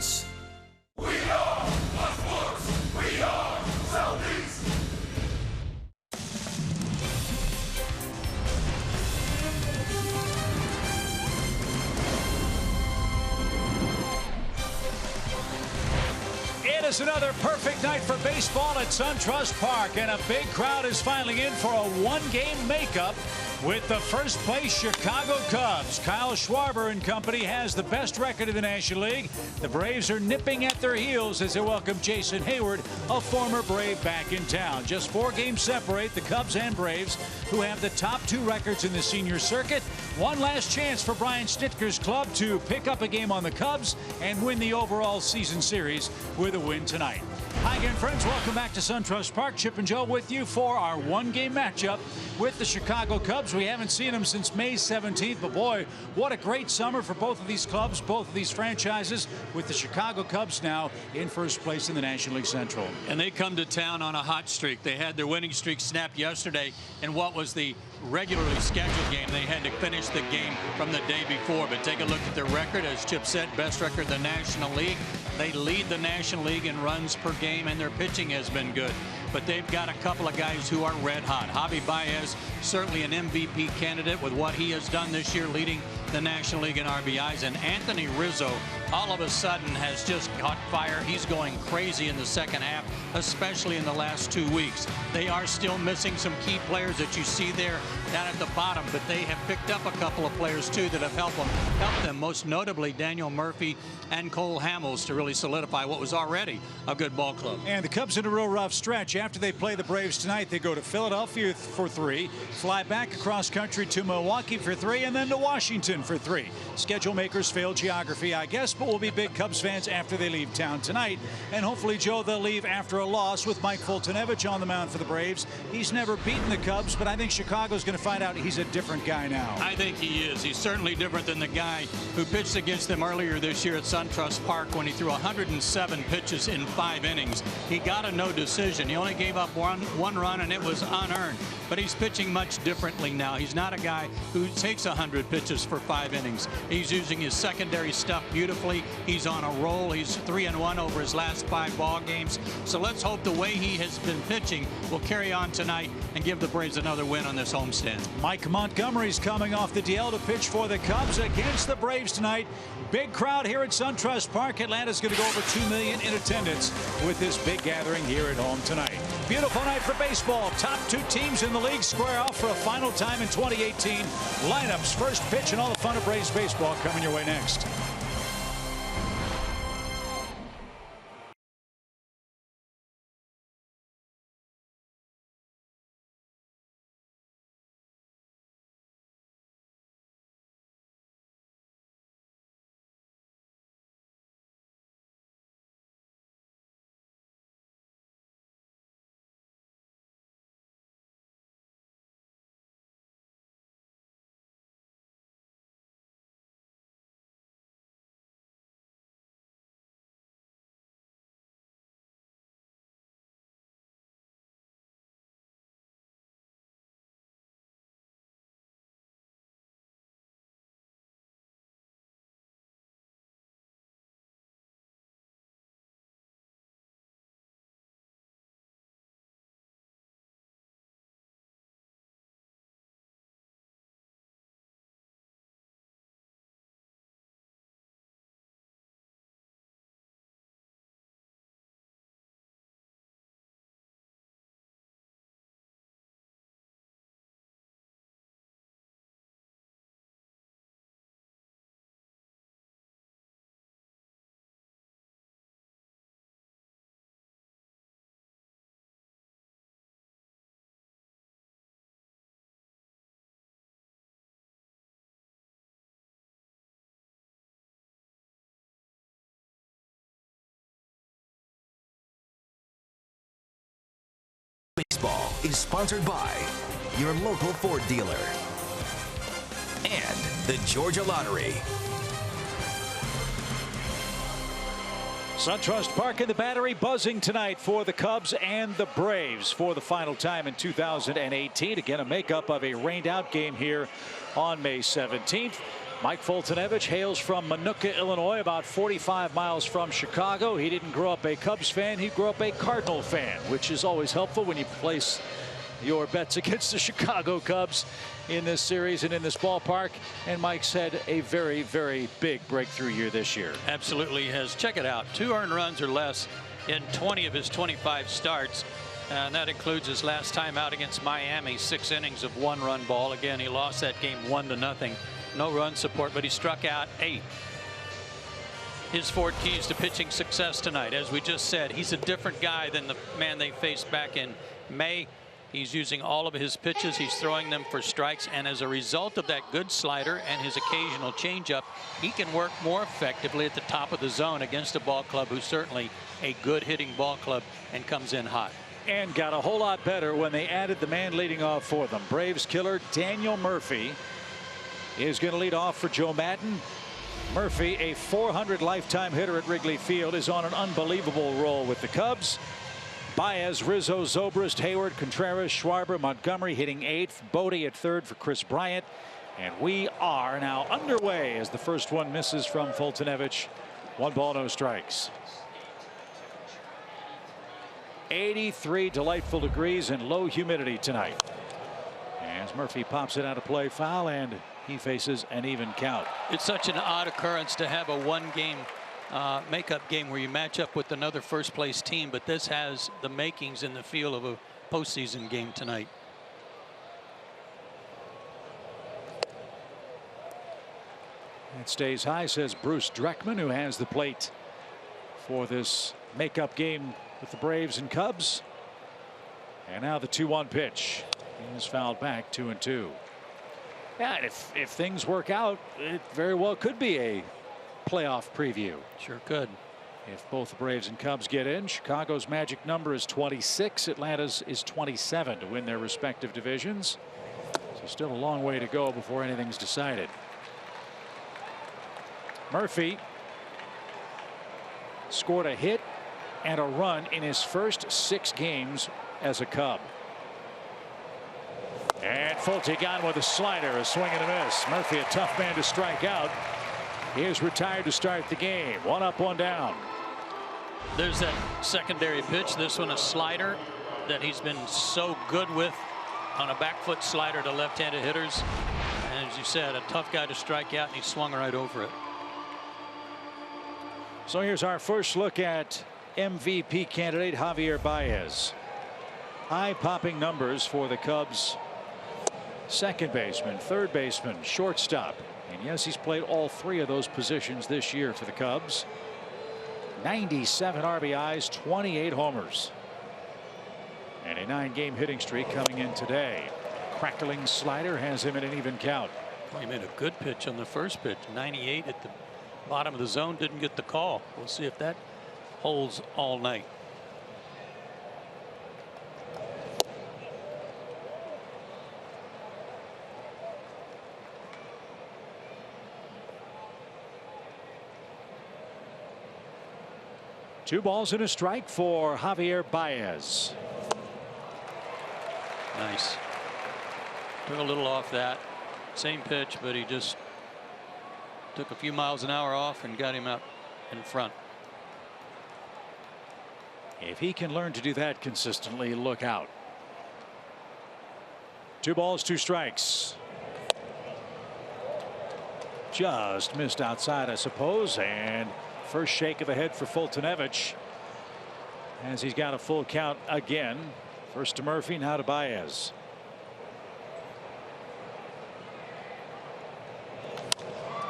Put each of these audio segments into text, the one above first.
attendance. We are sports. We are Southeast. It is another perfect night for baseball at SunTrust Park, and a big crowd is finally in for a one-game makeup with the first place Chicago Cubs. Kyle Schwarber and company has the best record in the National League. The Braves are nipping at their heels as they welcome Jason Hayward, a former Brave, back in town. Just 4 games separate the Cubs and Braves, who have the top 2 records in the senior circuit. One last chance for Brian Snitker's club to pick up a game on the Cubs and win the overall season series with a win tonight. Hi again, friends. Welcome back to SunTrust Park. Chip and Joe with you for our one-game matchup with the Chicago Cubs. We haven't seen them since May 17th, but boy, what a great summer for both of these clubs, both of these franchises, with the Chicago Cubs now in first place in the National League Central. And they come to town on a hot streak. They had their winning streak snapped yesterday in what was the regularly scheduled game. They had to finish the game from the day before. But take a look at their record. As Chip said, best record in the National League. They lead the National League in runs per game, and their pitching has been good. But they've got a couple of guys who are red hot. Javi Baez, certainly an MVP candidate with what he has done this year, leading the National League in RBIs. And Anthony Rizzo, all of a sudden, has just caught fire. He's going crazy in the second half, especially in the last 2 weeks. They are still missing some key players that you see there down at the bottom, but they have picked up a couple of players, too, that have helped them, most notably Daniel Murphy and Cole Hamels, to really solidify what was already a good ball club. And the Cubs in a real rough stretch. After they play the Braves tonight, they go to Philadelphia for 3, fly back across country to Milwaukee for 3, and then to Washington for 3. Schedule makers fail geography, I guess, but we'll be big Cubs fans after they leave town tonight. And hopefully, Joe, they'll leave after a loss with Mike Fultonevich on the mound for the Braves. He's never beaten the Cubs, but I think Chicago's going to find out he's a different guy now. I think he is. He's certainly different than the guy who pitched against them earlier this year at SunTrust Park when he threw 107 pitches in 5 innings. He got a no decision. He only gave up one run, and it was unearned. But he's pitching much differently now. He's not a guy who takes 100 pitches for 5 innings. He's using his secondary stuff beautifully. He's on a roll. He's 3-1 over his last 5 ball games. So let's hope the way he has been pitching will carry on tonight and give the Braves another win on this homestand. Mike Montgomery's coming off the DL to pitch for the Cubs against the Braves tonight. Big crowd here at SunTrust Park. Atlanta's going to go over 2 million in attendance with this big gathering here at home tonight. Beautiful night for baseball. Top 2 teams in the league square off for a final time in 2018. Lineups, first pitch, and all the fun of Braves baseball coming your way next. Baseball is sponsored by your local Ford dealer and the Georgia Lottery. SunTrust Park in the Battery buzzing tonight for the Cubs and the Braves for the final time in 2018. Again, a makeup of a rained out game here on May 17th. Mike Foltynewicz hails from Minooka, Illinois, about 45 miles from Chicago. He didn't grow up a Cubs fan. He grew up a Cardinal fan, which is always helpful when you place your bets against the Chicago Cubs in this series and in this ballpark. And Mike's had a very, very big breakthrough year this year. Absolutely has. Check it out. 2 earned runs or less in 20 of his 25 starts. And that includes his last time out against Miami, 6 innings of 1-run ball. Again, he lost that game 1-0. No run support, but he struck out 8. His 4 keys to pitching success tonight. As we just said, he's a different guy than the man they faced back in May. He's using all of his pitches. He's throwing them for strikes. And as a result of that good slider and his occasional changeup, he can work more effectively at the top of the zone against a ball club who's certainly a good hitting ball club and comes in hot. And got a whole lot better when they added the man leading off for them. Braves killer Daniel Murphy is going to lead off for Joe Madden. Murphy, a .400 lifetime hitter at Wrigley Field, is on an unbelievable roll with the Cubs. Baez, Rizzo, Zobrist, Hayward, Contreras, Schwarber, Montgomery hitting 8th, Bodie at 3rd for Chris Bryant. And we are now underway as the first one misses from Foltynewicz. 1 ball, no strikes. 83 delightful degrees and low humidity tonight. As Murphy pops it out of play, foul, and he faces an even count. It's such an odd occurrence to have a 1-game makeup game where you match up with another first-place team, but this has the makings and the feel of a postseason game tonight. It stays high, says Bruce Dreckman, who has the plate for this makeup game with the Braves and Cubs. And now the 2-1 pitch. He's fouled back, 2-2. Yeah, and if things work out, it very well could be a playoff preview. Sure could. If both the Braves and Cubs get in. Chicago's magic number is 26. Atlanta's is 27 to win their respective divisions. So still a long way to go before anything's decided. Murphy scored a hit and a run in his first 6 games as a Cub. And Folty got with a slider, a swing and a miss. Murphy, a tough man to strike out. He is retired to start the game. 1 up, 1 down. There's that secondary pitch. This one a slider that he's been so good with on a back foot slider to left-handed hitters. And as you said, a tough guy to strike out, and he swung right over it. So here's our first look at MVP candidate Javier Baez. High-popping numbers for the Cubs. Second baseman, third baseman, shortstop. And yes, he's played all 3 of those positions this year for the Cubs. 97 RBIs, 28 homers. And a 9-game hitting streak coming in today. Crackling slider has him in an even count. Well, he made a good pitch on the first pitch. 98 at the bottom of the zone, didn't get the call. We'll see if that holds all night. Two balls and a strike for Javier Baez. Nice. Took a little off that same pitch, but he just took a few miles an hour off and got him up in front. If he can learn to do that consistently, look out. 2 balls, 2 strikes. Just missed outside, I suppose, and first shake of the head for Foltynewicz as he's got a full count again. First to Murphy, now to Baez.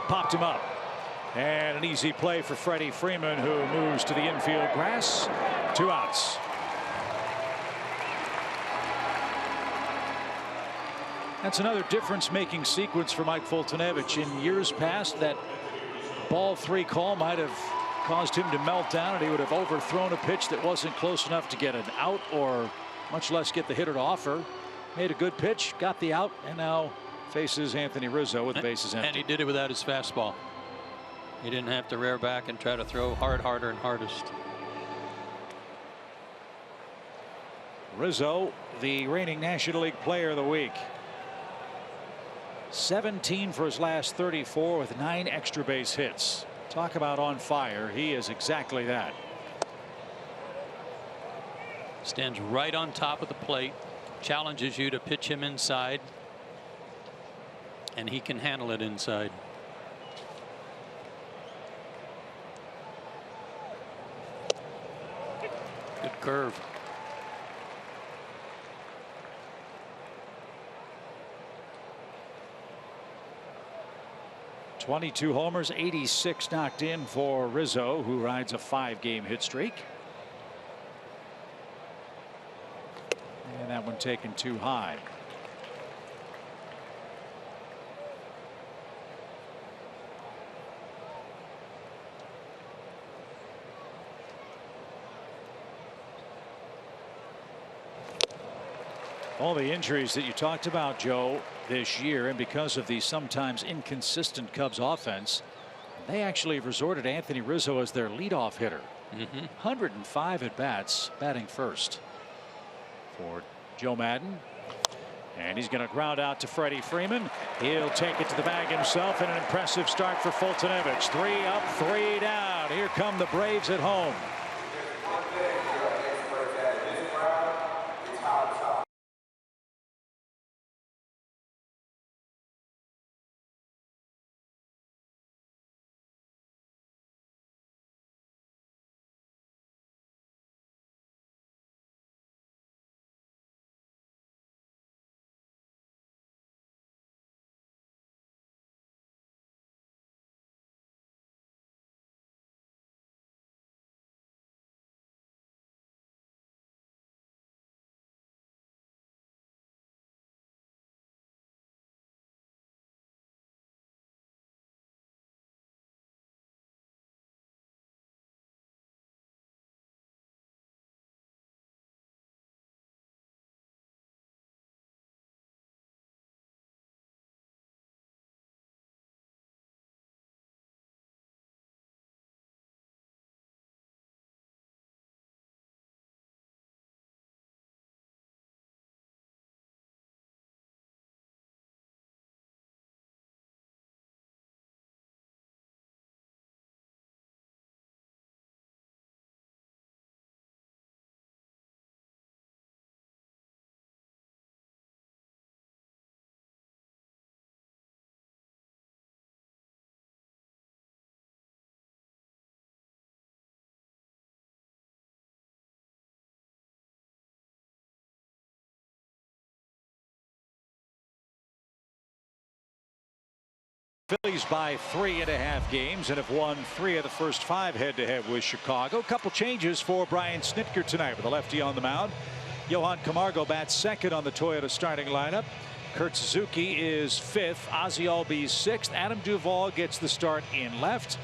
Popped him up, and an easy play for Freddie Freeman, who moves to the infield grass. 2 outs. That's another difference-making sequence for Mike Foltynewicz. In years past, that ball 3 call might have caused him to melt down, and he would have overthrown a pitch that wasn't close enough to get an out, or much less get the hitter to offer. Made a good pitch, got the out, and now faces Anthony Rizzo with the bases empty. And he did it without his fastball. He didn't have to rear back and try to throw hard, harder, and hardest. Rizzo, the reigning National League Player of the Week. 17 for his last 34 with 9 extra base hits. Talk about on fire. He is exactly that. Stands right on top of the plate, challenges you to pitch him inside, and he can handle it inside. Good curve. .22 homers, 86 knocked in for Rizzo, who rides a 5-game hit streak. And that one taken too high. All the injuries that you talked about, Joe, this year, and because of the sometimes inconsistent Cubs offense, they actually have resorted to Anthony Rizzo as their leadoff hitter. 105 at bats, batting first for Joe Madden. And he's going to ground out to Freddie Freeman. He'll take it to the bag himself, and an impressive start for Fultonevich. 3 up, 3 down. Here come the Braves at home. Phillies by 3.5 games and have won 3 of the first 5 head-to-head with Chicago. A couple changes for Brian Snitker tonight with a lefty on the mound. Johan Camargo bats second on the Toyota starting lineup. Kurt Suzuki is 5th. Ozzie Albies 6th. Adam Duvall gets the start in left.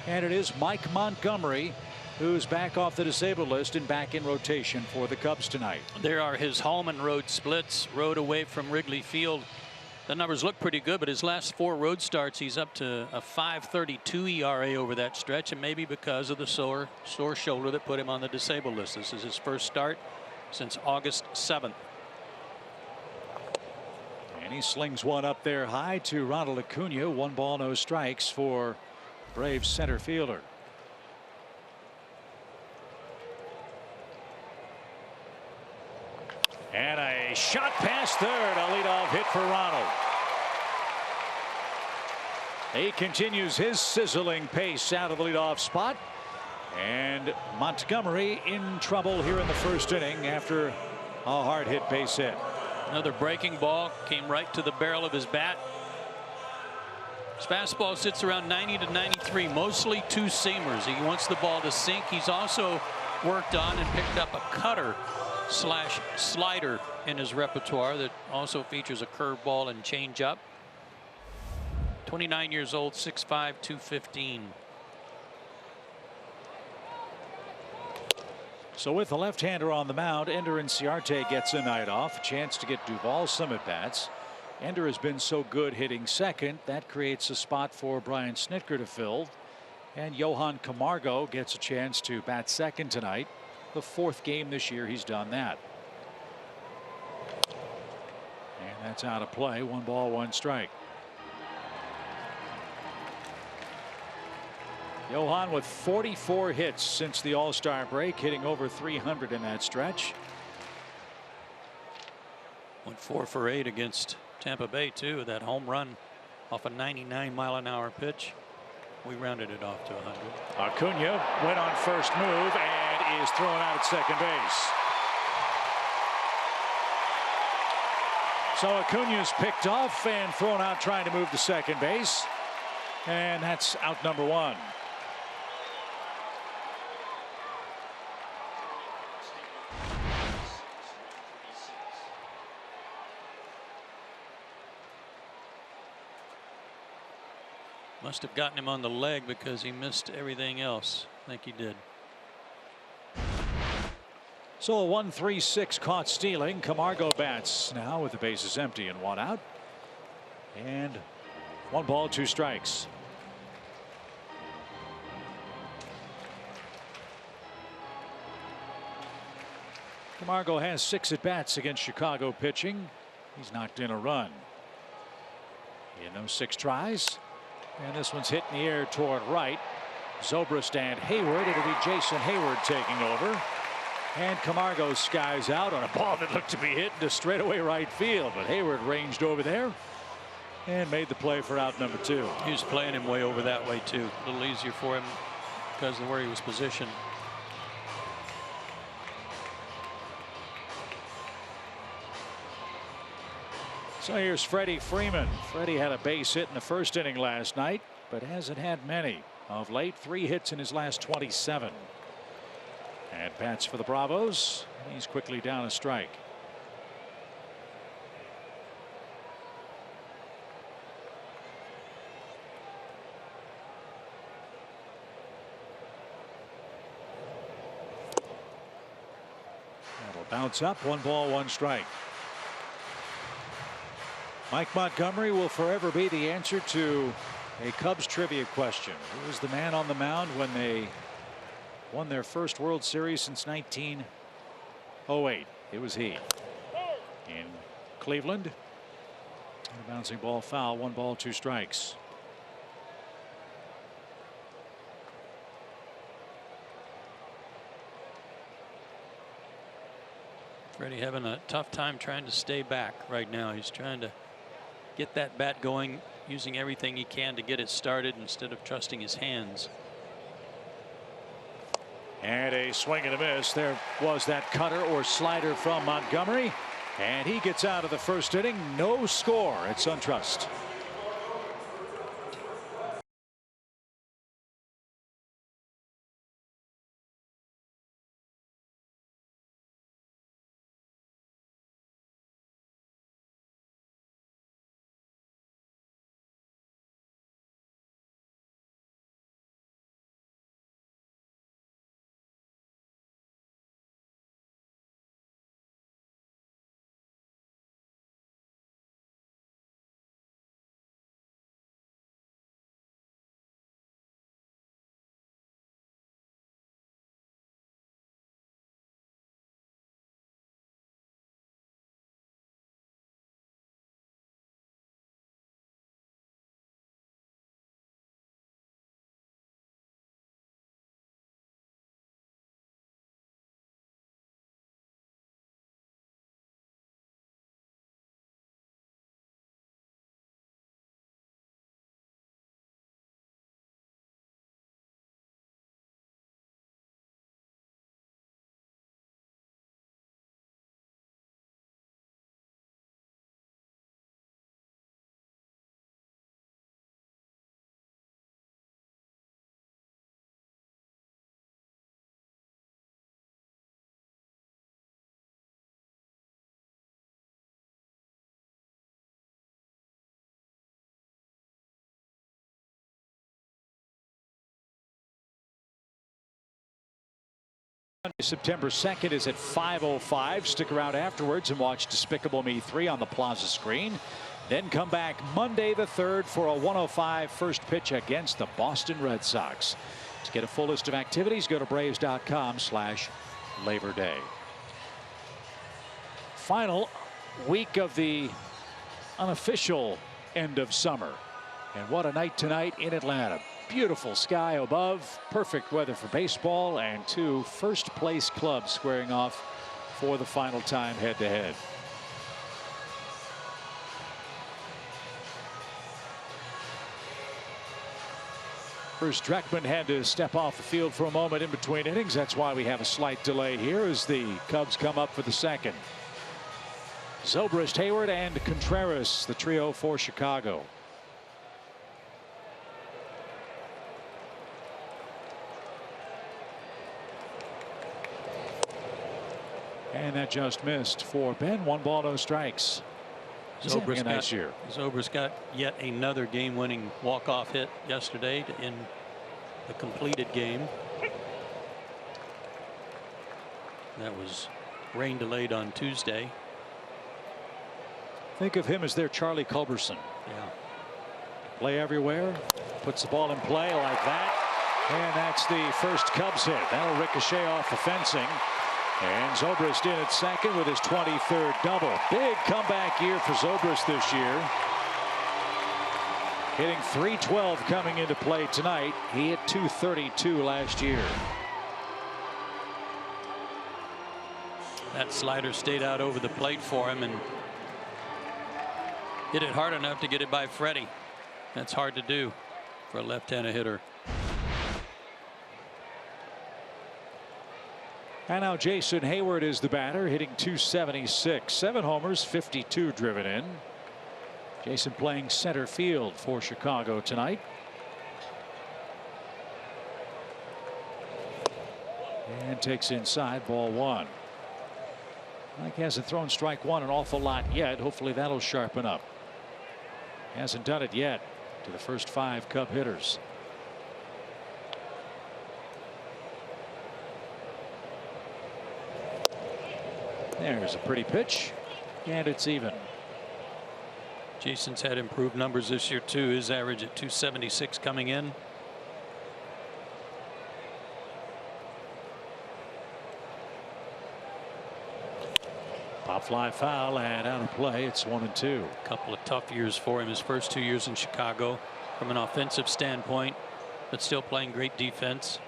And it is Mike Montgomery who's back off the disabled list and back in rotation for the Cubs tonight. There are his Hallman Road splits, road away from Wrigley Field. The numbers look pretty good, but his last 4 road starts, he's up to a 5.32 ERA over that stretch, and maybe because of the sore shoulder that put him on the disabled list. This is his first start since August 7th. And he slings one up there high to Ronald Acuna. 1 ball, no strikes for Braves center fielder. And a shot past third, a leadoff hit for Ronald. He continues his sizzling pace out of the leadoff spot. And Montgomery in trouble here in the first inning after a hard hit base hit. Another breaking ball came right to the barrel of his bat. His fastball sits around 90 to 93, mostly 2-seamers. He wants the ball to sink. He's also worked on and picked up a cutter slash slider in his repertoire that also features a curveball and changeup. 29 years old, 6'5", 215. So with the left-hander on the mound, Ender Inciarte gets a night off. A chance to get Duvall some at bats. Ender has been so good hitting second. That creates a spot for Brian Snitker to fill. And Johan Camargo gets a chance to bat second tonight. The 4th game this year he's done that. And that's out of play. 1 ball, 1 strike. Johan with 44 hits since the All-Star break, hitting over 300 in that stretch. Went 4 for 8 against Tampa Bay too. That home run off a 99-mile-an-hour pitch. We rounded it off to 100. Acuna went on first move and is thrown out at second base. So Acuna's picked off and thrown out trying to move to second base. And that's out number 1. Must have gotten him on the leg because he missed everything else. I think he did. So a 1-3-6 caught stealing. Camargo bats now with the bases empty and 1 out. And 1 ball, 2 strikes. Camargo has 6 at bats against Chicago pitching. He's knocked in a run in those 6 tries. And this one's hit in the air toward right. Zobrist and Hayward. It'll be Jason Hayward taking over. And Camargo skies out on a ball that looked to be hit into straightaway right field. But Hayward ranged over there and made the play for out number 2. He was playing him way over that way too. A little easier for him because of where he was positioned. So here's Freddie Freeman. Freddie had a base hit in the first inning last night, but hasn't had many of late. 3 hits in his last 27. And bats for the Bravos. He's quickly down a strike. That'll bounce up. 1 ball, 1 strike. Mike Montgomery will forever be the answer to a Cubs trivia question. Who was the man on the mound when they won their first World Series since 1908? It was he. In Cleveland. And a bouncing ball foul. 1 ball, 2 strikes. Freddie having a tough time trying to stay back right now. He's trying to get that bat going, using everything he can to get it started instead of trusting his hands. And a swing and a miss. There was that cutter or slider from Montgomery, and he gets out of the first inning. No score at SunTrust. September 2nd is at 5:05. Stick around afterwards and watch Despicable Me 3 on the Plaza screen. Then come back Monday the 3rd for a 1:05 first pitch against the Boston Red Sox. To get a full list of activities, go to Braves.com/Labor Day. Final week of the unofficial end of summer. And what a night tonight in Atlanta. Beautiful sky above, perfect weather for baseball, and two first-place clubs squaring off for the final time head-to-head. First, Dreckman had to step off the field for a moment in between innings. That's why we have a slight delay here as the Cubs come up for the second. Zobrist, Hayward, and Contreras, the trio for Chicago. And that just missed for Ben. 1 ball, no strikes. Zobrist got yet another game-winning walk-off hit yesterday in the completed game. That was rain delayed on Tuesday. Think of him as their Charlie Culberson. Yeah. Play everywhere, puts the ball in play like that, and that's the first Cubs hit. That'll ricochet off the fencing. And Zobrist in at second with his 23rd double. Big comeback year for Zobrist this year. Hitting .312 coming into play tonight. He hit .232 last year. That slider stayed out over the plate for him and hit it hard enough to get it by Freddie. That's hard to do for a left-handed hitter. And now Jason Hayward is the batter, hitting .276. 7 homers, 52 driven in. Jason playing center field for Chicago tonight. And takes inside, ball 1. Mike hasn't thrown strike 1 an awful lot yet. Hopefully that'll sharpen up. Hasn't done it yet to the first 5 Cub hitters. There's a pretty pitch, and it's even. Jason's had improved numbers this year too. His average at .276 coming in. Pop fly foul and out of play. It's 1-2. A couple of tough years for him. His first 2 years in Chicago from an offensive standpoint, but still playing great defense.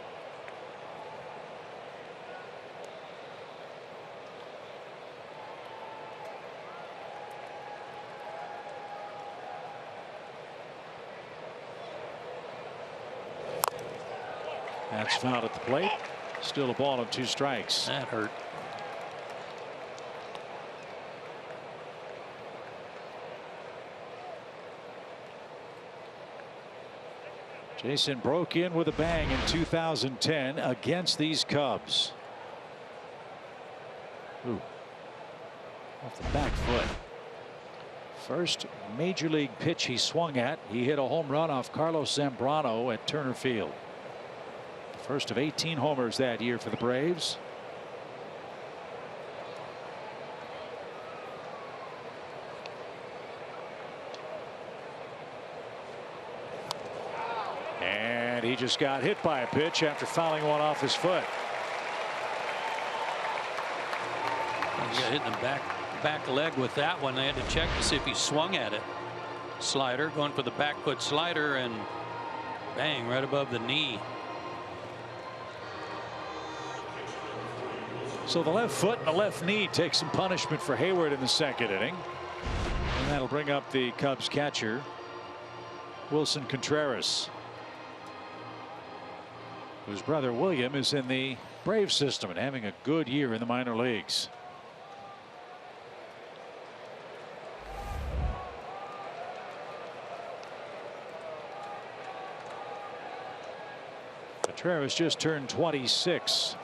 That's fouled at the plate. Still a ball and 2 strikes. That hurt. Jason broke in with a bang in 2010 against these Cubs. Ooh. Off the back foot. First major league pitch he swung at. He hit a home run off Carlos Zambrano at Turner Field. First of 18 homers that year for the Braves. And he just got hit by a pitch after fouling one off his foot. He got hit in the back leg with that one. They had to check to see if he swung at it. Slider going for the back foot slider and bang right above the knee. So the left foot and the left knee take some punishment for Hayward in the second inning. And that'll bring up the Cubs catcher, Wilson Contreras, whose brother William is in the Braves system and having a good year in the minor leagues. Contreras just turned 26.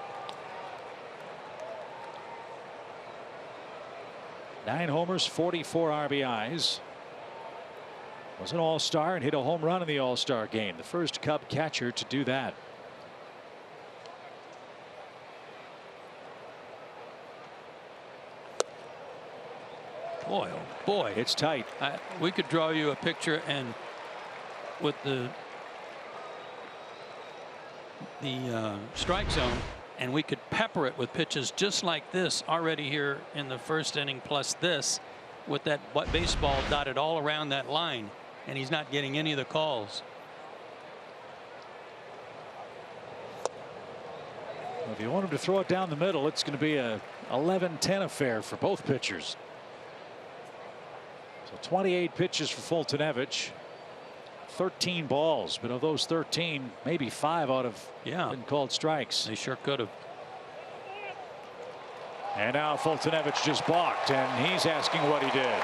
9 homers, 44 RBIs. Was an all-star and hit a home run in the all-star game. The first Cub catcher to do that. Boy, oh boy, it's tight. We could draw you a picture and with the strike zone, and we could pepper it with pitches just like this already here in the first inning, plus this, with that baseball dotted all around that line, and he's not getting any of the calls. Well, if you want him to throw it down the middle, it's going to be a 11-10 affair for both pitchers. So 28 pitches for Foltynewicz. 13 balls, but of those 13, maybe 5 ought to have been called strikes. They sure could have. And now Foltynewicz just balked, and he's asking what he did.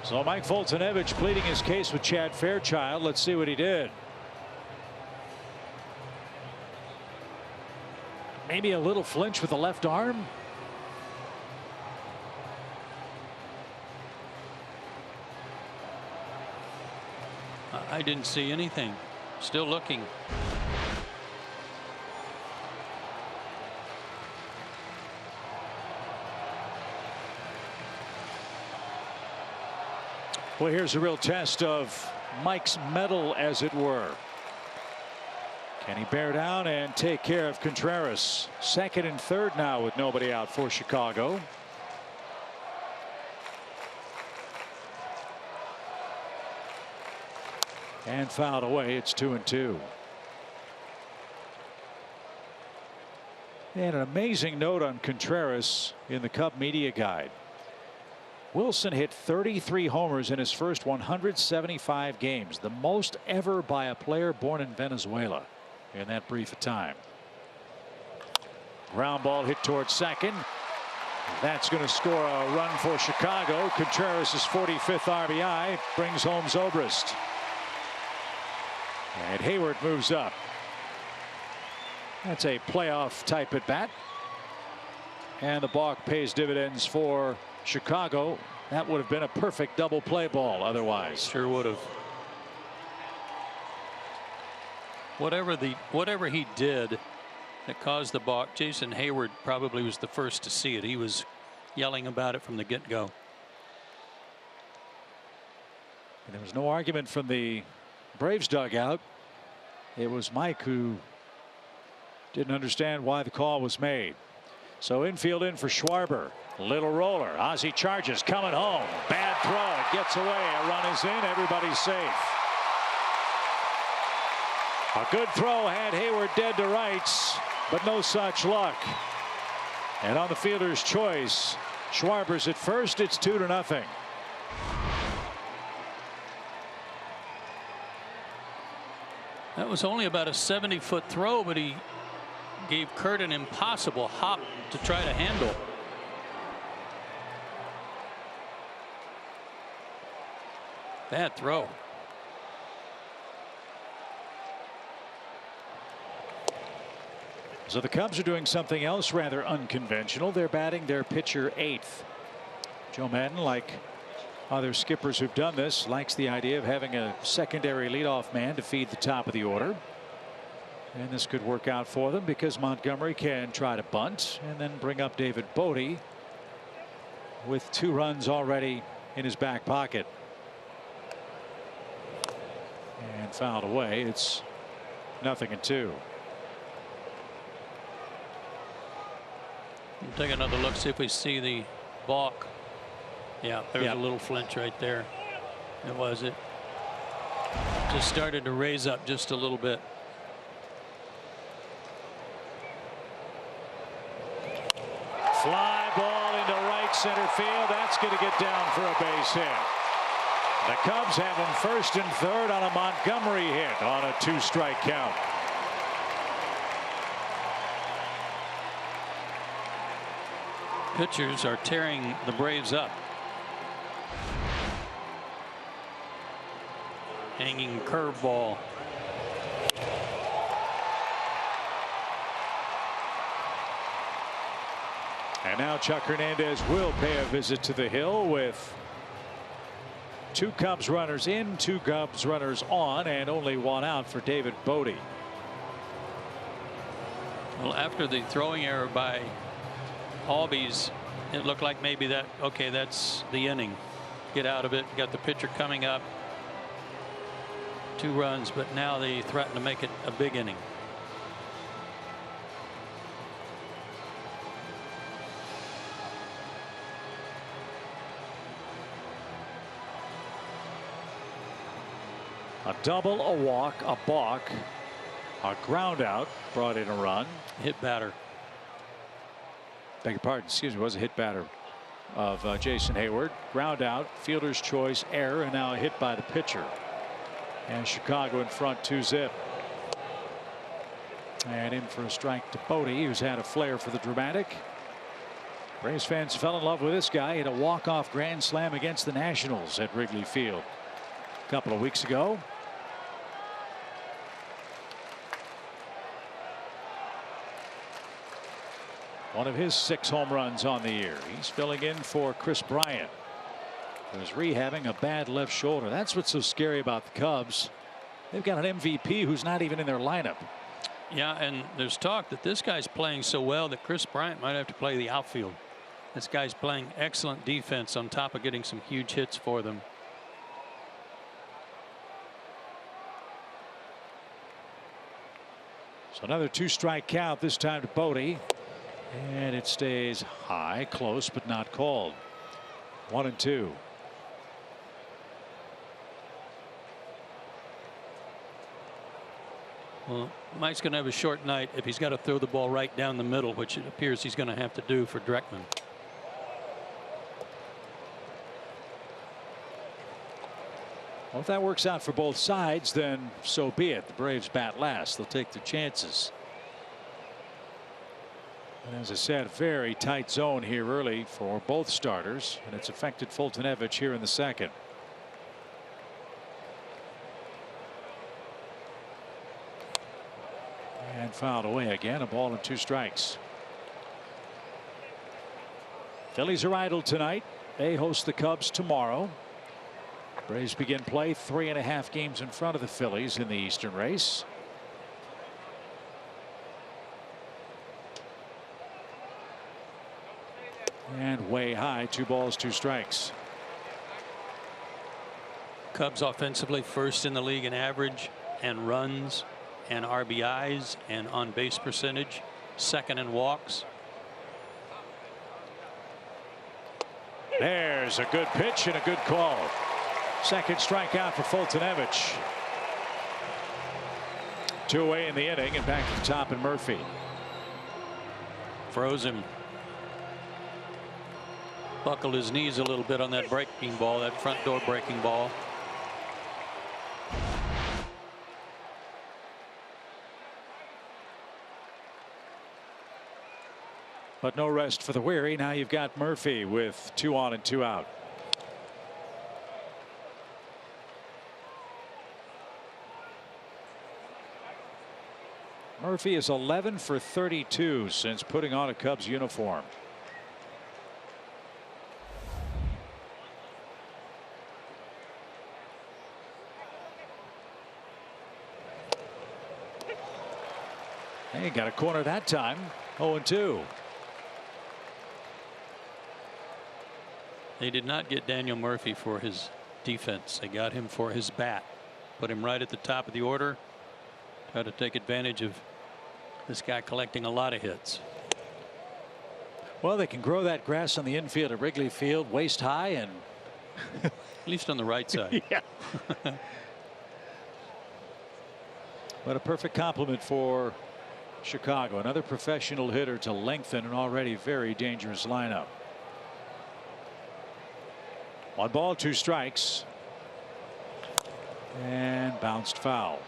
So Mike Foltynewicz pleading his case with Chad Fairchild. Let's see what he did. Maybe a little flinch with the left arm. I didn't see anything. Still looking. Well, here's a real test of Mike's mettle, as it were. Can he bear down and take care of Contreras? Second and third now with nobody out for Chicago. And fouled away. It's 2-2. And an amazing note on Contreras in the Cub media guide. Wilson hit 33 homers in his first 175 games, the most ever by a player born in Venezuela in that brief a time. Ground ball hit towards second. That's going to score a run for Chicago. Contreras' 45th RBI brings home Zobrist. And Hayward moves up. That's a playoff type at bat. And the balk pays dividends for Chicago. That would have been a perfect double play ball otherwise. Sure would have. Whatever he did that caused the balk, Jason Hayward probably was the first to see it. He was yelling about it from the get-go. And there was no argument from the Braves dugout. It was Mike who didn't understand why the call was made. So infield in for Schwarber. Little roller. Ozzie charges, coming home. Bad throw. It gets away. A run is in. Everybody's safe. A good throw had Hayward dead to rights, but no such luck. And on the fielder's choice, Schwarber's at first. It's 2-0. That was only about a 70-foot throw, but he gave Kurt an impossible hop to try to handle. Bad throw. So the Cubs are doing something else rather unconventional. They're batting their pitcher 8th. Joe Madden, like other skippers who've done this, likes the idea of having a secondary leadoff man to feed the top of the order. And this could work out for them because Montgomery can try to bunt and then bring up David Bodie with 2 runs already in his back pocket. And fouled away. It's 0-2. We'll take another look, see if we see the balk. Yeah, there's a little flinch right there. It was it. Just started to raise up just a little bit. Fly ball into right center field. That's going to get down for a base hit. The Cubs have him first and third on a Montgomery hit on a 2-strike count. Pitchers are tearing the Braves up. Hanging curveball. And now Chuck Hernandez will pay a visit to the hill with 2 Cubs runners in, 2 Cubs runners on, and only 1 out for David Bodie. Well, after the throwing error by Albies, it looked like maybe that's the inning. Get out of it. Got the pitcher coming up. 2 runs, but now they threaten to make it a big inning. A double, a walk, a balk, a ground out brought in a run. Hit batter. Beg your pardon, excuse me, it was a hit batter of Jason Hayward. Ground out, fielder's choice, error, and now a hit by the pitcher. And Chicago in front 2-zip. And in for a strike to Bodie, who's had a flair for the dramatic. Braves fans fell in love with this guy. He had a walk-off grand slam against the Nationals at Wrigley Field a couple of weeks ago. One of his 6 home runs on the year. He's filling in for Chris Bryant, who's rehabbing a bad left shoulder. That's what's so scary about the Cubs. They've got an MVP who's not even in their lineup. Yeah, and there's talk that this guy's playing so well that Chris Bryant might have to play the outfield. This guy's playing excellent defense on top of getting some huge hits for them. So another 2-strike count, this time to Bodie. And it stays high, close, but not called. 1-2. Well, Mike's going to have a short night if he's got to throw the ball right down the middle, which it appears he's going to have to do for Dreckman. Well, if that works out for both sides, then so be it. The Braves bat last. They'll take their chances. And as I said, very tight zone here early for both starters, and it's affected Fultonevich here in the second. And fouled away again. A ball and 2 strikes. Phillies are idle tonight. They host the Cubs tomorrow. Braves begin play 3.5 games in front of the Phillies in the Eastern race. And way high, 2 balls, 2 strikes. Cubs offensively first in the league in average and runs and RBIs and on base percentage, second in walks. There's a good pitch and a good call. Second strikeout for Fultonevich. 2 away in the inning, and back to the top, and Murphy Froze him. Buckled his knees a little bit on that breaking ball, that front door breaking ball. But no rest for the weary. Now you've got Murphy with 2 on and 2 out. Murphy is 11 for 32 since putting on a Cubs uniform. He got a corner that time. 0-2. They did not get Daniel Murphy for his defense. They got him for his bat. Put him right at the top of the order. Try to take advantage of this guy collecting a lot of hits. Well, they can grow that grass on the infield at Wrigley Field waist high, and at least on the right side. Yeah. But a perfect compliment for Chicago. Another professional hitter to lengthen an already very dangerous lineup. 1 ball, 2 strikes. And bounced foul.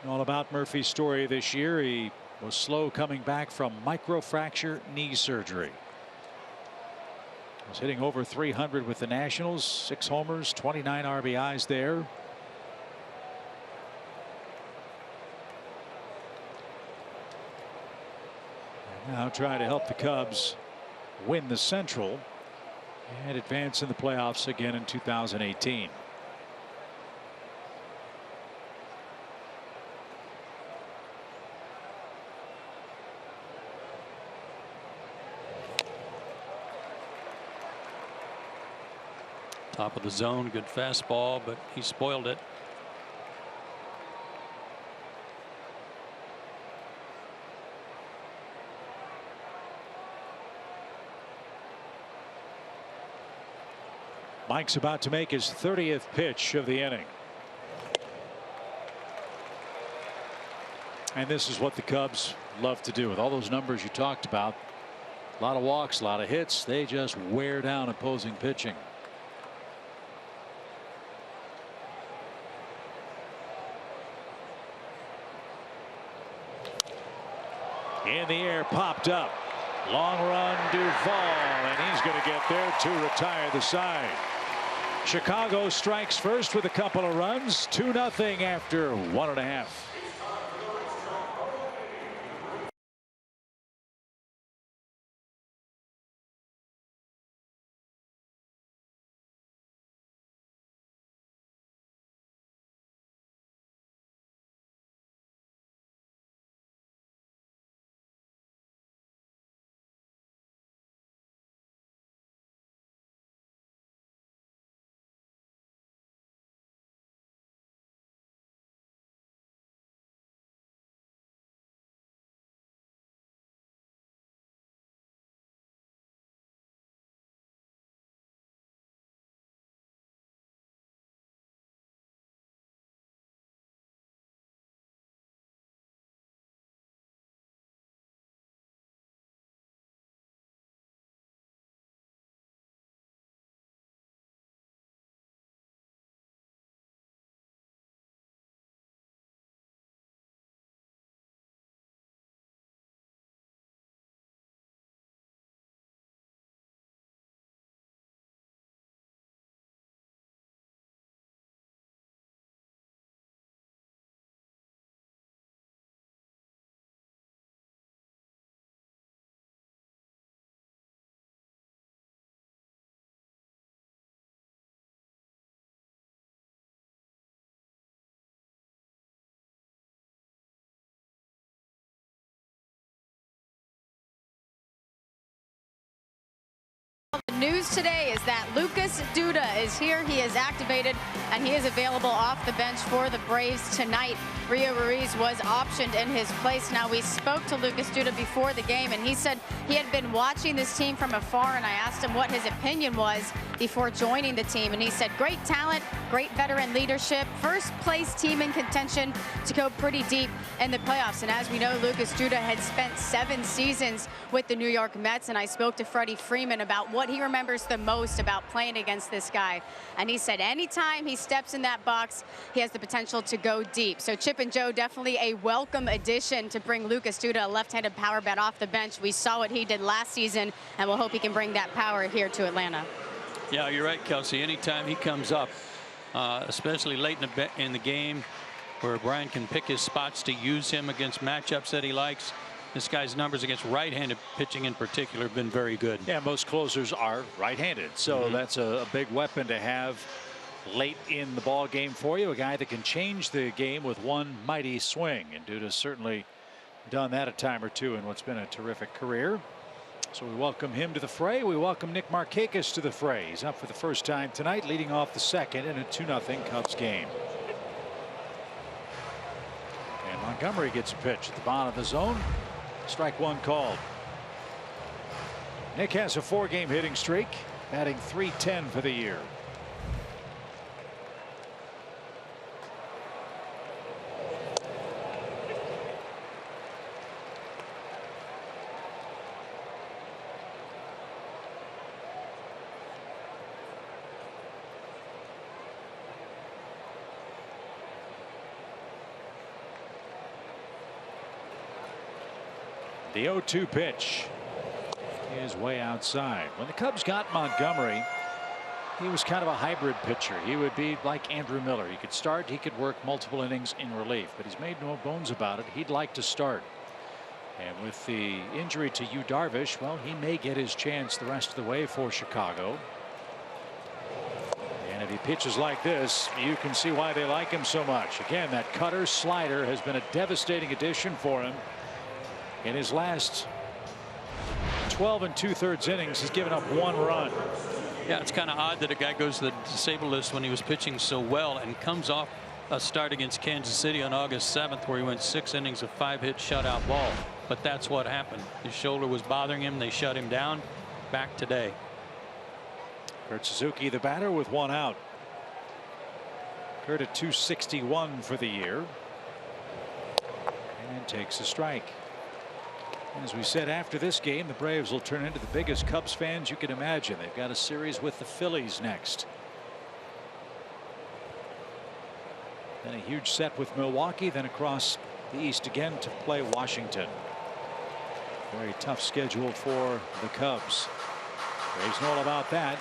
All about Murphy's story this year. He was slow coming back from microfracture knee surgery. Was hitting over 300 with the Nationals, 6 homers, 29 RBIs there. And now trying to help the Cubs win the Central and advance in the playoffs again in 2018. Top of the zone, good fastball, but he spoiled it. Mike's about to make his 30th pitch of the inning. And this is what the Cubs love to do with all those numbers you talked about. A lot of walks, a lot of hits. They just wear down opposing pitching. In the air, popped up. Long run, Duvall, and he's going to get there to retire the side. Chicago strikes first with a couple of runs. 2-0 after 1.5. The news today is that Lucas Duda is here. He is activated and he is available off the bench for the Braves tonight. Rio Ruiz was optioned in his place. Now, we spoke to Lucas Duda before the game, and he said he had been watching this team from afar, and I asked him what his opinion was before joining the team, and he said great talent, great veteran leadership, first place team in contention to go pretty deep in the playoffs. And as we know, Lucas Duda had spent 7 seasons with the New York Mets, and I spoke to Freddie Freeman about what he remembers the most about playing against this guy, and he said anytime he steps in that box, he has the potential to go deep. So Chip and Joe, definitely a welcome addition to bring Lucas Duda, a left-handed power bat, off the bench. We saw what he did last season, and we'll hope he can bring that power here to Atlanta. Yeah, you're right, Kelsey. Anytime he comes up, especially late in the game, where Brian can pick his spots to use him against matchups that he likes. This guy's numbers against right-handed pitching in particular have been very good. Yeah, most closers are right-handed, so that's a big weapon to have late in the ball game for you. A guy that can change the game with one mighty swing, and Duda's certainly done that a time or two in what's been a terrific career. So we welcome him to the fray. We welcome Nick Markakis to the fray. He's up for the first time tonight, leading off the second in a 2-0 Cubs game. And Montgomery gets a pitch at the bottom of the zone. Strike one called. Nick has a 4-game hitting streak, batting .310 for the year. The 0-2 pitch is way outside. When the Cubs got Montgomery, he was kind of a hybrid pitcher. He would be like Andrew Miller. He could start, he could work multiple innings in relief, but he's made no bones about it. He'd like to start. And with the injury to Yu Darvish, well, he may get his chance the rest of the way for Chicago. And if he pitches like this, you can see why they like him so much. Again, that cutter slider has been a devastating addition for him. In his last 12 2/3 innings, he's given up 1 run. Yeah, it's kind of odd that a guy goes to the disabled list when he was pitching so well and comes off a start against Kansas City on August 7th where he went 6 innings of 5-hit shutout ball. But that's what happened. His shoulder was bothering him. They shut him down. Back today. Kurt Suzuki, the batter, with one out. Kurt at 261 for the year. And takes a strike. As we said, after this game, the Braves will turn into the biggest Cubs fans you can imagine. They've got a series with the Phillies next. Then a huge set with Milwaukee, then across the East again to play Washington. Very tough schedule for the Cubs. Braves know all about that.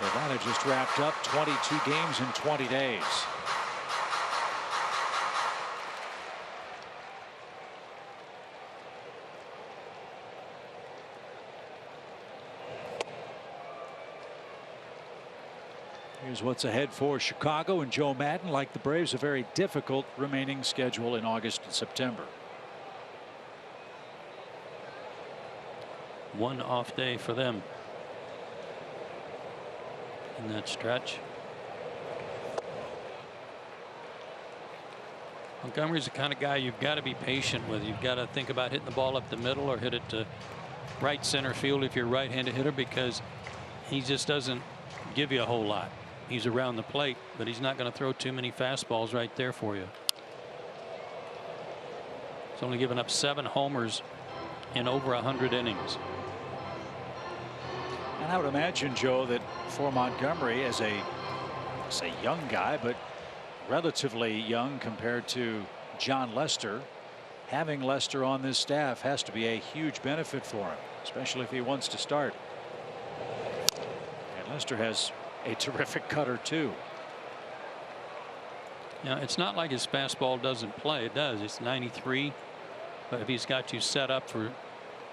Atlanta just wrapped up 22 games in 20 days. Here's what's ahead for Chicago and Joe Madden. Like the Braves, a very difficult remaining schedule in August and September. One off day for them in that stretch. Montgomery's the kind of guy you've got to be patient with. You've got to think about hitting the ball up the middle or hit it to right center field if you're a right-handed hitter, because he just doesn't give you a whole lot. He's around the plate, but he's not going to throw too many fastballs right there for you. He's only given up 7 homers in over 100 innings. And I would imagine, Joe, that for Montgomery, as a young guy, but relatively young compared to John Lester, having Lester on this staff has to be a huge benefit for him, especially if he wants to start. And Lester has a terrific cutter too. Now, it's not like his fastball doesn't play. It does. It's 93. But if he's got you set up for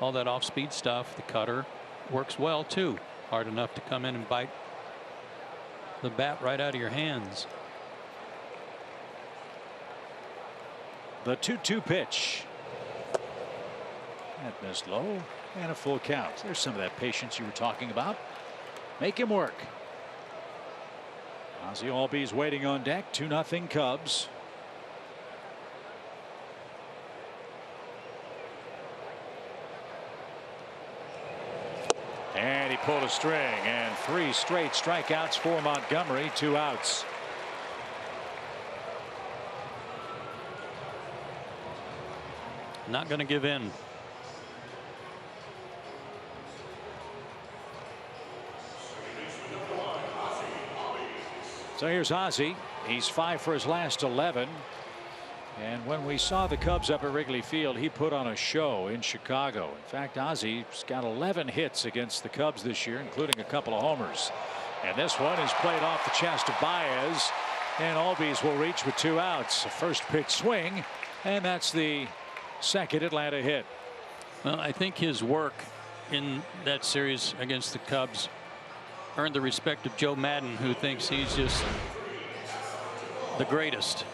all that off-speed stuff, the cutter works well too. Hard enough to come in and bite the bat right out of your hands. The 2-2 pitch. That missed low, and a full count. There's some of that patience you were talking about. Make him work. Ozzie Albies waiting on deck. 2-0 Cubs. And he pulled a string, and 3 straight strikeouts for Montgomery. 2 outs. Not going to give in. So here's Ozzie. He's 5 for his last 11. And when we saw the Cubs up at Wrigley Field, he put on a show in Chicago. In fact, Ozzie's got 11 hits against the Cubs this year, including a couple of homers. And this one is played off the chest of Baez, and Albies will reach with 2 outs. A first pitch swing, and that's the second Atlanta hit. Well, I think his work in that series against the Cubs earned the respect of Joe Madden, who thinks he's just the greatest.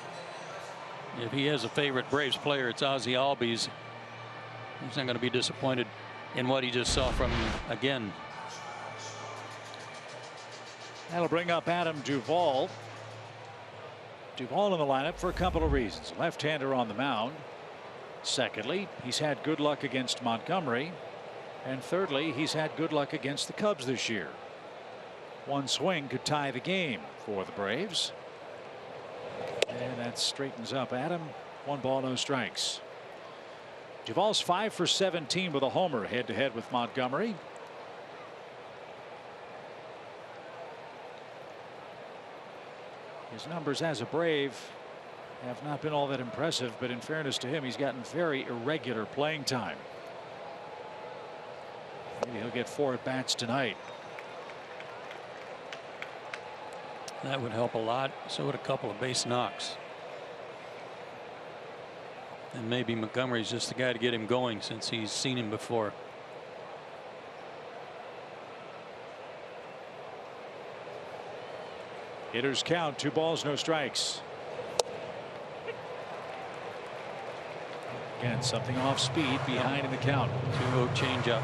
If he has a favorite Braves player, it's Ozzie Albies. He's not going to be disappointed in what he just saw from him again. That'll bring up Adam Duvall. Duvall in the lineup for a couple of reasons. Left-hander on the mound. Secondly, he's had good luck against Montgomery. And thirdly, he's had good luck against the Cubs this year. One swing could tie the game for the Braves. And that straightens up Adam. 1 ball, no strikes. Duvall's 5 for 17 with a homer head-to-head with Montgomery. His numbers as a Brave have not been all that impressive, but in fairness to him, he's gotten very irregular playing time. Maybe he'll get 4 at-bats tonight. That would help a lot. So would a couple of base knocks. And maybe Montgomery's just the guy to get him going, since he's seen him before. Hitters count, 2 balls, no strikes. Again, something off speed behind in the count. 2-0 changeup.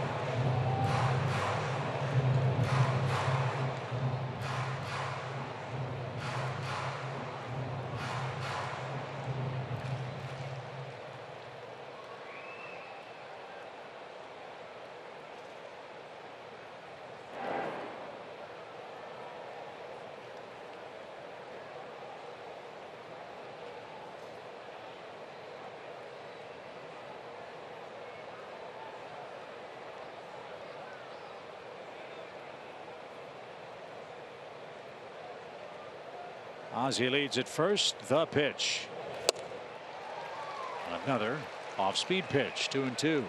Ozzie leads at first. The pitch. Another off-speed pitch. 2-2.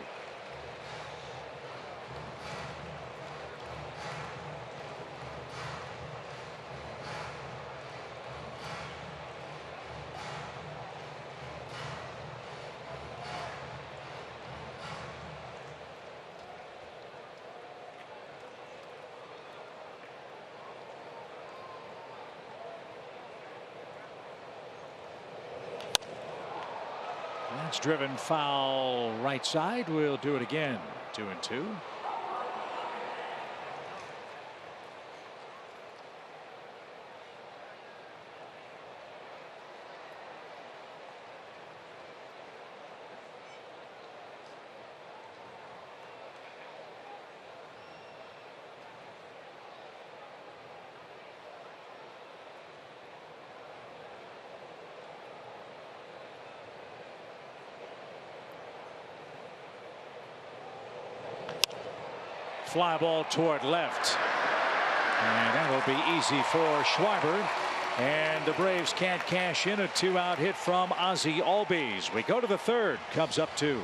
That's driven foul right side. We'll do it again. 2-2. Fly ball toward left. And that'll be easy for Schwarber. And the Braves can't cash in a 2-out hit from Ozzie Albies. We go to the third. Cubs up 2.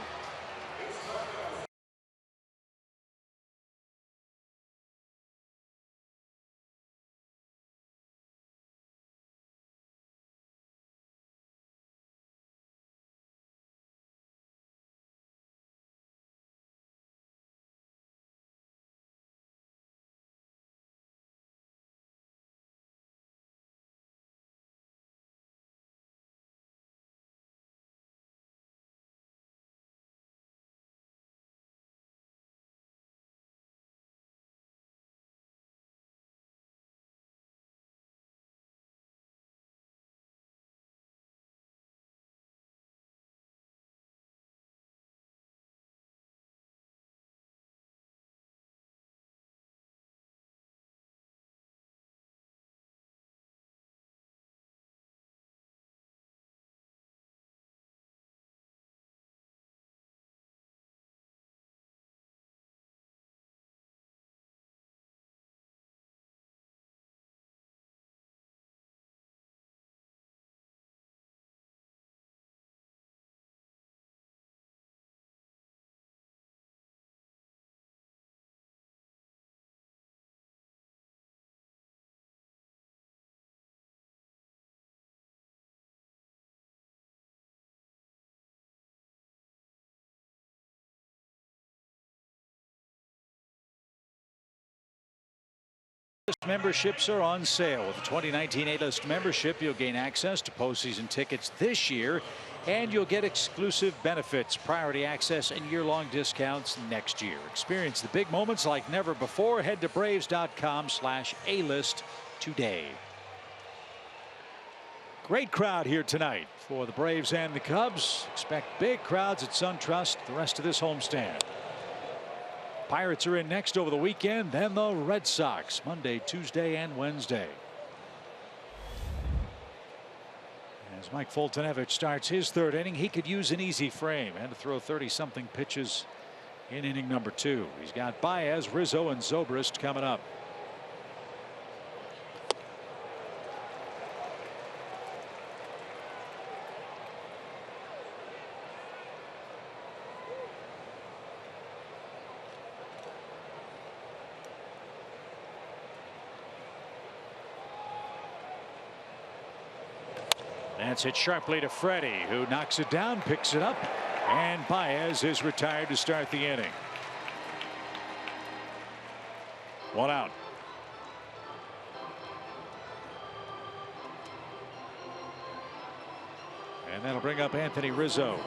Memberships are on sale. With the 2019 A-List membership, you'll gain access to postseason tickets this year, and you'll get exclusive benefits, priority access, and year-long discounts next year. Experience the big moments like never before. Head to Braves.com/A-List today. Great crowd here tonight for the Braves and the Cubs. Expect big crowds at SunTrust the rest of this homestand. Pirates are in next over the weekend, then the Red Sox Monday, Tuesday, and Wednesday. As Mike Foltynewicz starts his third inning, he could use an easy frame and to throw 30-something pitches in inning number 2. He's got Baez, Rizzo, and Zobrist coming up. That's hit sharply to Freddie, who knocks it down, picks it up, and Baez is retired to start the inning. 1 out. And that'll bring up Anthony Rizzo.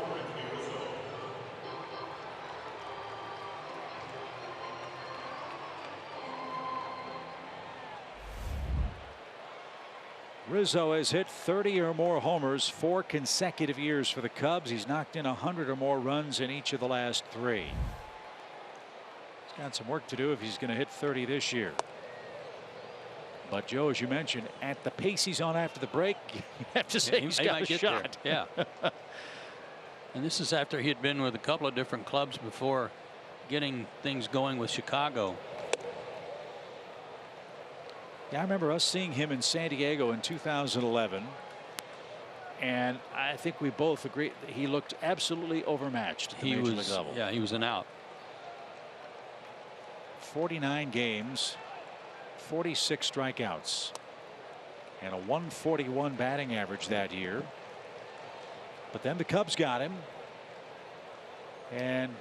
Rizzo has hit 30 or more homers 4 consecutive years for the Cubs. He's knocked in 100 or more runs in each of the last 3. He's got some work to do if he's going to hit 30 this year. But Joe, as you mentioned, at the pace he's on after the break, you have to say he's got a shot. There. Yeah. And this is after he had been with a couple of different clubs before getting things going with Chicago. Yeah, I remember us seeing him in San Diego in 2011. And I think we both agree that he looked absolutely overmatched at the major league level. Yeah, he was an out. 49 games, 46 strikeouts, and a 141 batting average that year. But then the Cubs got him, and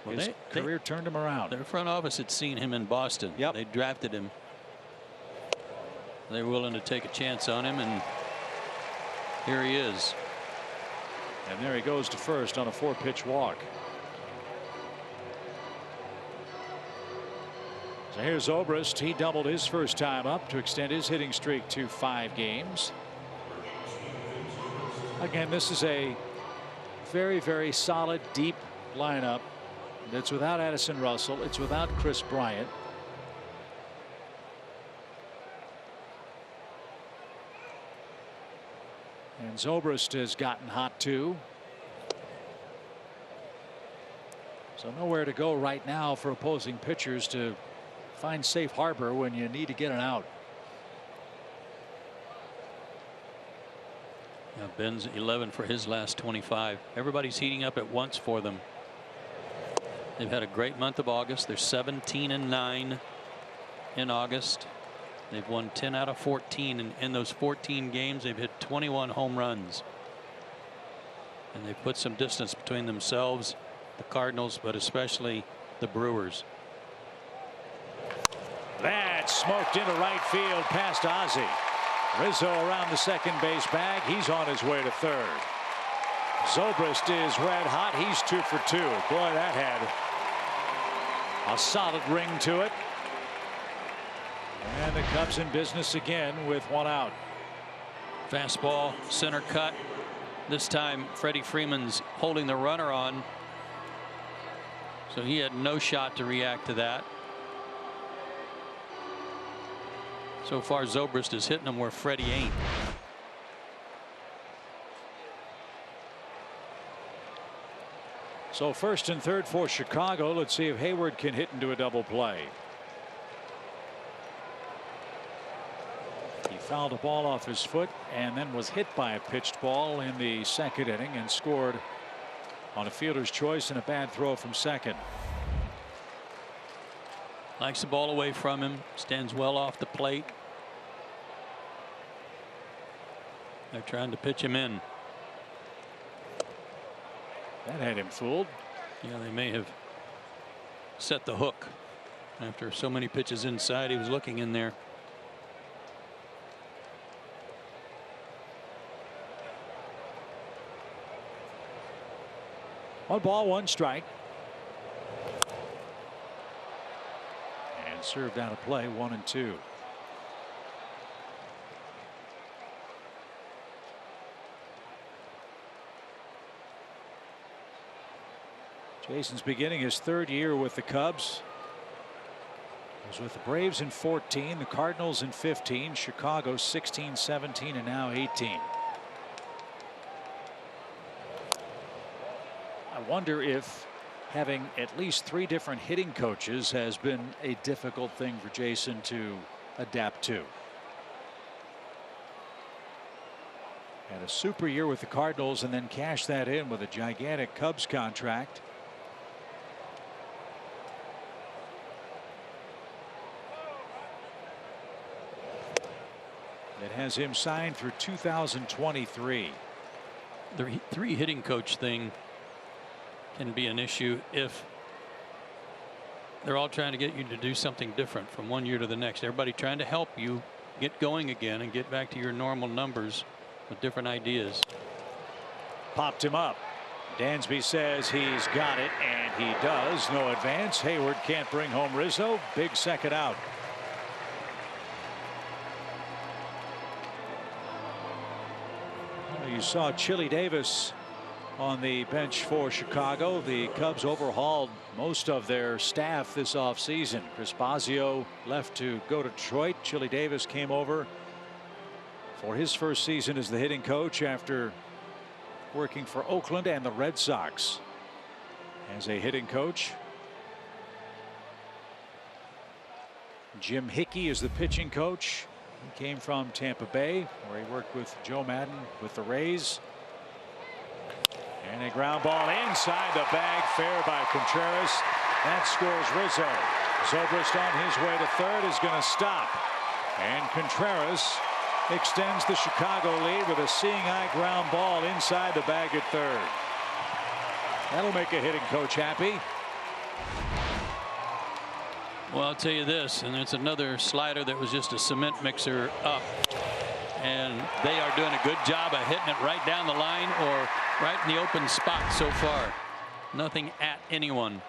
his career turned him around. Their front office had seen him in Boston. Yep. They drafted him. They were willing to take a chance on him, and here he is. And there he goes to first on a 4-pitch walk. So here's Zobrist. He doubled his first time up to extend his hitting streak to 5 games. Again, this is a very, very solid, deep lineup. That's without Addison Russell. It's without Chris Bryant. And Zobrist has gotten hot too. So nowhere to go right now for opposing pitchers to find safe harbor when you need to get an out. Yeah, Ben's 11 for his last 25. Everybody's heating up at once for them. They've had a great month of August. They're 17-9 in August. They've won 10 out of 14, and in those 14 games they've hit 21 home runs. And they've put some distance between themselves, the Cardinals, but especially the Brewers. That smoked into right field past Ozzie. Rizzo around the second base bag. He's on his way to third. Zobrist is red hot. He's 2 for 2. Boy, that had a solid ring to it. And the Cubs in business again with 1 out. Fastball, center cut. This time Freddie Freeman's holding the runner on, so he had no shot to react to that. So far Zobrist is hitting him where Freddie ain't. So first and third for Chicago. Let's see if Hayward can hit into a double play. He fouled a ball off his foot and then was hit by a pitched ball in the second inning and scored on a fielder's choice and a bad throw from second. Likes the ball away from him, stands well off the plate. They're trying to pitch him in. That had him fooled. Yeah, they may have set the hook. After so many pitches inside, he was looking in there. One ball, 1 strike. And served out of play, 1-2. Jason's beginning his 3rd year with the Cubs. He was with the Braves in 14, the Cardinals in 15, Chicago 16, 17, and now 18. I wonder if having at least 3 different hitting coaches has been a difficult thing for Jason to adapt to. Had a super year with the Cardinals and then cashed that in with a gigantic Cubs contract. It has him signed through 2023. The 3 hitting coach thing can be an issue if they're all trying to get you to do something different from one year to the next. Everybody trying to help you get going again and get back to your normal numbers with different ideas. Popped him up. Dansby says he's got it, and he does. No advance. Hayward can't bring home Rizzo. Big second out. You saw Chili Davis on the bench for Chicago. The Cubs overhauled most of their staff this offseason. Chris Bosio left to go to Detroit. Chili Davis came over for his first season as the hitting coach after working for Oakland and the Red Sox as a hitting coach. Jim Hickey is the pitching coach. He came from Tampa Bay, where he worked with Joe Madden with the Rays. And a ground ball inside the bag, fair by Contreras. That scores Rizzo. Zobrist on his way to third is going to stop. And Contreras extends the Chicago lead with a seeing-eye ground ball inside the bag at third. That'll make a hitting coach happy. Well, I'll tell you this, and it's another slider that was just a cement mixer up. And they are doing a good job of hitting it right down the line or right in the open spot so far. Nothing at anyone.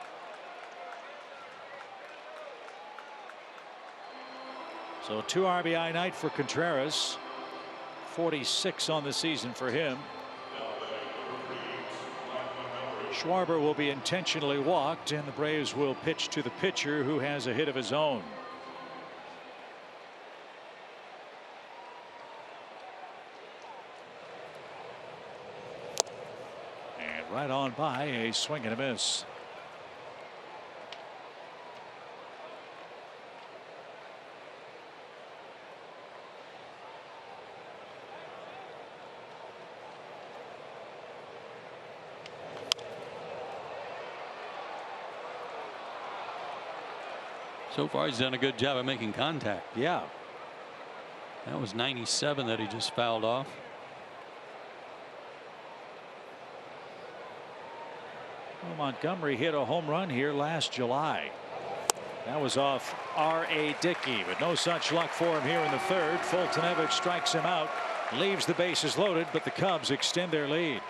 So 2 RBI night for Contreras. 46 on the season for him. Schwarber will be intentionally walked, and the Braves will pitch to the pitcher, who has a hit of his own. And right on by, a swing and a miss. So far, he's done a good job of making contact. Yeah. That was 97 that he just fouled off. Well, Montgomery hit a home run here last July. That was off R.A. Dickey, but no such luck for him here in the third. Fultonevich strikes him out, leaves the bases loaded, but the Cubs extend their lead.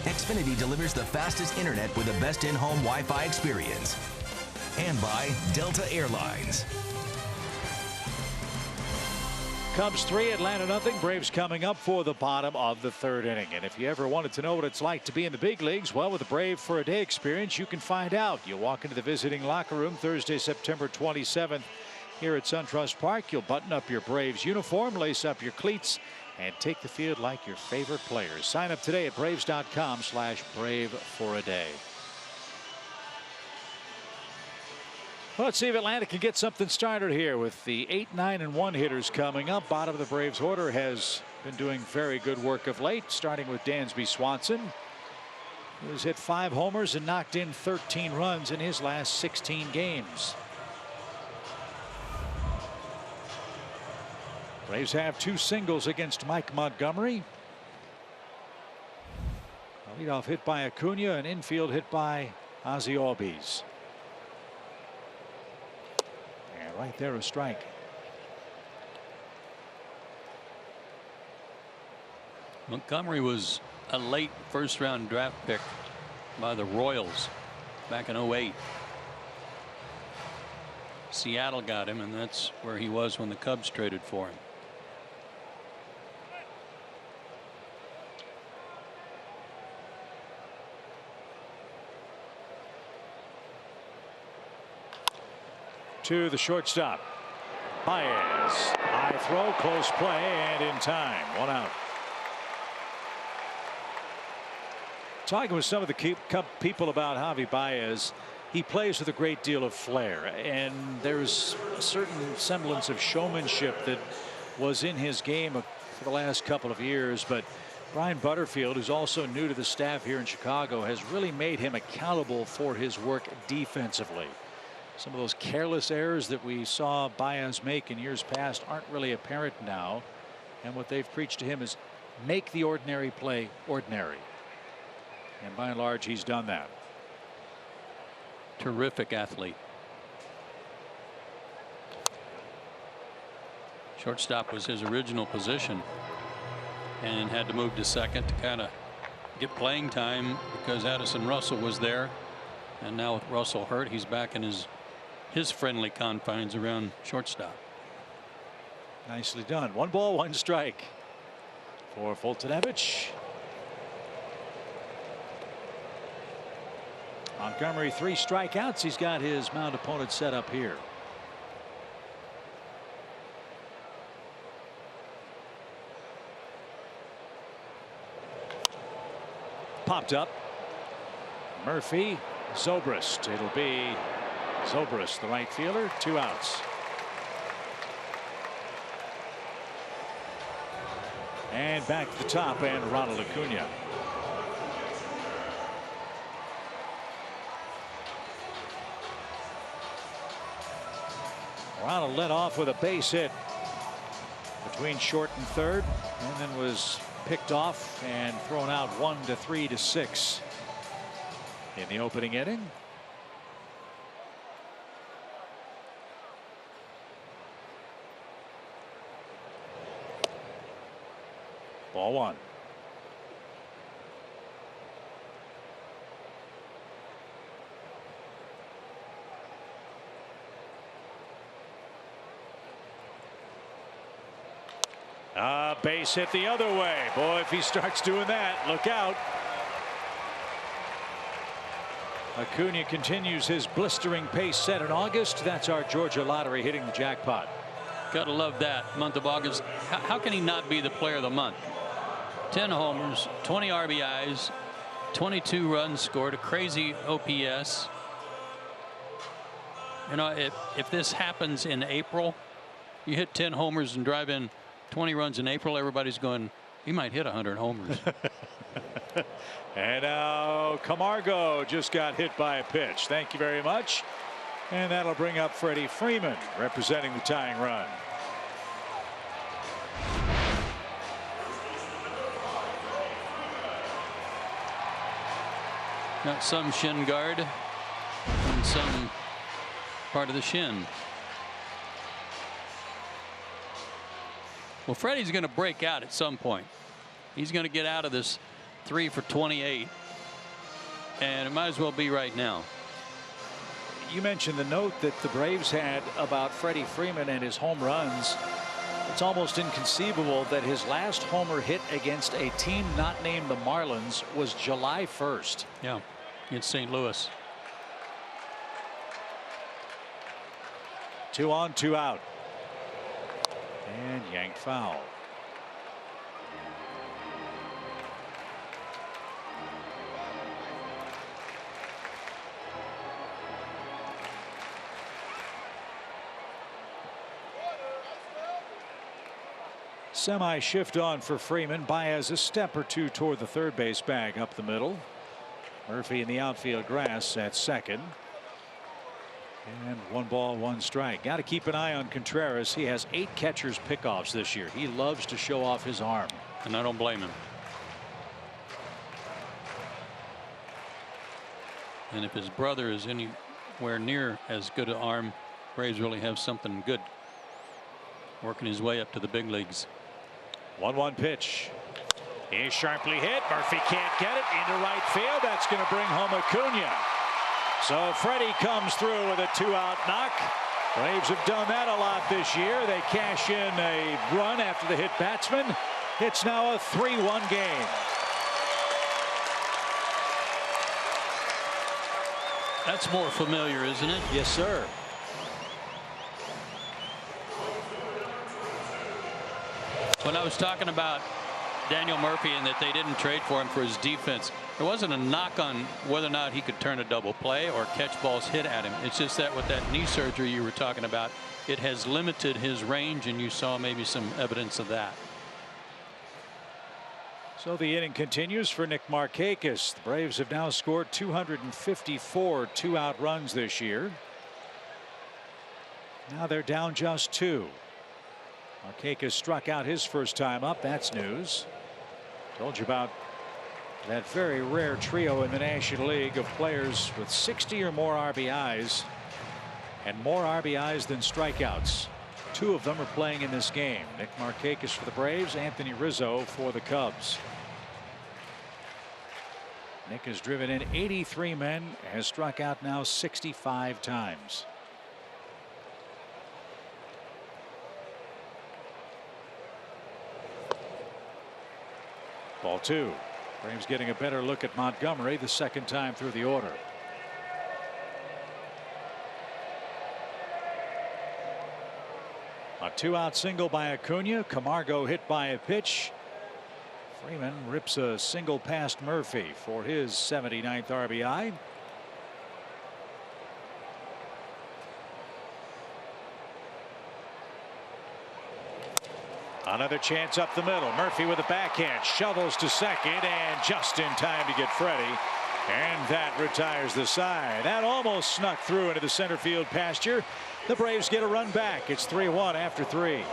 Xfinity delivers the fastest internet with the best in-home Wi-Fi experience. And by Delta Airlines. Cubs 3, Atlanta nothing. Braves coming up for the bottom of the third inning. And if you ever wanted to know what it's like to be in the big leagues, well, with the Brave for a Day experience, you can find out. You'll walk into the visiting locker room Thursday, September 27th here at SunTrust Park. You'll button up your Braves uniform, lace up your cleats, and take the field like your favorite players. Sign up today at braves.com/brave-for-a-day. Well, let's see if Atlanta can get something started here with the 8, 9, and 1 hitters coming up. Bottom of the Braves order has been doing very good work of late, starting with Dansby Swanson, who's hit 5 homers and knocked in 13 runs in his last 16 games. Braves have 2 singles against Mike Montgomery. A leadoff hit by Acuna, an infield hit by Ozzie Albies. And right there, a strike. Montgomery was a late first-round draft pick by the Royals. back in 08. Seattle got him, and that's where he was when the Cubs traded for him. To the shortstop. Baez. High throw, close play, and in time. 1 out. Talking with some of the Cub people about Javi Baez, he plays with a great deal of flair, and there's a certain semblance of showmanship that was in his game for the last couple of years. But Brian Butterfield, who's also new to the staff here in Chicago, has really made him accountable for his work defensively. Some of those careless errors that we saw Baez make in years past aren't really apparent now. And what they've preached to him is make the ordinary play ordinary. And by and large, he's done that. Terrific athlete. Shortstop was his original position and had to move to second to kind of get playing time because Addison Russell was there. And now with Russell hurt, he's back in his friendly confines around shortstop. Nicely done. 1 ball, 1 strike for Fultonevich. Montgomery 3 strikeouts. He's got his mound opponent set up here. Popped up. Murphy, Zobrist. It'll be Zobrist, the right fielder. 2 outs. And back to the top, and Ronald Acuna. Ronald led off with a base hit between short and third, and then was picked off and thrown out 1 to 3 to 6 in the opening inning. Ball 1. Base hit the other way. Boy, if he starts doing that, look out. Acuna continues his blistering pace set in August. That's our Georgia lottery hitting the jackpot. Gotta love that month of August. How can he not be the player of the month? 10 homers, 20 RBIs, 22 runs scored, a crazy OPS. You know, if this happens in April, you hit 10 homers and drive in 20 runs in April, everybody's going, he might hit 100 homers. And now Camargo just got hit by a pitch. Thank you very much. And that'll bring up Freddie Freeman representing the tying run. Got some shin guard and some part of the shin. Well, Freddie's going to break out at some point. He's going to get out of this 3 for 28, and it might as well be right now. You mentioned the note that the Braves had about Freddie Freeman and his home runs. It's almost inconceivable that his last homer hit against a team not named the Marlins was July 1st. Yeah, against St. Louis. 2 on, 2 out. And yanked foul. Semi shift on for Freeman. Baez a step or 2 toward the third base bag up the middle. Murphy in the outfield grass at second. And 1 ball, 1 strike. Got to keep an eye on Contreras. He has 8 catcher's pickoffs this year. He loves to show off his arm. And I don't blame him. And if his brother is anywhere near as good an arm, Braves really have something good working his way up to the big leagues. 1-1 pitch. He's sharply hit. Murphy can't get it into right field. That's going to bring home Acuna. So Freddie comes through with a 2-out knock. Braves have done that a lot this year. They cash in a run after the hit batsman. It's now a 3-1 game. That's more familiar, isn't it? Yes, sir. When I was talking about Daniel Murphy and that they didn't trade for him for his defense, there wasn't a knock on whether or not he could turn a double play or catch balls hit at him. It's just that with that knee surgery you were talking about, it has limited his range, and you saw maybe some evidence of that. So the inning continues for Nick Markakis. The Braves have now scored 254 2-out runs this year. Now they're down just 2. Markakis struck out his first time up. That's news. Told you about that very rare trio in the National League of players with 60 or more RBIs and more RBIs than strikeouts. 2 of them are playing in this game. Nick Markakis for the Braves, Anthony Rizzo for the Cubs. Nick has driven in 83 men, has struck out now 65 times. Ball 2. Braves getting a better look at Montgomery the second time through the order. A 2-out single by Acuna. Camargo hit by a pitch. Freeman rips a single past Murphy for his 79th RBI. Another chance up the middle. Murphy with a backhand, shovels to second, and just in time to get Freddie. And that retires the side. That almost snuck through into the center field pasture. The Braves get a run back. It's 3-1 after 3.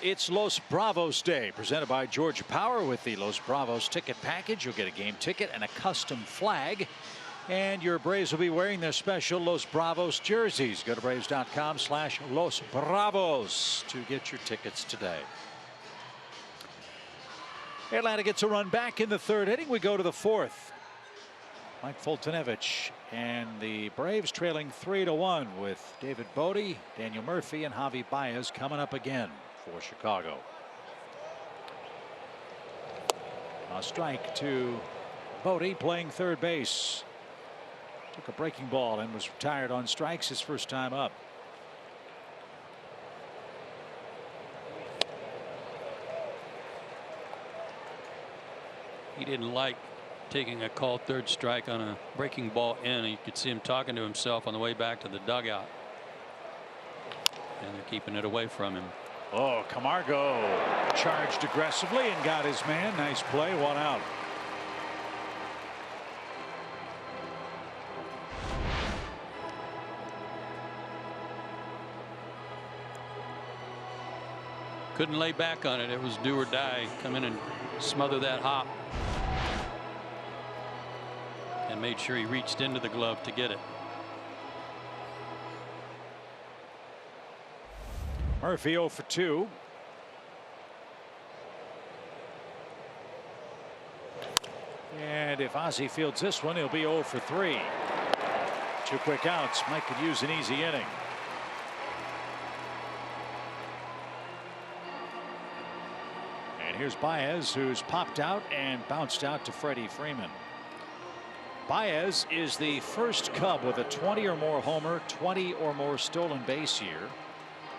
It's Los Bravos Day, presented by Georgia Power. With the Los Bravos ticket package, you'll get a game ticket and a custom flag. And your Braves will be wearing their special Los Bravos jerseys. Go to Braves.com/Los Bravos to get your tickets today. Atlanta gets a run back in the third inning. We go to the fourth. Mike Foltynewicz and the Braves trailing 3-1 with David Bodie, Daniel Murphy, and Javi Baez coming up again for Chicago. A strike to Bodie, playing third base. Took a breaking ball and was retired on strikes his first time up. He didn't like taking a called third strike on a breaking ball in. You could see him talking to himself on the way back to the dugout. And they're keeping it away from him. Oh, Camargo charged aggressively and got his man. Nice play, 1 out. Couldn't lay back on it. It was do or die. Come in and smother that hop. And made sure he reached into the glove to get it. Murphy 0 for 2. And if Ozzie fields this one, he'll be 0 for 3. 2 quick outs. Mike could use an easy inning. And here's Baez, who's popped out and bounced out to Freddie Freeman. Baez is the first Cub with a 20 or more homer, 20 or more stolen base year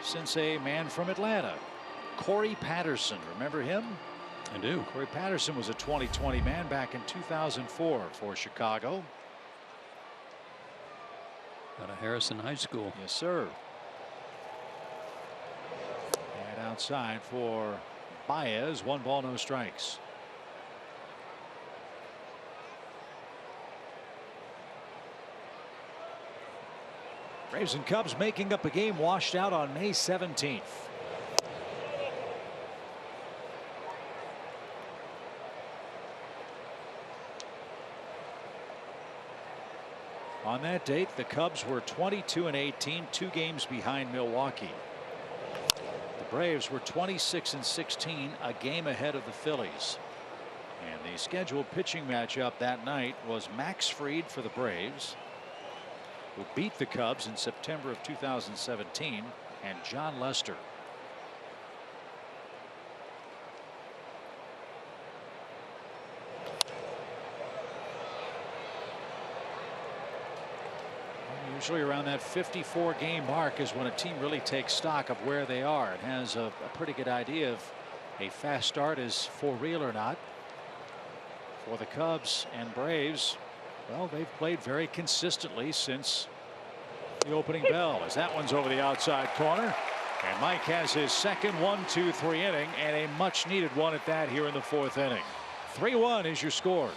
since a man from Atlanta, Corey Patterson. Remember him? I do. Corey Patterson was a 2020 man back in 2004 for Chicago. Out of Harrison High School. Yes, sir. And outside for Baez, 1 ball, no strikes. Braves and Cubs making up a game washed out on May 17th. On that date, the Cubs were 22-18, 2 games behind Milwaukee. The Braves were 26-16, a game ahead of the Phillies. And the scheduled pitching matchup that night was Max Fried for the Braves, who beat the Cubs in September of 2017, and John Lester. Usually around that 54 game mark is when a team really takes stock of where they are and has a pretty good idea of a fast start is for real or not. For the Cubs and Braves, well, they've played very consistently since the opening bell, as that one's over the outside corner. And Mike has his second 1-2-3 inning, and a much needed one at that here in the 4th inning. 3-1 is your score.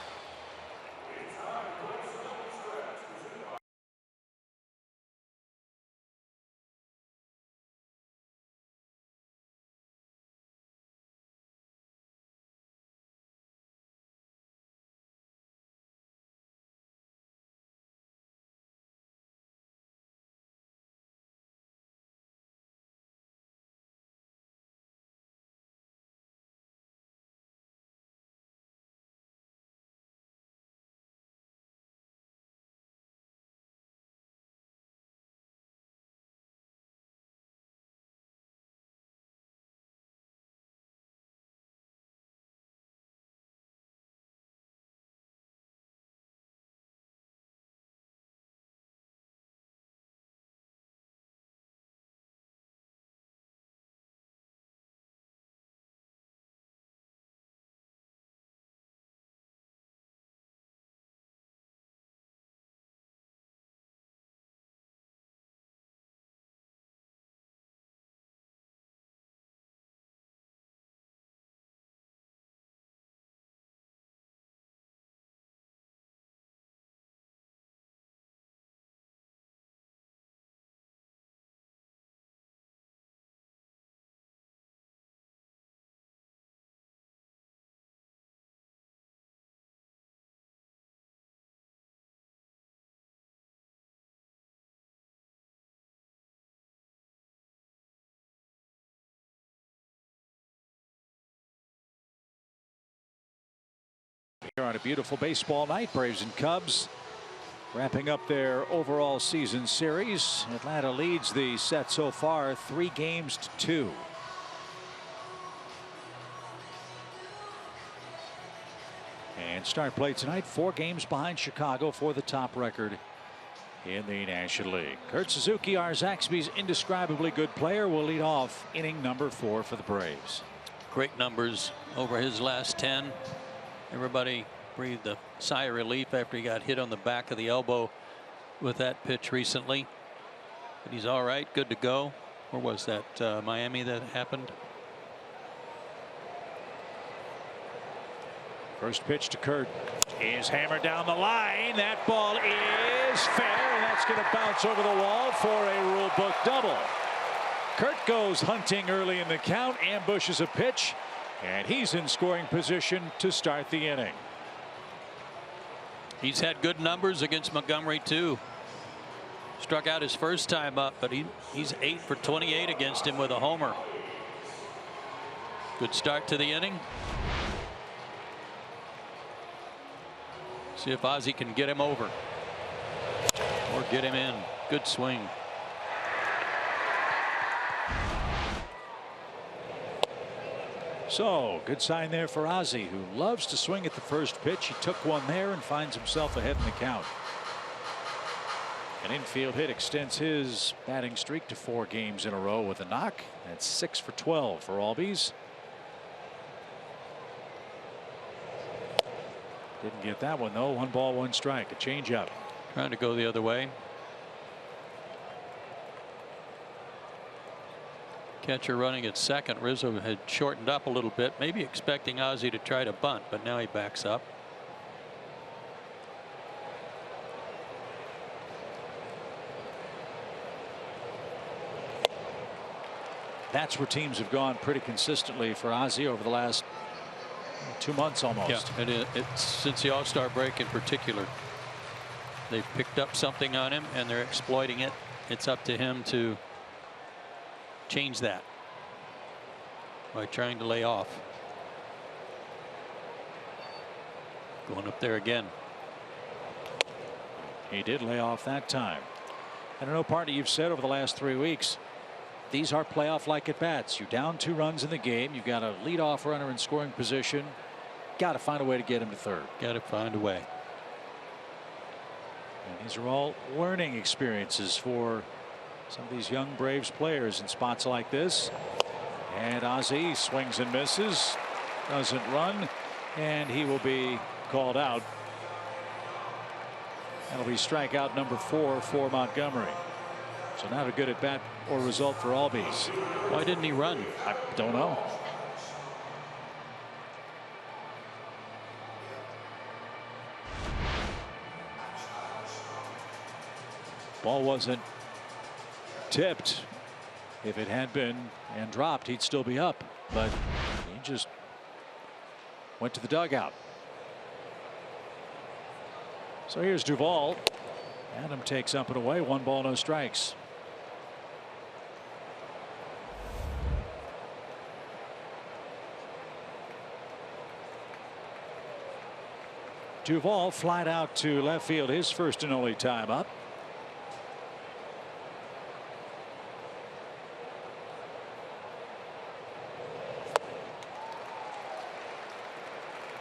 Here on a beautiful baseball night, Braves and Cubs wrapping up their overall season series. Atlanta leads the set so far 3-2. And start play tonight, 4 games behind Chicago for the top record in the National League. Kurt Suzuki, our Zaxby's indescribably good player, will lead off inning number 4 for the Braves. Great numbers over his last 10. Everybody breathed a sigh of relief after he got hit on the back of the elbow with that pitch recently. But he's all right, good to go. Where was that, Miami that happened? First pitch to Kurt is hammered down the line. That ball is fair, and that's going to bounce over the wall for a rule book double. Kurt goes hunting early in the count, ambushes a pitch, and he's in scoring position to start the inning. He's had good numbers against Montgomery too. Struck out his first time up, but he's 8 for 28 against him with a homer. Good start to the inning. See if Ozzie can get him over or get him in. Good swing. So good sign there for Ozzie, who loves to swing at the first pitch. He took one there and finds himself ahead in the count. An infield hit extends his batting streak to 4 games in a row with a knock. That's 6 for 12 for Albies. Didn't get that one though. 1 ball, 1 strike. A changeup. Trying to go the other way. Catcher running at second. Rizzo had shortened up a little bit, maybe expecting Ozzie to try to bunt, but now he backs up. That's where teams have gone pretty consistently for Ozzie over the last 2 months almost. Yeah, it's since the All-Star break in particular. They've picked up something on him and they're exploiting it. It's up to him to change that by trying to lay off. Going up there again. He did lay off that time. I don't know, partner, you've said over the last 3 weeks, these are playoff-like at-bats. You're down 2 runs in the game. You've got a leadoff runner in scoring position. Got to find a way to get him to third. Got to find a way. And these are all learning experiences for some of these young Braves players in spots like this. And Ozzie swings and misses, doesn't run, and he will be called out. That'll be strikeout number 4 for Montgomery. So not a good at bat or result for Albies. Why didn't he run? I don't know. Ball wasn't tipped. If it had been and dropped, he'd still be up, but he just went to the dugout. So here's Duvall. Adam takes up and away. 1 ball, no strikes. Duvall flied out to left field, his first and only time up.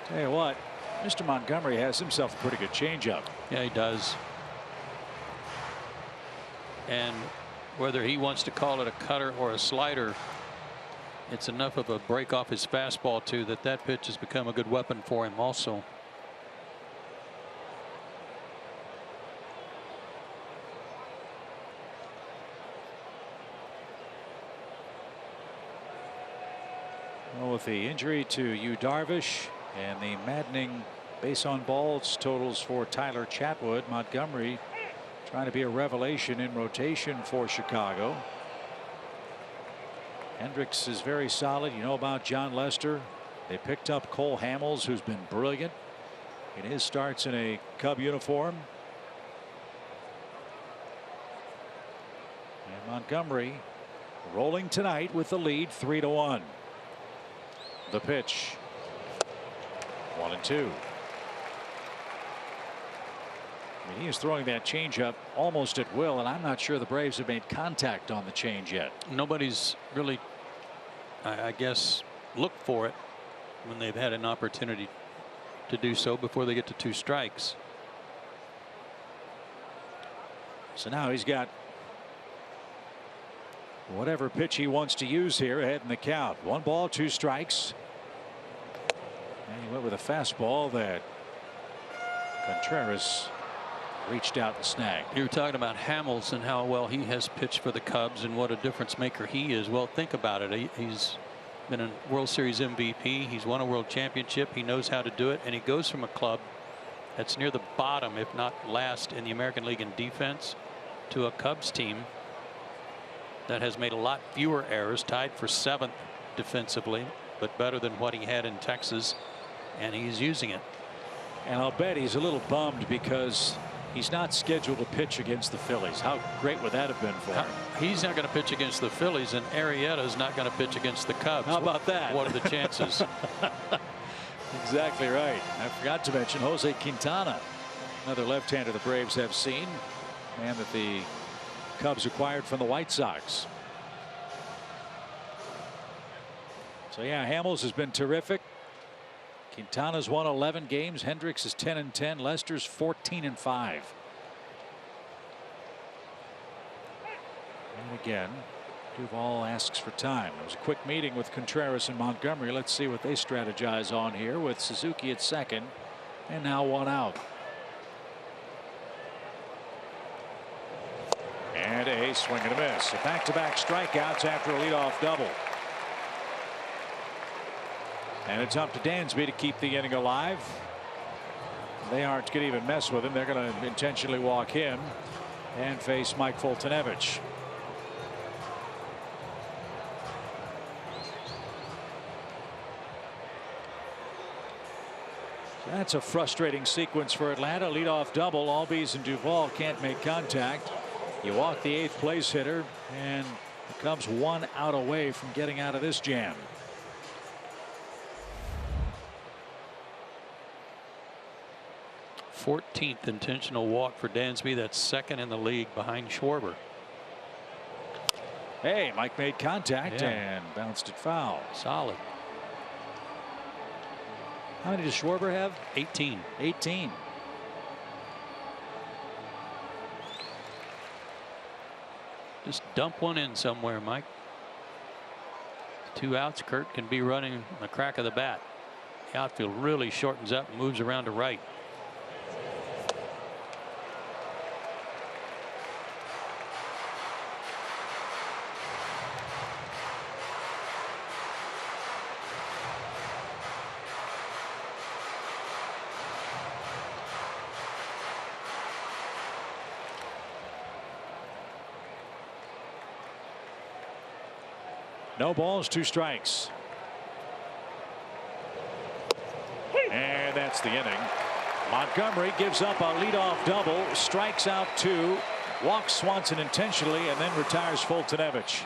Tell you what, Mr. Montgomery has himself a pretty good changeup. Yeah, he does. And whether he wants to call it a cutter or a slider, it's enough of a break off his fastball too that pitch has become a good weapon for him also. Well, with the injury to Yu Darvish and the maddening base on balls totals for Tyler Chatwood, Montgomery trying to be a revelation in rotation for Chicago. Hendricks is very solid. You know about John Lester. They picked up Cole Hamels, who's been brilliant in his starts in a Cub uniform. And Montgomery rolling tonight with the lead 3-1. The pitch. 1-2. I mean, he is throwing that changeup almost at will, and I'm not sure the Braves have made contact on the change yet. Nobody's really, I guess, looked for it when they've had an opportunity to do so before they get to 2 strikes. So now he's got whatever pitch he wants to use here ahead in the count. 1 ball, 2 strikes. And he went with a fastball that Contreras reached out and snagged. You were talking about Hamels and how well he has pitched for the Cubs and what a difference maker he is. Well, think about it. He's been a World Series MVP. He's won a World Championship. He knows how to do it, and he goes from a club that's near the bottom, if not last, in the American League in defense, to a Cubs team that has made a lot fewer errors, tied for 7th defensively, but better than what he had in Texas, and he's using it. And I'll bet he's a little bummed because he's not scheduled to pitch against the Phillies. How great would that have been for him? He's not going to pitch against the Phillies, and Arrieta's not going to pitch against the Cubs. How about that? What are the chances? Exactly right. I forgot to mention Jose Quintana, another left-hander the Braves have seen, man that the Cubs acquired from the White Sox. So yeah, Hamels has been terrific. Quintana's won 11 games. Hendricks is 10-10. Lester's 14-5. And again, Duvall asks for time. There was a quick meeting with Contreras and Montgomery. Let's see what they strategize on here with Suzuki at second and now 1 out. And a swing and a miss. Back-to-back strikeouts after a leadoff double. And it's up to Dansby to keep the inning alive. They aren't going to even mess with him. They're going to intentionally walk him and face Mike Foltynewicz. So that's a frustrating sequence for Atlanta. Leadoff double. Albies and Duvall can't make contact. You walk the 8th place hitter, and the Cubs 1 out away from getting out of this jam. 14th intentional walk for Dansby. That's 2nd in the league behind Schwarber. Hey, Mike made contact and bounced it foul. Solid. How many does Schwarber have? 18. 18. Just dump one in somewhere, Mike. 2 outs. Kurt can be running the crack of the bat. The outfield really shortens up and moves around to right. No balls, 2 strikes. And that's the inning. Montgomery gives up a leadoff double, strikes out 2, walks Swanson intentionally, and then retires Foltynewicz.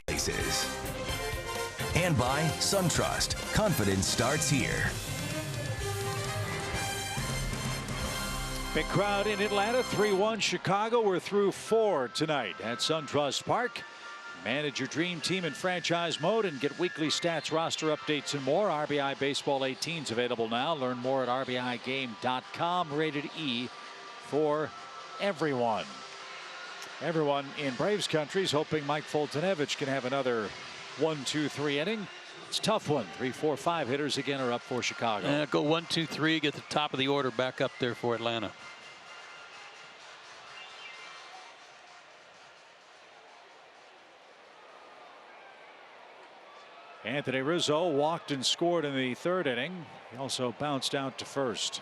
Places. And by SunTrust. Confidence starts here. Big crowd in Atlanta. 3-1 Chicago. We're through 4 tonight at SunTrust Park. Manage your dream team in franchise mode and get weekly stats, roster updates, and more. RBI Baseball 18 is available now. Learn more at RBIGame.com. Rated E for everyone. Everyone in Braves country is hoping Mike Foltynewicz can have another 1-2-3 inning. It's a tough one. 3, 4, 5 hitters again are up for Chicago. Go 1, 2, 3. Get the top of the order back up there for Atlanta. Anthony Rizzo walked and scored in the 3rd inning. He also bounced out to first.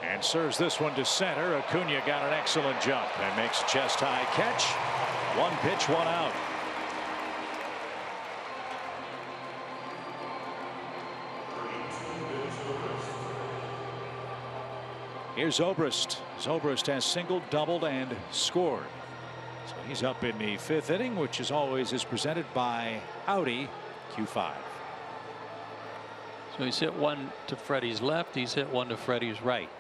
And serves this one to center. Acuna got an excellent jump and makes a chest high catch. 1 pitch, 1 out. Here's Zobrist. Zobrist has singled, doubled, and scored. So he's up in the 5th inning, which as always is presented by Audi Q5. So he's hit one to Freddie's left. He's hit one to Freddie's right.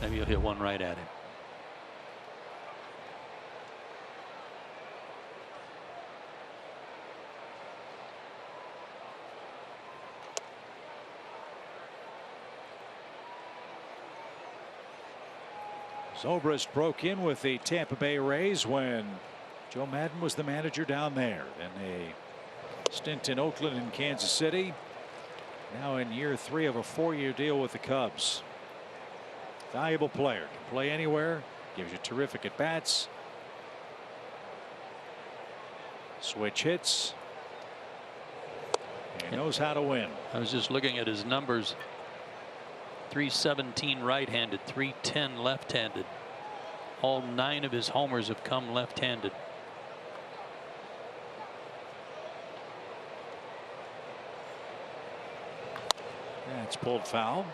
Maybe he'll hit one right at him. Zobrist broke in with the Tampa Bay Rays when Joe Madden was the manager down there. Then a stint in Oakland and Kansas City. Now in year 3 of a 4-year deal with the Cubs. Valuable player. Can play anywhere. Gives you terrific at bats. Switch hits. And knows how to win. I was just looking at his numbers. 317 right-handed, 310 left-handed. All 9 of his homers have come left-handed. That's pulled foul.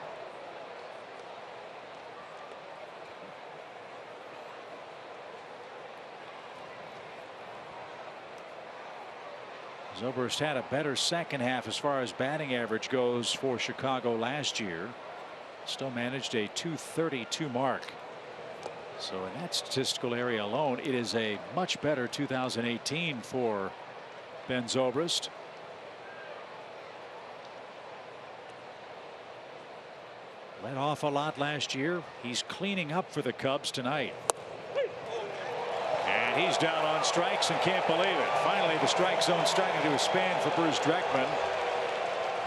Zobrist had a better second half as far as batting average goes for Chicago last year. Still managed a .232 mark. So in that statistical area alone, it is a much better 2018 for Ben Zobrist. Led off a lot last year. He's cleaning up for the Cubs tonight. And he's down on strikes and can't believe it. Finally, the strike zone starting to expand for Bruce Dreckman.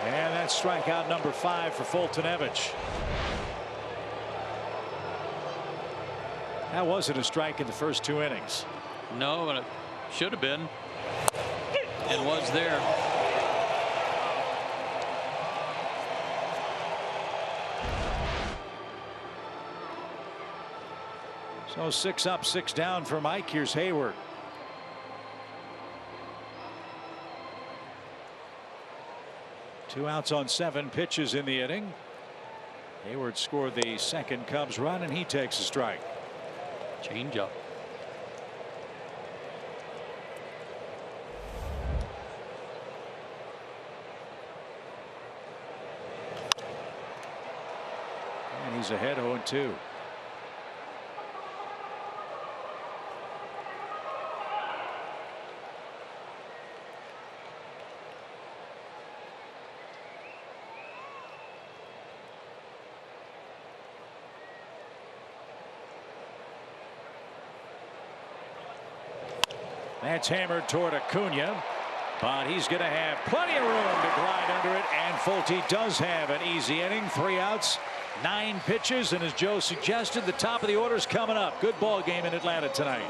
And that's strikeout number 5 for Foltynewicz. That wasn't a strike in the first 2 innings. No, and it should have been. It was there. So 6 up, 6 down for Mike. Here's Hayward. Two outs on 7 pitches in the inning. Hayward scored the second Cubs run, and he takes a strike. Change up. And he's ahead 0-2. That's hammered toward Acuna, but he's going to have plenty of room to glide under it, and Folty does have an easy inning. 3 outs, 9 pitches, and as Joe suggested, the top of the order is coming up. Good ball game in Atlanta tonight.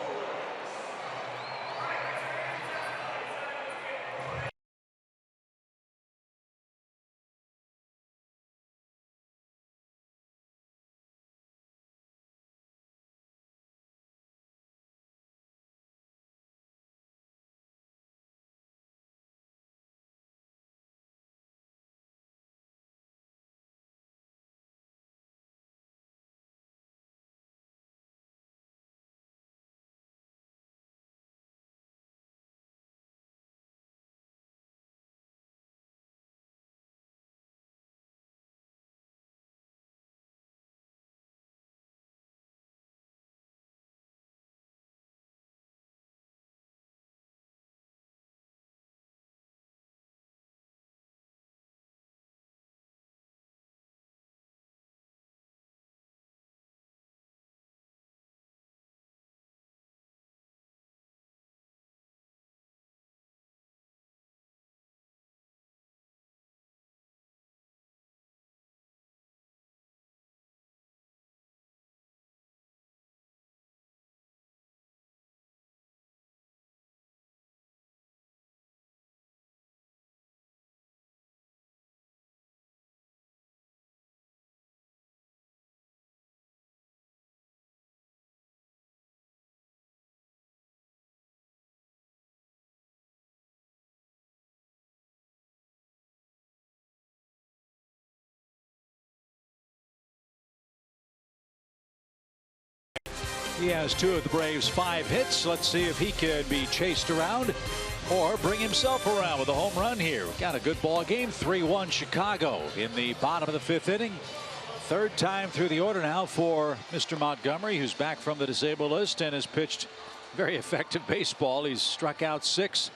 He has 2 of the Braves' 5 hits. Let's see if he can be chased around or bring himself around with a home run here. Got a good ball game. 3-1 Chicago in the bottom of the 5th inning. 3rd time through the order now for Mr. Montgomery, who's back from the disabled list and has pitched very effective baseball. He's struck out 6.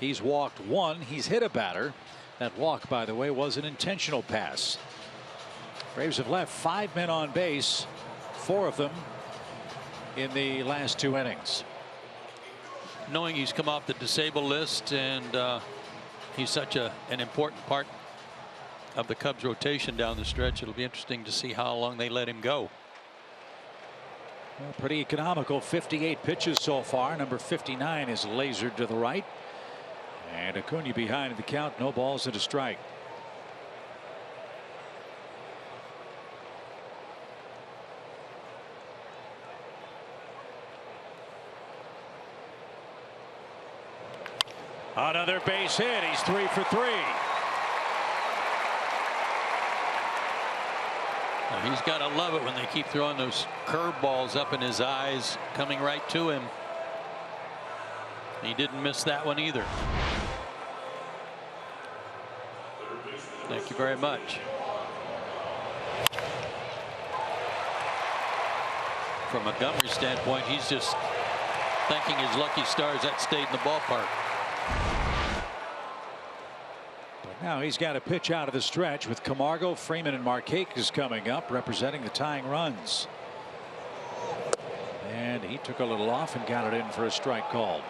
He's walked 1. He's hit a batter. That walk, by the way, was an intentional pass. Braves have left 5 men on base, 4 of them in the last 2 innings. Knowing he's come off the disabled list and he's such an important part of the Cubs rotation down the stretch, it'll be interesting to see how long they let him go. Well, pretty economical. 58 pitches so far. Number 59 is lasered to the right. And Acuna behind the count. No balls and a strike. Another base hit. He's 3 for 3. Now he's got to love it when they keep throwing those curveballs up in his eyes, coming right to him. He didn't miss that one either. Thank you very much. From Montgomery's standpoint, he's just thanking his lucky stars that stayed in the ballpark. But now he's got a pitch out of the stretch with Camargo, Freeman, and Markakis coming up, representing the tying runs. And he took a little off and got it in for a strike called.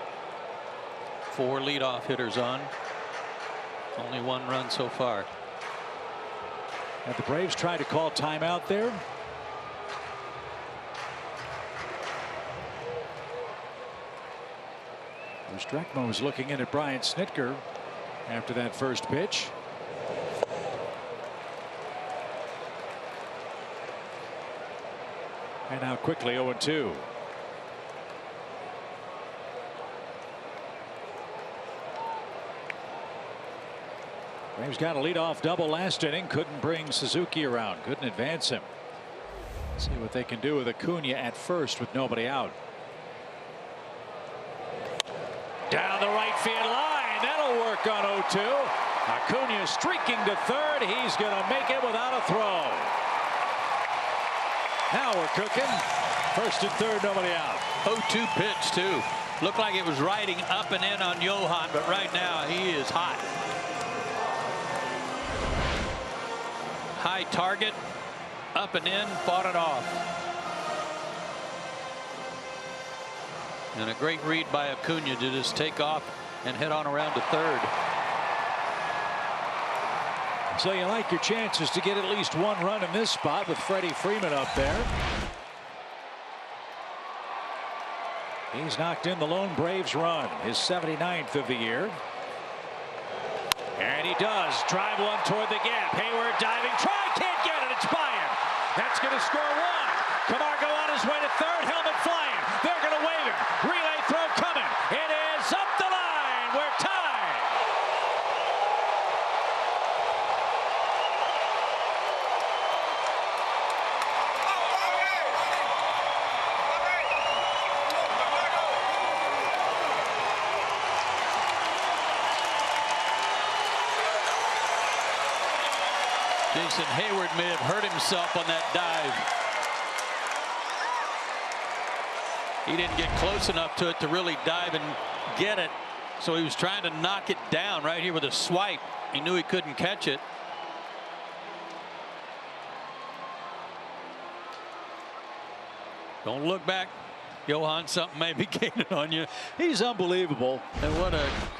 4 leadoff hitters on. Only 1 run so far. And the Braves tried to call timeout there. Streckman was looking in at Brian Snitker after that first pitch. And now quickly 0-2. Braves got a leadoff double last inning. Couldn't bring Suzuki around. Couldn't advance him. See what they can do with Acuna at first with nobody out. Down the right field line. That'll work on 0-2. Acuna streaking to third. He's going to make it without a throw. Now we're cooking. First and third, nobody out. 0-2 pitch, too. Looked like it was riding up and in on Johan, but right now he is hot. High target, up and in, fought it off. And a great read by Acuna to just take off and head on around to third. So you like your chances to get at least 1 run in this spot with Freddie Freeman up there. He's knocked in the lone Braves run, his 79th of the year. And he does drive one toward the gap. Hayward diving, try, can't get it. It's by him. That's going to score 1. Camargo on his way to third, helmet flying. They're going to wave him. Relay throw coming. It is up the line. We're tied. Jason Hayward may have hurt himself on that dive. He didn't get close enough to it to really dive and get it. So he was trying to knock it down right here with a swipe. He knew he couldn't catch it. Don't look back, Johan. Something may be gaining on you. He's unbelievable. And what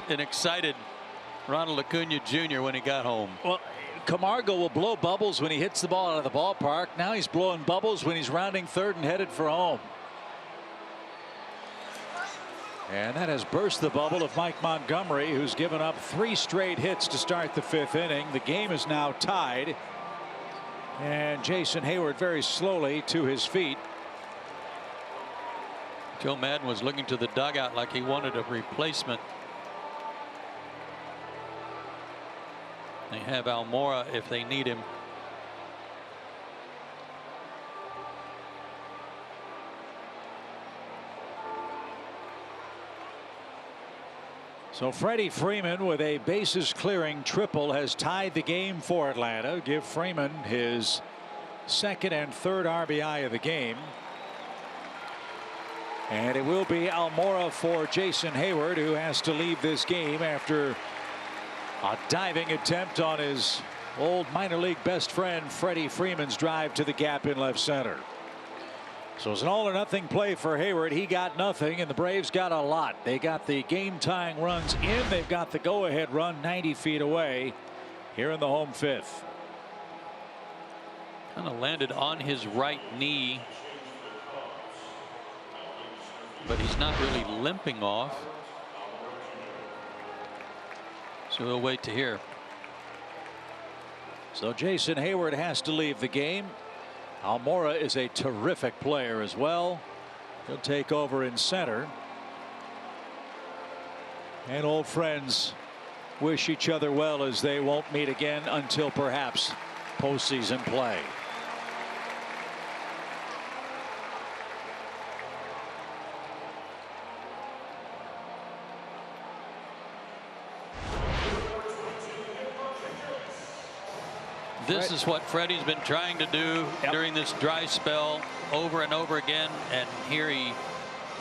an excited Ronald Acuna Jr. when he got home. Well, Camargo will blow bubbles when he hits the ball out of the ballpark. Now he's blowing bubbles when he's rounding third and headed for home. And that has burst the bubble of Mike Montgomery, who's given up 3 straight hits to start the 5th inning. The game is now tied. And Jason Hayward very slowly to his feet. Joe Madden was looking to the dugout like he wanted a replacement. They have Almora if they need him. So Freddie Freeman with a bases clearing triple has tied the game for Atlanta. Give Freeman his second and third RBI of the game. And it will be Almora for Jason Hayward, who has to leave this game after a diving attempt on his old minor league best friend Freddie Freeman's drive to the gap in left center. So it's an all or nothing play for Hayward. He got nothing, and the Braves got a lot. They got the game tying runs in. They've got the go ahead run 90 feet away here in the home fifth. Kind of landed on his right knee, but he's not really limping off. So we'll wait to hear. So Jason Hayward has to leave the game. Almora is a terrific player as well. He'll take over in center. And old friends wish each other well, as they won't meet again until perhaps postseason play. This is what Freddie's been trying to do during this dry spell over and over again, and here he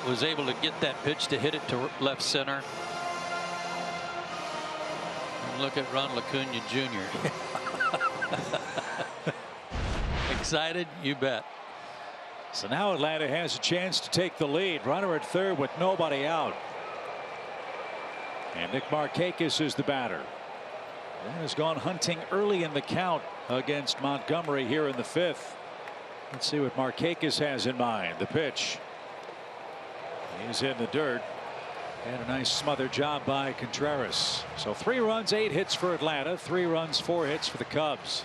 was able to get that pitch to hit it to left center. And look at Ronald Acuna Jr. Excited? You bet. So now Atlanta has a chance to take the lead. Runner at third with nobody out. And Nick Markakis is the batter. That has gone hunting early in the count against Montgomery here in the fifth. Let's see what Markakis has in mind. The pitch. He's in the dirt. And a nice smother job by Contreras. So 3 runs, 8 hits for Atlanta. 3 runs, 4 hits for the Cubs.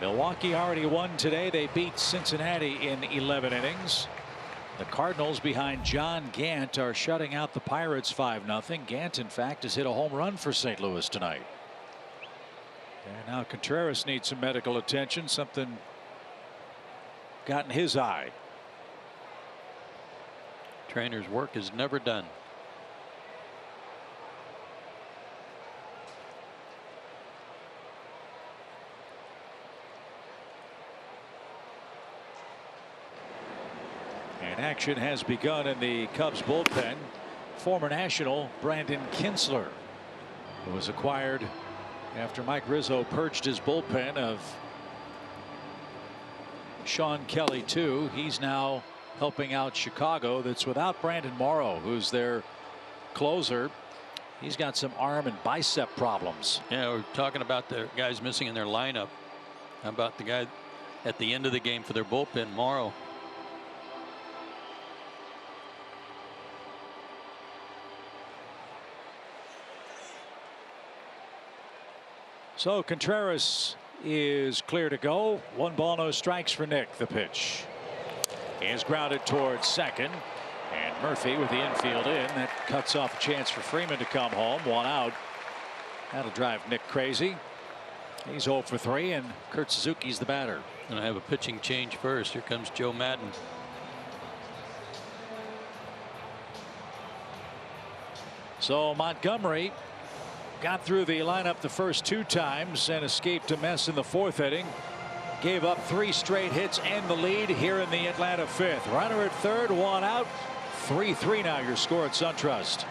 Milwaukee already won today. They beat Cincinnati in 11 innings. The Cardinals, behind John Gant, are shutting out the Pirates 5-0. Gant, in fact, has hit a home run for St. Louis tonight. And now Contreras needs some medical attention. Something got in his eye. Trainer's work is never done. And action has begun in the Cubs bullpen. Former National Brandon Kinsler, who was acquired after Mike Rizzo purged his bullpen of Sean Kelly too. He's now helping out Chicago, that's without Brandon Morrow, who's their closer. He's got some arm and bicep problems. Yeah, we're talking about the guys missing in their lineup. How about the guy at the end of the game for their bullpen, Morrow? So Contreras is clear to go. 1 ball, no strikes for Nick. The pitch is grounded towards second, and Murphy with the infield in. That cuts off a chance for Freeman to come home. 1 out. That'll drive Nick crazy. He's 0 for 3, and Kurt Suzuki's the batter. And I have a pitching change first. Here comes Joe Madden. So Montgomery got through the lineup the first 2 times and escaped a mess in the 4th inning. Gave up 3 straight hits and the lead here in the Atlanta 5th. Runner at third, 1 out. 3-3 now your score at SunTrust.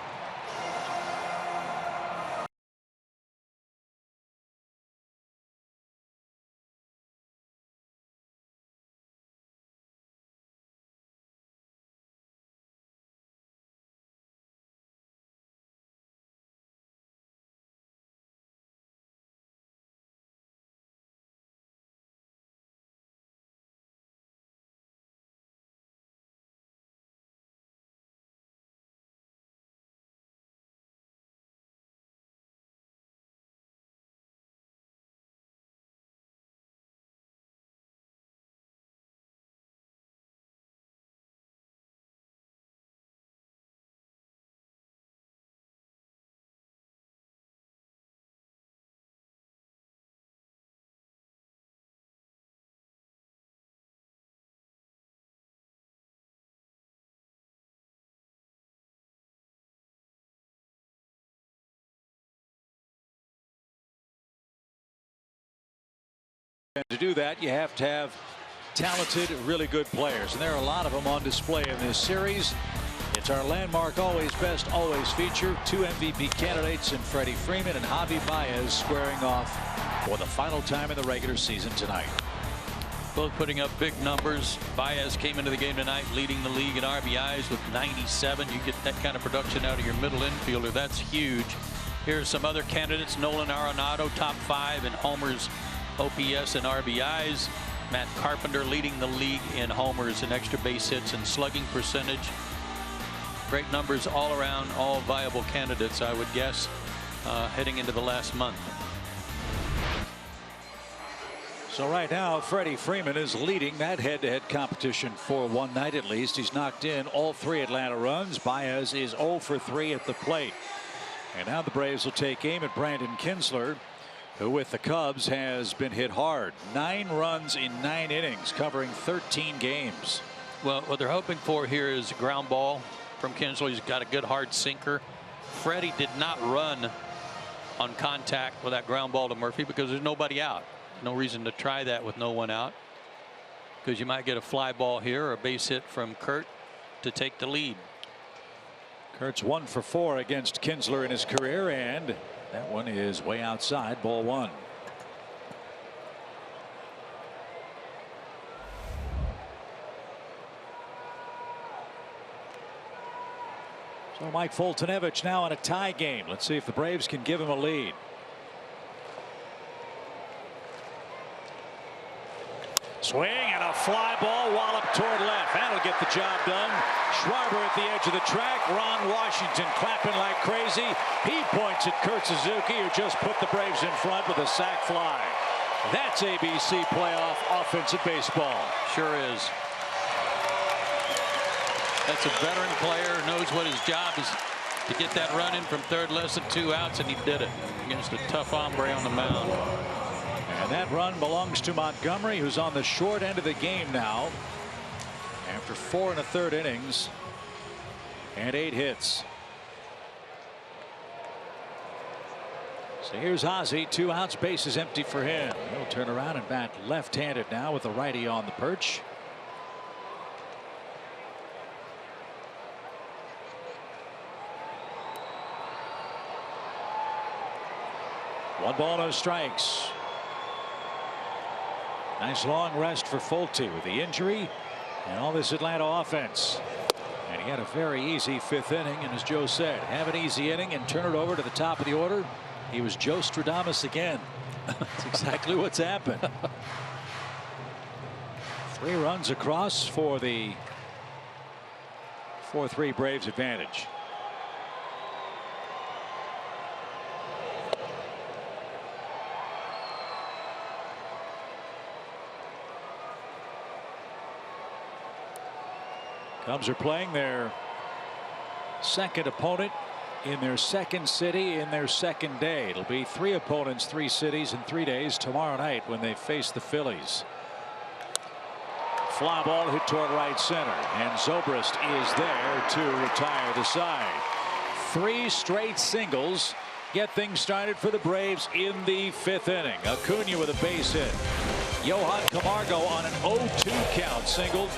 And to do that, you have to have talented, really good players. And there are a lot of them on display in this series. It's our landmark Always Best, Always feature. 2 MVP candidates in Freddie Freeman and Javi Baez squaring off for the final time in the regular season tonight. Both putting up big numbers. Baez came into the game tonight leading the league in RBIs with 97. You get that kind of production out of your middle infielder. That's huge. Here's some other candidates. Nolan Arenado, top 5 in homers, OPS, and RBIs. Matt Carpenter leading the league in homers and extra base hits and slugging percentage. Great numbers all around, all viable candidates, I would guess, heading into the last month. So right now, Freddie Freeman is leading that head-to-head competition for one night at least. He's knocked in all 3 Atlanta runs. Baez is 0 for 3 at the plate. And now the Braves will take aim at Brandon Kinsler, who with the Cubs has been hit hard. 9 runs in 9 innings, covering 13 games. Well, what they're hoping for here is a ground ball from Kinsler. He's got a good hard sinker. Freddie did not run on contact with that ground ball to Murphy because there's nobody out. No reason to try that with no one out, because you might get a fly ball here or a base hit from Kurt to take the lead. Kurt's 1 for 4 against Kinsler in his career, and that one is way outside. Ball 1. So Mike Foltynewicz now in a tie game. Let's see if the Braves can give him a lead. Swing and a fly ball, wallop toward left. That'll get the job done. Schwarber at the edge of the track. Ron Washington clapping like crazy. He points at Kurt Suzuki, who just put the Braves in front with a sac fly. That's ABC playoff offensive baseball. Sure is. That's a veteran player, knows what his job is, to get that run in from third, less than 2 outs, and he did it against a tough hombre on the mound. And that run belongs to Montgomery, who's on the short end of the game now after 4 1/3 innings and 8 hits. So here's Ozzie, 2 outs, bases empty for him. He'll turn around and bat left-handed now with the righty on the perch. One ball, no strikes. Nice long rest for Folty with the injury and all this Atlanta offense. And he had a very easy 5th inning, and as Joe said, have an easy inning and turn it over to the top of the order. He was Joe Stradamus again. That's exactly what's happened. 3 runs across for the 4-3 Braves advantage. Cubs are playing their second opponent in their second city in their second day. It'll be 3 opponents, 3 cities in 3 days tomorrow night when they face the Phillies. Fly ball hit toward right center, and Zobrist is there to retire the side. 3 straight singles get things started for the Braves in the 5th inning. Acuna with a base hit. Johan Camargo on an 0-2 count singled.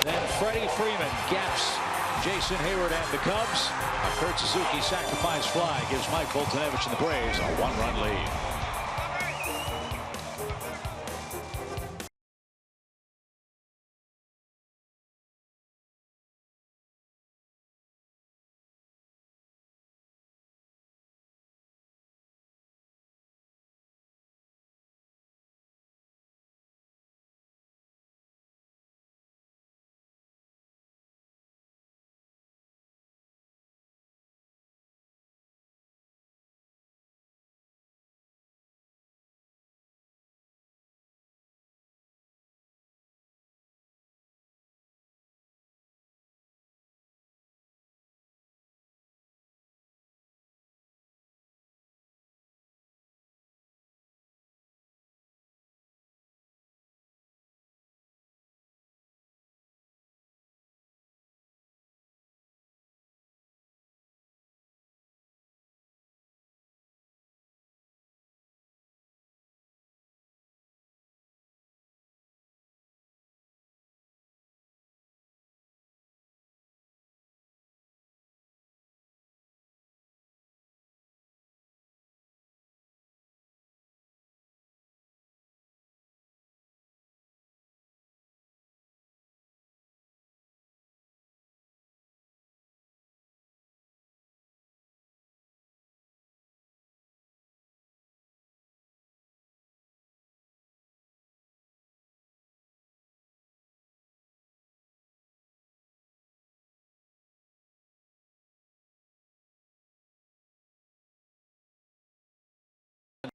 Then Freddie Freeman gaps Jason Hayward and the Cubs. A Kurt Suzuki sacrifice fly gives Mike Foltynewicz and the Braves a 1-run lead.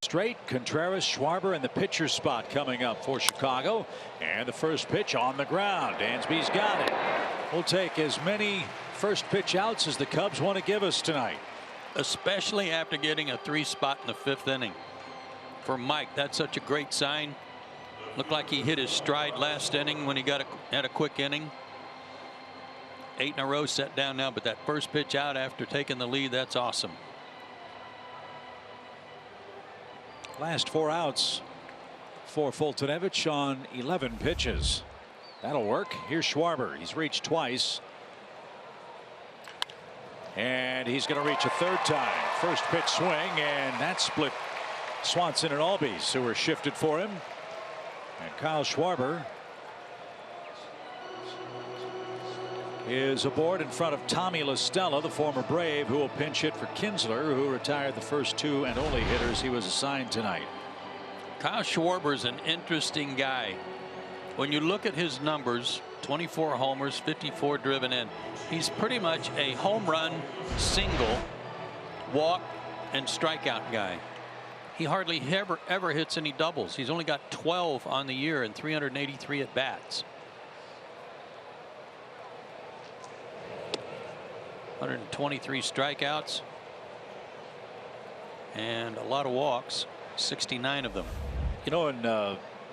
Straight, Contreras, Schwarber in the pitcher spot coming up for Chicago. And the first pitch on the ground. Dansby's got it. We'll take as many first pitch outs as the Cubs want to give us tonight. Especially after getting a 3-spot in the 5th inning. For Mike, that's such a great sign. Looked like he hit his stride last inning when he had a quick inning. 8 in a row set down now, but that first pitch out after taking the lead, that's awesome. Last 4 outs for Fultonevich on 11 pitches. That'll work. Here's Schwarber. He's reached twice. And he's going to reach a 3rd time. First pitch swing, and that split Swanson and Albies, who were shifted for him. And Kyle Schwarber is aboard in front of Tommy LaStella, the former Brave, who will pinch hit for Kinsler, who retired the first 2 and only hitters he was assigned tonight. Kyle Schwarber is an interesting guy. When you look at his numbers, 24 homers, 54 driven in. He's pretty much a home run, single, walk, and strikeout guy. He hardly ever hits any doubles. He's only got 12 on the year and 383 at bats. 123 strikeouts and a lot of walks, 69 of them. You know, in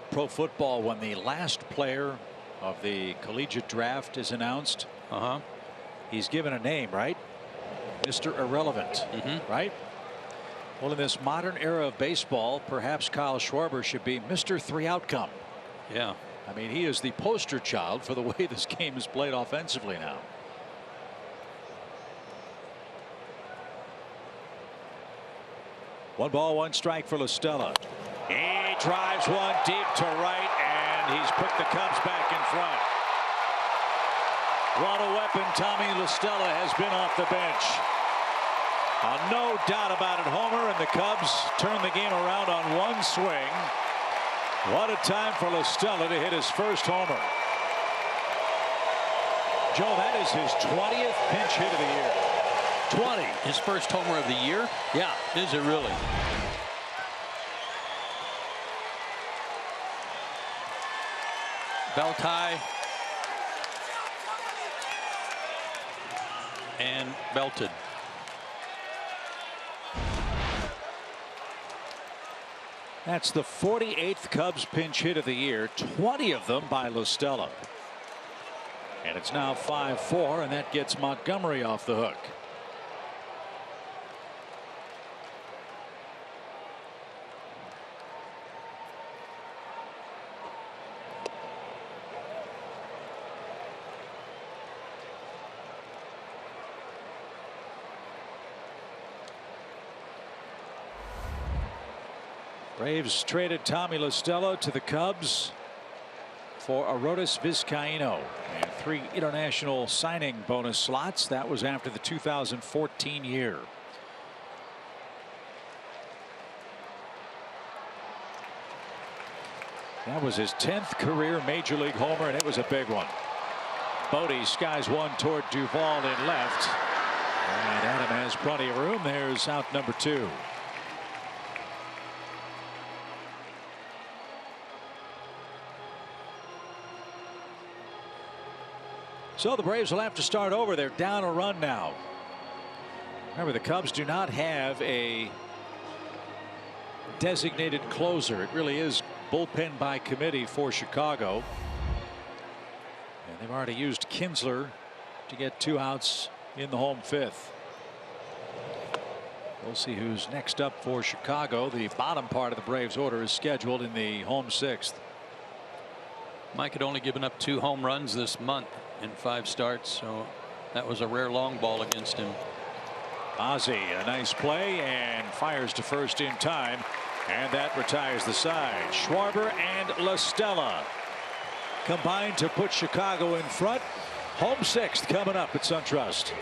pro football, when the last player of the collegiate draft is announced, he's given a name, right? Mr. Irrelevant, right? Well, in this modern era of baseball, perhaps Kyle Schwarber should be Mr. 3 outcome. Yeah. I mean, he is the poster child for the way this game is played offensively now. One ball, one strike for LaStella. He drives one deep to right, and he's put the Cubs back in front. What a weapon Tommy LaStella has been off the bench. No doubt about it, homer, and the Cubs turn the game around on one swing. What a time for LaStella to hit his first homer. Joe, that is his 20th pinch hit of the year. 20. His first homer of the year? Yeah. Is it really? Belt high. And belted. That's the 48th Cubs pinch hit of the year, 20 of them by LaStella. And it's now 5-4, and that gets Montgomery off the hook. Braves traded Tommy LaStella to the Cubs for Arodys Vizcaíno and 3 international signing bonus slots. That was after the 2014 year. That was his 10th career major league homer, and it was a big one. Bodie skies one toward Duvall in left, and Adam has plenty of room. There's out number 2. So the Braves will have to start over. They're down a run now. Remember, the Cubs do not have a designated closer. It really is bullpen by committee for Chicago. And they've already used Kinsler to get 2 outs in the home 5th. We'll see who's next up for Chicago. The bottom part of the Braves order is scheduled in the home 6th. Mike had only given up 2 home runs this month in 5 starts, so that was a rare long ball against him. Ozzie, a nice play, and fires to first in time, and that retires the side. Schwarber and LaStella combined to put Chicago in front. Home 6th coming up at SunTrust.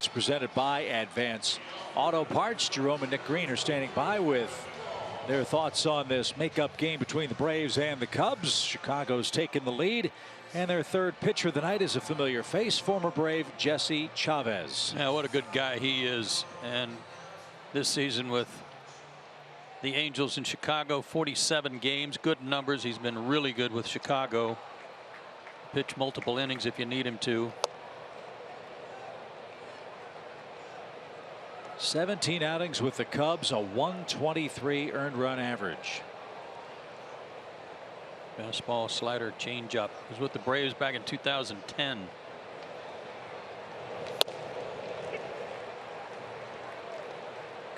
It's presented by Advance Auto Parts. Jerome and Nick Green are standing by with their thoughts on this makeup game between the Braves and the Cubs. Chicago's taken the lead, and their third pitcher of the night is a familiar face, former Brave Jesse Chavez. Yeah, what a good guy he is. And this season with the Angels in Chicago, 47 games, good numbers. He's been really good with Chicago. Pitch multiple innings if you need him to. 17 outings with the Cubs, a 123 earned run average. Fastball, slider, changeup. He was with the Braves back in 2010.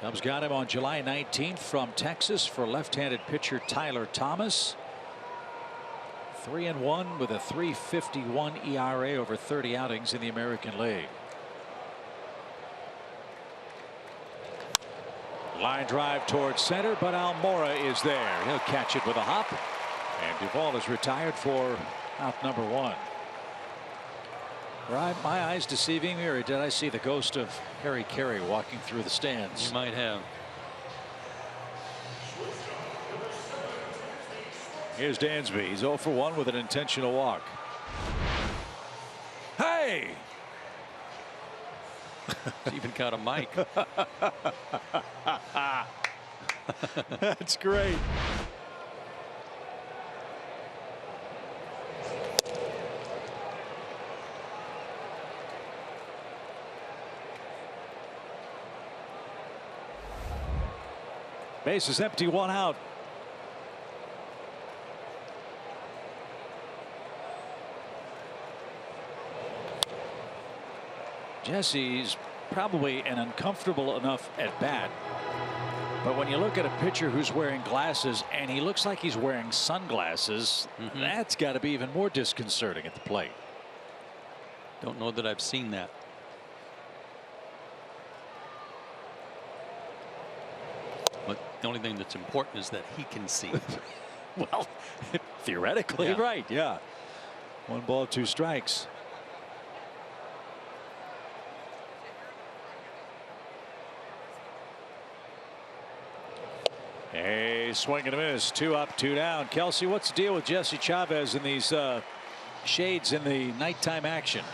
Cubs got him on July 19th from Texas for left-handed pitcher Tyler Thomas. 3-1 with a 3.51 ERA over 30 outings in the American League. Line drive towards center, but Almora is there. He'll catch it with a hop. And Duvall is retired for out number one. Right, my eyes deceiving me, or did I see the ghost of Harry Carey walking through the stands? You might have. Here's Dansby. He's 0 for 1 with an intentional walk. Hey! He's even got a mic. That's great. Base is empty, 1 out. Jesse's probably an uncomfortable enough at bat, but when you look at a pitcher who's wearing glasses and he looks like he's wearing sunglasses, that's got to be even more disconcerting at the plate. Don't know that I've seen that. But the only thing that's important is that he can see. Well, theoretically, Yeah. right. Yeah. 1 ball, 2 strikes. A swing and a miss. 2 up, 2 down. Kelsey, what's the deal with Jesse Chavez in these shades in the nighttime action?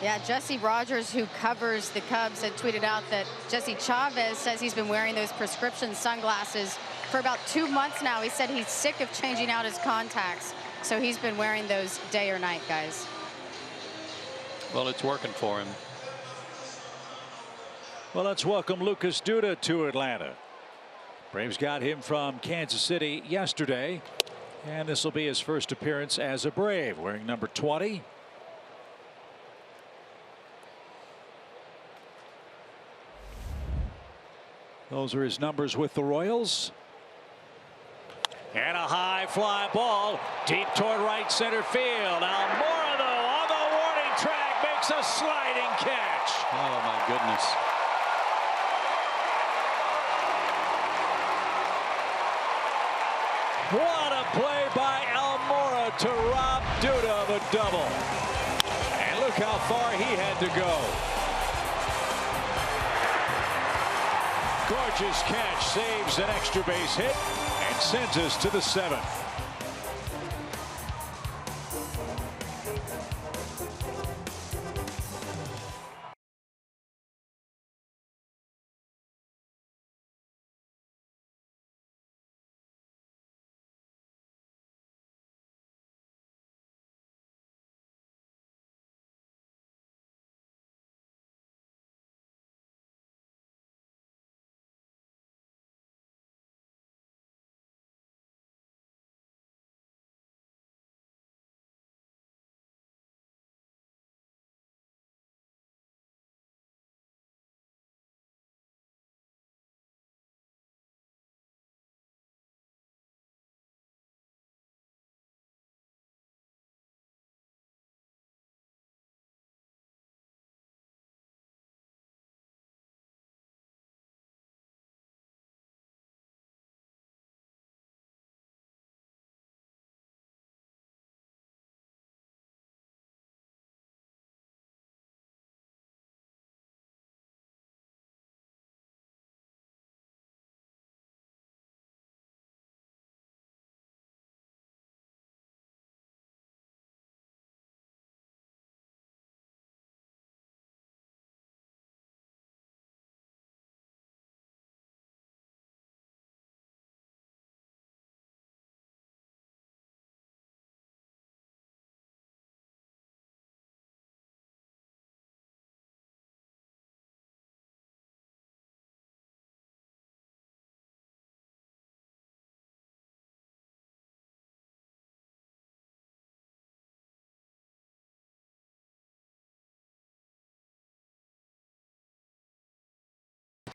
Yeah, Jesse Rogers, who covers the Cubs, had tweeted out that Jesse Chavez says he's been wearing those prescription sunglasses for about 2 months now. He said he's sick of changing out his contacts, so he's been wearing those day or night, guys. Well, it's working for him. Well, let's welcome Lucas Duda to Atlanta. Braves got him from Kansas City yesterday, and this will be his first appearance as a Brave, wearing number 20. Those are his numbers with the Royals. And a high fly ball deep toward right center field. Almora, though, on the warning track, makes a sliding catch. Oh, my goodness. What a play by Almora to rob Duda of a double. And look how far he had to go. Gorgeous catch, saves an extra base hit and sends us to the 7th.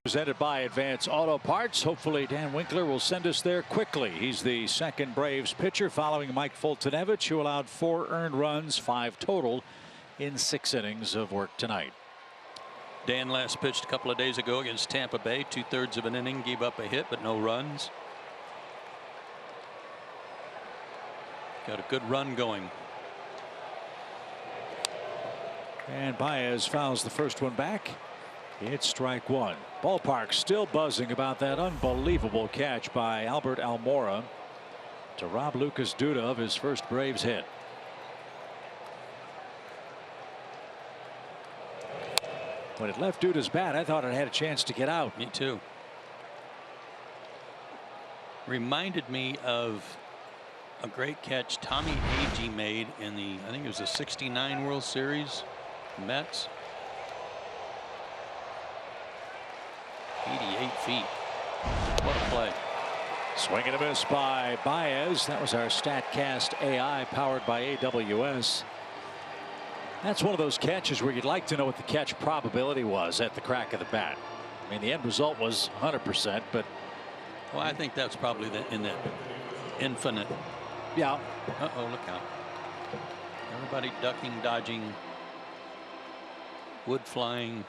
Presented by Advance Auto Parts. Hopefully Dan Winkler will send us there quickly. He's the second Braves pitcher following Mike Foltynewicz, who allowed 4 earned runs, 5 total in 6 innings of work tonight. Dan last pitched a couple of days ago against Tampa Bay, 2/3 of an inning, gave up a hit but no runs. Got a good run going. And Baez fouls the first one back. It's strike 1. Ballpark still buzzing about that unbelievable catch by Albert Almora to rob Lucas Duda of his first Braves hit. When it left Duda's bat, I thought it had a chance to get out. Me too. Reminded me of a great catch Tommy Agee made in the, I think it was the '69 World Series, Mets. 88 feet. What a play. Swing and a miss by Baez. That was our StatCast AI powered by AWS. That's one of those catches where you'd like to know what the catch probability was at the crack of the bat. I mean, the end result was 100%, but. Well, I think that's probably in that infinite. Yeah. Uh-oh, look out. Everybody ducking, dodging, wood flying.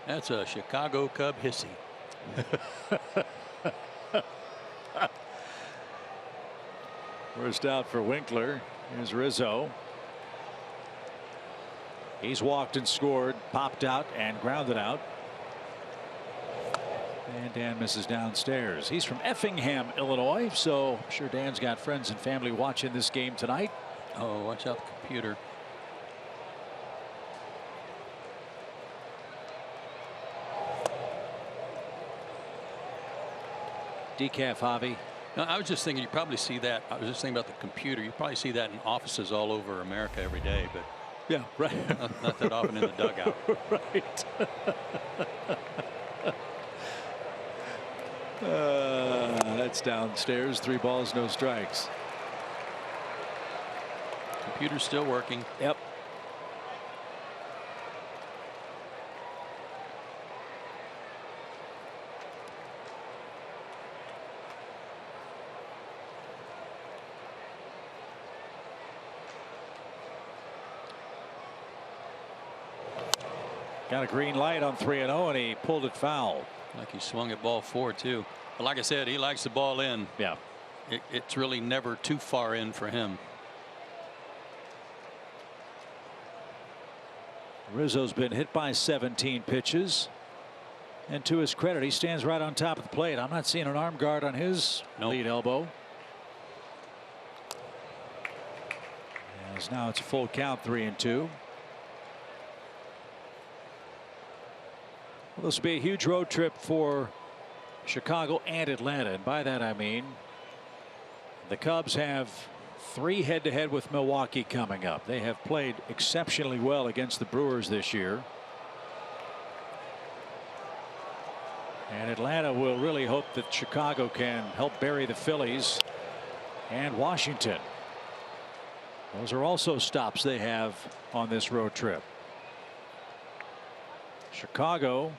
That's a Chicago Cub hissing. First out for Winkler. Here's Rizzo. He's walked and scored, popped out and grounded out. And Dan misses downstairs. He's from Effingham, Illinois, so I'm sure Dan's got friends and family watching this game tonight. Oh, watch out the computer. Decaf hobby. No, I was just thinking you probably see that. I was just thinking about the computer. You probably see that in offices all over America every day, but yeah, right. not that often in the dugout. Right. That's downstairs. 3 balls, no strikes. Computer's still working. Yep. Got a green light on 3-0, and he pulled it foul. Like he swung at ball 4 too. But like I said, he likes the ball in. Yeah. It's really never too far in for him. Rizzo's been hit by 17 pitches. And to his credit, he stands right on top of the plate. I'm not seeing an arm guard on his lead elbow. As now it's a full count, 3-2. Well, this will be a huge road trip for Chicago and Atlanta. And by that I mean the Cubs have 3 head-to-head with Milwaukee coming up. They have played exceptionally well against the Brewers this year. And Atlanta will really hope that Chicago can help bury the Phillies and Washington. Those are also stops they have on this road trip. Chicago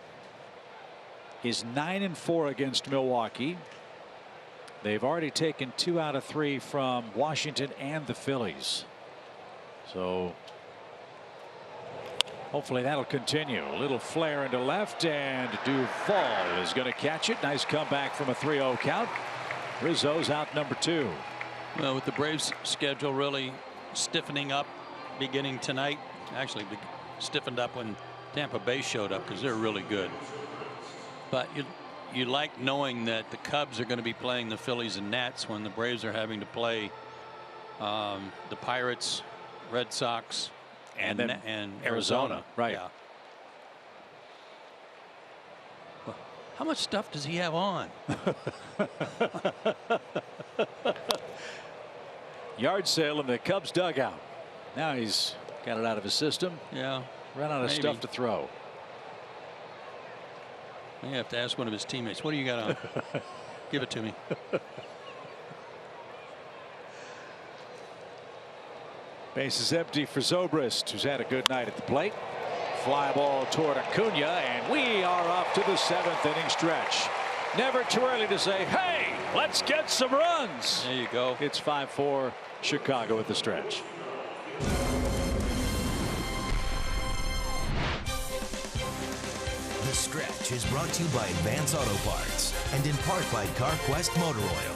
is 9-4 against Milwaukee. They've already taken 2 out of 3 from Washington and the Phillies. So hopefully that'll continue. A little flare into left, and Duvall is going to catch it. Nice comeback from a 3-0 count. Rizzo's out number 2. Well, with the Braves schedule really stiffening up beginning tonight, actually stiffened up when Tampa Bay showed up because they're really good. But you like knowing that the Cubs are going to be playing the Phillies and Nats when the Braves are having to play the Pirates, Red Sox, and Arizona. Right. Yeah. Well, how much stuff does he have on? Yard sale in the Cubs dugout. Now he's got it out of his system. Yeah. Run out of stuff to throw. You have to ask one of his teammates, what do you got on? Give it to me. Base is empty for Zobrist, who's had a good night at the plate. fly ball toward Acuna, and we are off to the 7th inning stretch. Never too early to say, hey, let's get some runs. There you go. It's 5-4 Chicago at the stretch. The Stretch is brought to you by Advance Auto Parts and in part by CarQuest Motor Oil.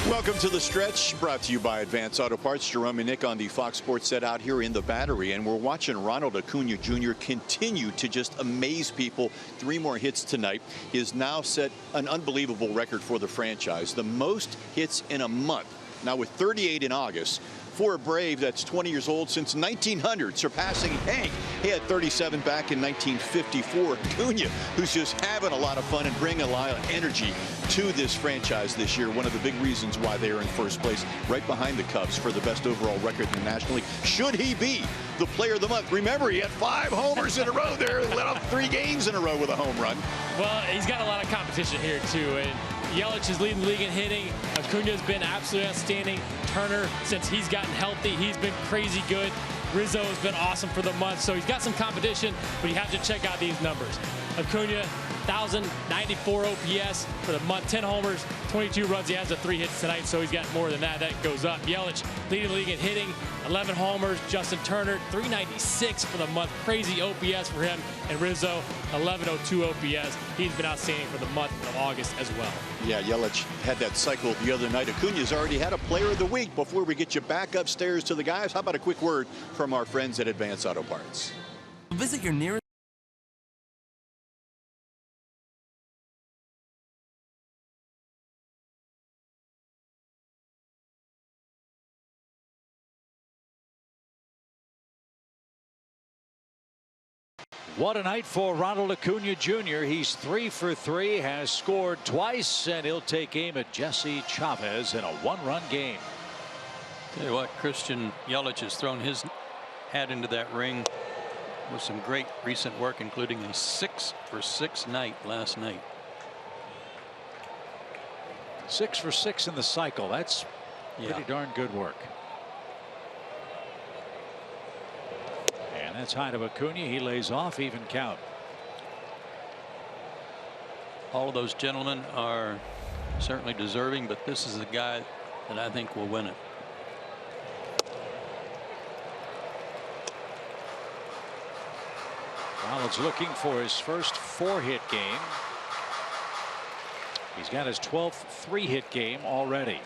Welcome to The Stretch, brought to you by Advance Auto Parts. Jerome and Nick on the Fox Sports set out here in the Battery, and we're watching Ronald Acuna Jr. continue to just amaze people. 3 more hits tonight. He has now set an unbelievable record for the franchise, the most hits in a month. Now with 38 in August. For a Brave that's 20 years old since 1900, surpassing Hank. He had 37 back in 1954. Acuna, who's just having a lot of fun and bringing a lot of energy to this franchise this year. One of the big reasons why they are in first place, right behind the Cubs for the best overall record in the National League. Should he be the player of the month? Remember, he had 5 homers in a row there. He let off 3 games in a row with a home run. Well, he's got a lot of competition here, too. And Yelich is leading the league in hitting. Acuna's been absolutely outstanding. Turner, since he's gotten healthy, he's been crazy good. Rizzo has been awesome for the month. So he's got some competition, but you have to check out these numbers. Acuna, 1,094 OPS for the month, 10 homers, 22 runs. He has the 3 hits tonight, so he's got more than that. That goes up. Yelich leading the league in hitting, 11 homers. Justin Turner, 396 for the month. Crazy OPS for him. And Rizzo, 1102 OPS. He's been outstanding for the month of August as well. Yeah, Yelich had that cycle the other night. Acuna's already had a player of the week. Before we get you back upstairs to the guys, how about a quick word from our friends at Advance Auto Parts? Visit your nearest What a night for Ronald Acuna Jr. He's 3 for 3, has scored twice, and he'll take aim at Jesse Chavez in a 1-run game. Tell you what, Christian Yelich has thrown his hat into that ring with some great recent work, including a 6 for 6 night last night. 6 for 6 in the cycle. That's pretty darn good work. That's high to Acuna. He lays off, even count. All of those gentlemen are certainly deserving, but this is the guy that I think will win it. Ronald's looking for his first 4-hit game. He's got his 12th 3-hit game already.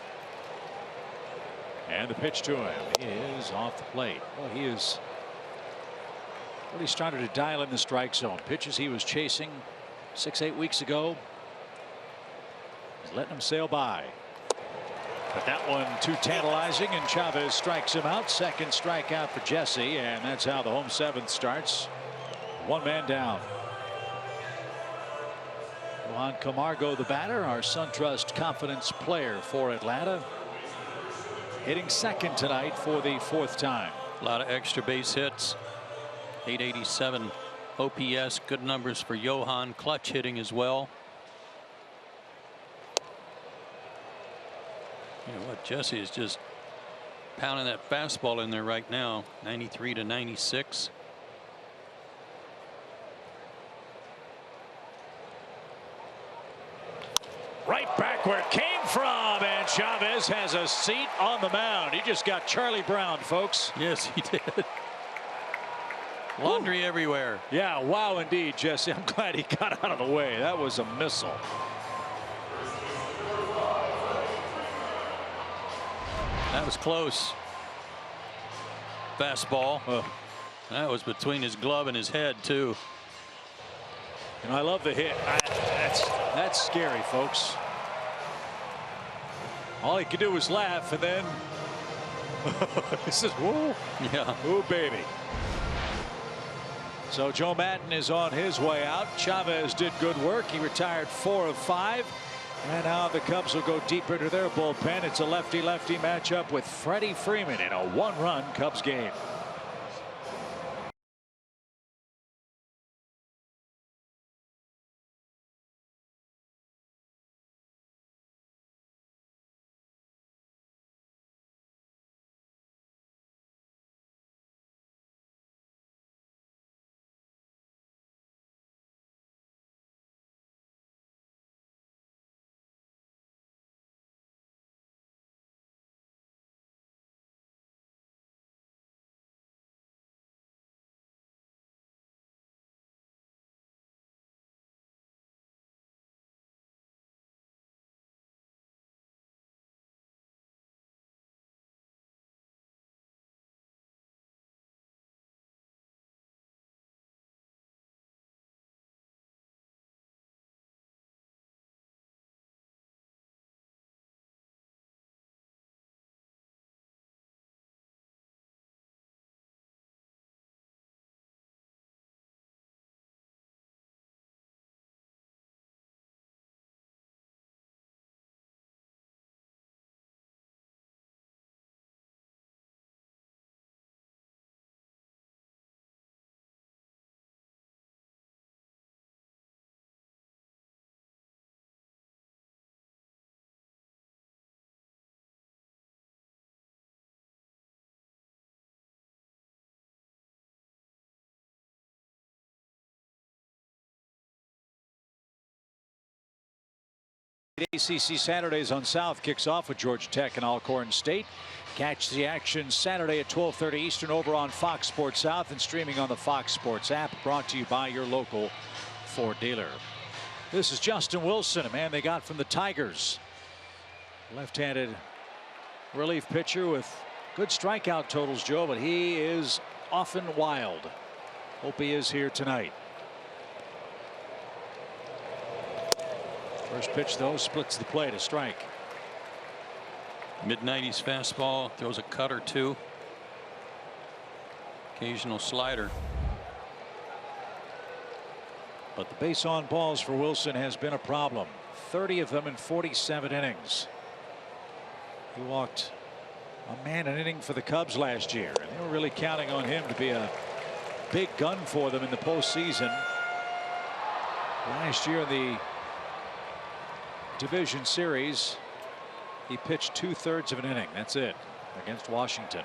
And the pitch to him is off the plate. Well, he is really started to dial in the strike zone. Pitches he was chasing 6-8 weeks ago. He's letting them sail by. But that one too tantalizing, and Chavez strikes him out. Second strikeout for Jesse, and that's how the home 7th starts. 1 man down. Juan Camargo, the batter, our SunTrust Confidence player for Atlanta, hitting second tonight for the 4th time. A lot of extra base hits. 887 OPS, good numbers for Johan. Clutch hitting as well. You know what, Jesse is just pounding that fastball in there right now. 93 to 96. Right back where it came from, and Chavez has a seat on the mound. He just got Charlie Brown, folks. Yes, he did. Laundry everywhere. Yeah, wow, indeed, Jesse. I'm glad he got out of the way. That was a missile. That was close. Fastball. That was between his glove and his head, too. And I love the hit. That's scary, folks. All he could do was laugh, and then this is whoa. Yeah. Ooh, baby. So Joe Madden is on his way out. Chavez did good work. He retired 4 of 5. And now the Cubs will go deeper to their bullpen. It's a lefty-lefty matchup with Freddie Freeman in a 1-run Cubs game. ACC Saturdays on South kicks off with Georgia Tech and Alcorn State. Catch the action Saturday at 12:30 Eastern over on Fox Sports South and streaming on the Fox Sports app. Brought to you by your local Ford dealer. This is Justin Wilson, a man they got from the Tigers. Left-handed relief pitcher with good strikeout totals, Joe, but he is often wild. Hope he is here tonight. First pitch, though, splits the plate, a strike. Mid-90s fastball, throws a cut or two. Occasional slider. But the base on balls for Wilson has been a problem. 30 of them in 47 innings. He walked a man an inning for the Cubs last year, and they were really counting on him to be a big gun for them in the postseason. Last year in the division series, he pitched 2/3 of an inning. That's it, against Washington.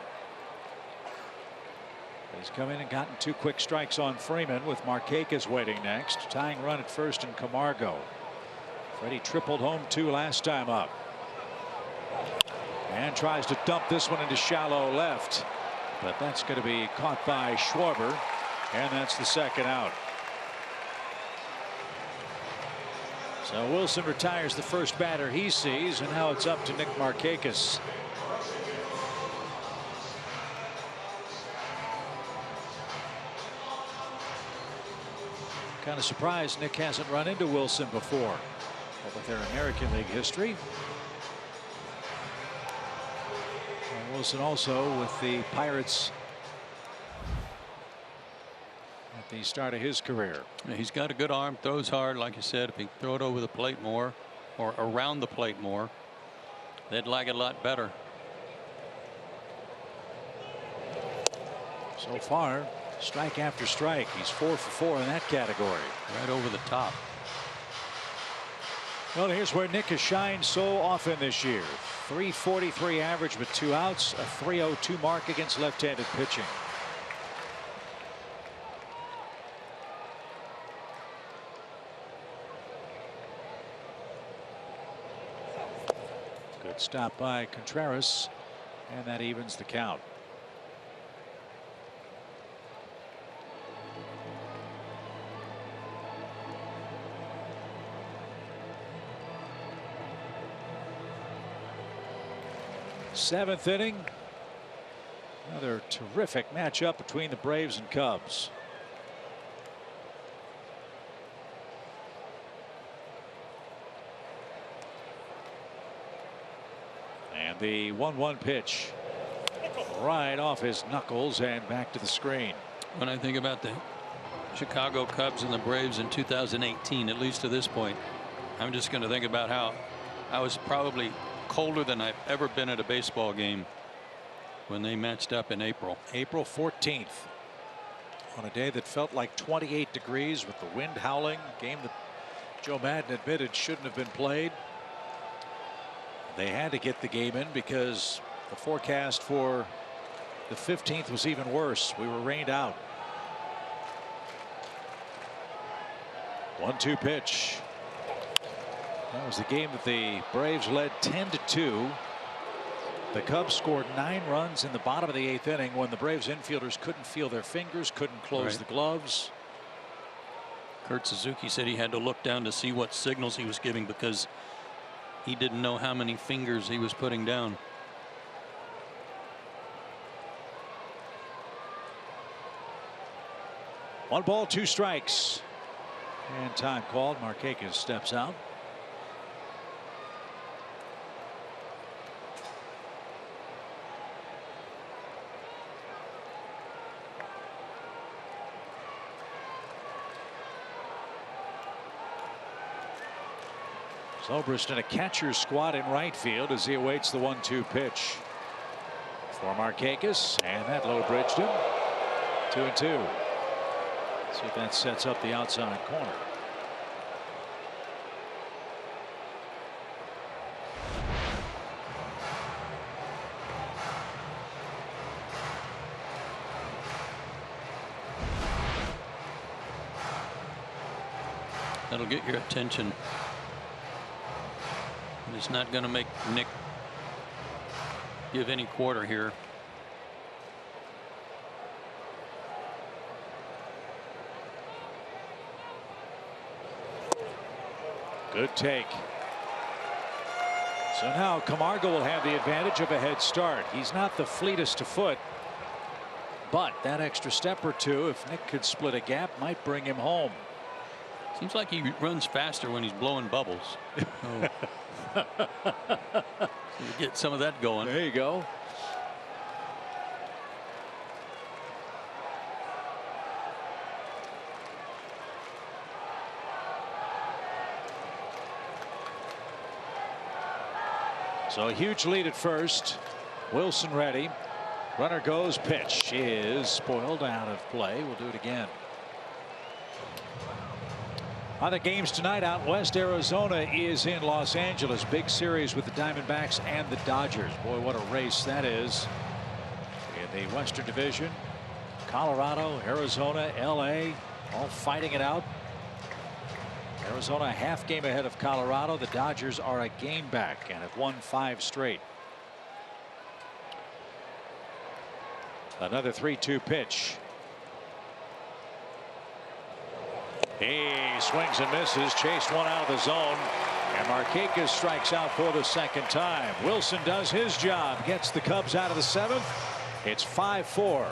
He's come in and gotten 2 quick strikes on Freeman, with Markakis waiting next. Tying run at first in Camargo. Freddie tripled home 2 last time up. And tries to dump this one into shallow left. But that's going to be caught by Schwarber. And that's the second out. So Wilson retires the first batter he sees, and now it's up to Nick Markakis. Kind of surprised Nick hasn't run into Wilson before with their American League history. And Wilson also with the Pirates at the start of his career. He's got a good arm, throws hard, like you said. If he throw it over the plate more, or around the plate more, they'd like it a lot better. So far, strike after strike. He's 4 for 4 in that category. Right over the top. Well, here's where Nick has shined so often this year. .343 average with 2 outs, a .302 mark against left-handed pitching. Good stop by Contreras, and that evens the count. Seventh inning. Another terrific matchup between the Braves and Cubs. And the 1-1 pitch right off his knuckles and back to the screen. When I think about the Chicago Cubs and the Braves in 2018, at least to this point, I'm just going to think about how I was probably colder than I've ever been at a baseball game when they matched up in April. April 14th, on a day that felt like 28 degrees with the wind howling. Game that Joe Madden admitted shouldn't have been played. They had to get the game in because the forecast for the 15th was even worse. We were rained out. 1-2 pitch. That was the game that the Braves led 10-2. The Cubs scored 9 runs in the bottom of the 8th inning when the Braves infielders couldn't feel their fingers, couldn't close the gloves. Kurt Suzuki said he had to look down to see what signals he was giving because he didn't know how many fingers he was putting down. One ball, 2 strikes. And time called. Markakis steps out. Zobrist in a catcher's squat in right field as he awaits the 1-2 pitch for Markakis, and that low bridged him. 2-2. See if that sets up the outside corner. That'll get your attention. It's not going to make Nick give any quarter here. Good take. So now Camargo will have the advantage of a head start. He's not the fleetest of foot, but that extra step or two, if Nick could split a gap, might bring him home. Seems like he runs faster when he's blowing bubbles. So you get some of that going. There you go. So a huge lead at first. Wilson ready. Runner goes. Pitch is spoiled out of play. We'll do it again. Other games tonight out west. Arizona is in Los Angeles. Big series with the Diamondbacks and the Dodgers. Boy, what a race that is. In the Western Division, Colorado, Arizona, LA, all fighting it out. Arizona a half game ahead of Colorado. The Dodgers are a game back and have won 5 straight. Another 3-2 pitch. He swings and misses, chased one out of the zone, and Markakis strikes out for the second time. Wilson does his job, gets the Cubs out of the 7th. It's 5-4.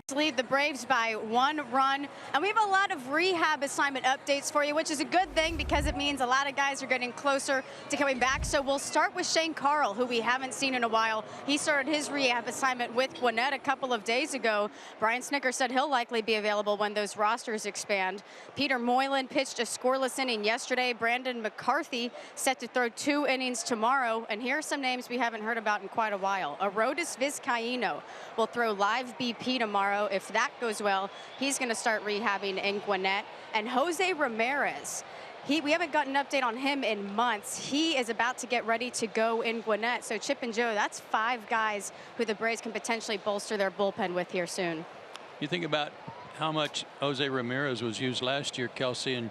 To lead the Braves by 1 run, and we have a lot of rehab assignment updates for you, which is a good thing because it means a lot of guys are getting closer to coming back. So we'll start with Shane Carl, who we haven't seen in a while. He started his rehab assignment with Gwinnett a couple of days ago. Brian Snitker said he'll likely be available when those rosters expand. Peter Moylan pitched a scoreless inning yesterday. Brandon McCarthy set to throw 2 innings tomorrow. And here are some names we haven't heard about in quite a while. Arodys Vizcaíno will throw live BP tomorrow. If that goes well, he's going to start rehabbing in Gwinnett. And Jose Ramirez, we haven't gotten an update on him in months. He is about to get ready to go in Gwinnett. So Chip and Joe, that's 5 guys who the Braves can potentially bolster their bullpen with here soon. You think about how much Jose Ramirez was used last year, Kelsey, and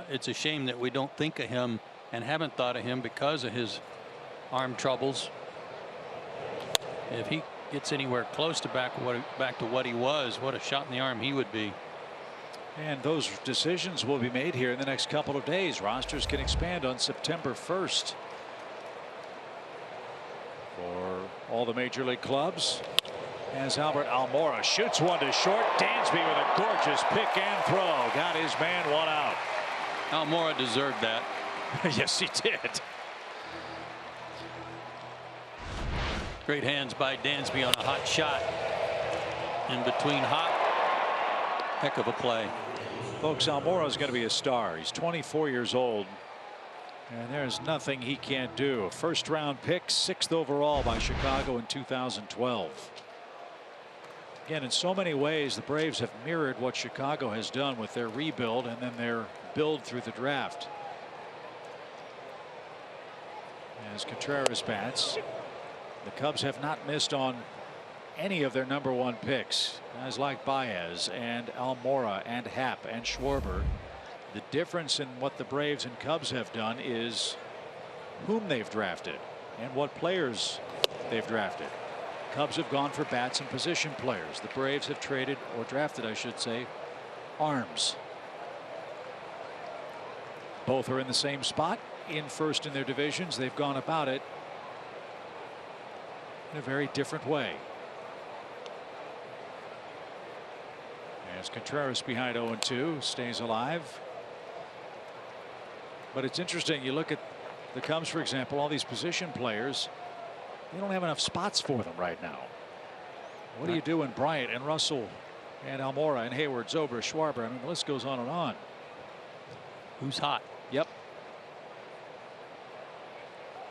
it's a shame that we don't think of him and haven't thought of him because of his arm troubles. If he gets anywhere close to back to what he was, what a shot in the arm he would be. And those decisions will be made here in the next couple of days. Rosters can expand on September 1st for all the major league clubs. As Albert Almora shoots one to short. Dansby with a gorgeous pick and throw. Got his man 1 out. Almora deserved that. Yes, he did. Great hands by Dansby on a hot shot. In between hot. Heck of a play. Folks, Almora is going to be a star. He's 24 years old. And there's nothing he can't do. A 1st-round pick, 6th overall by Chicago in 2012. Again, in so many ways, the Braves have mirrored what Chicago has done with their rebuild and then their build through the draft. As Contreras bats, the Cubs have not missed on any of their #1 picks. Guys like Baez and Almora and Happ and Schwarber. The difference in what the Braves and Cubs have done is whom they've drafted and what players they've drafted. Cubs have gone for bats and position players. The Braves have traded, or drafted I should say, arms. Both are in the same spot, in first in their divisions. They've gone about it in a very different way. As Contreras behind 0-2 stays alive. But it's interesting, you look at the Cubs, for example, all these position players, they don't have enough spots for them right now. What do you do when Bryant and Russell and Almora and Hayward, Zobrist, Schwarber, I mean the list goes on and on. Who's hot? Yep.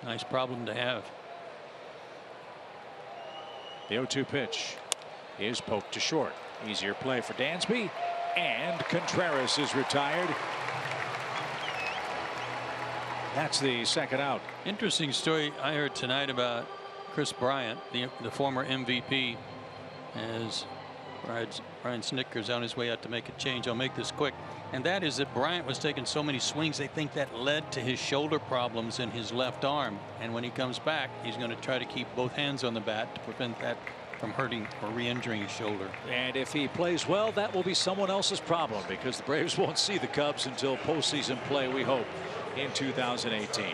Nice problem to have. The 0-2 pitch is poked to short. Easier play for Dansby, and Contreras is retired. That's the second out. Interesting story I heard tonight about Chris Bryant, the former MVP, as Brian Snitker's on his way out to make a change. I'll make this quick. And that is that Bryant was taking so many swings, they think that led to his shoulder problems in his left arm. And when he comes back, he's going to try to keep both hands on the bat to prevent that from hurting or re-injuring his shoulder. And if he plays well, that will be someone else's problem, because the Braves won't see the Cubs until postseason play, we hope, in 2018.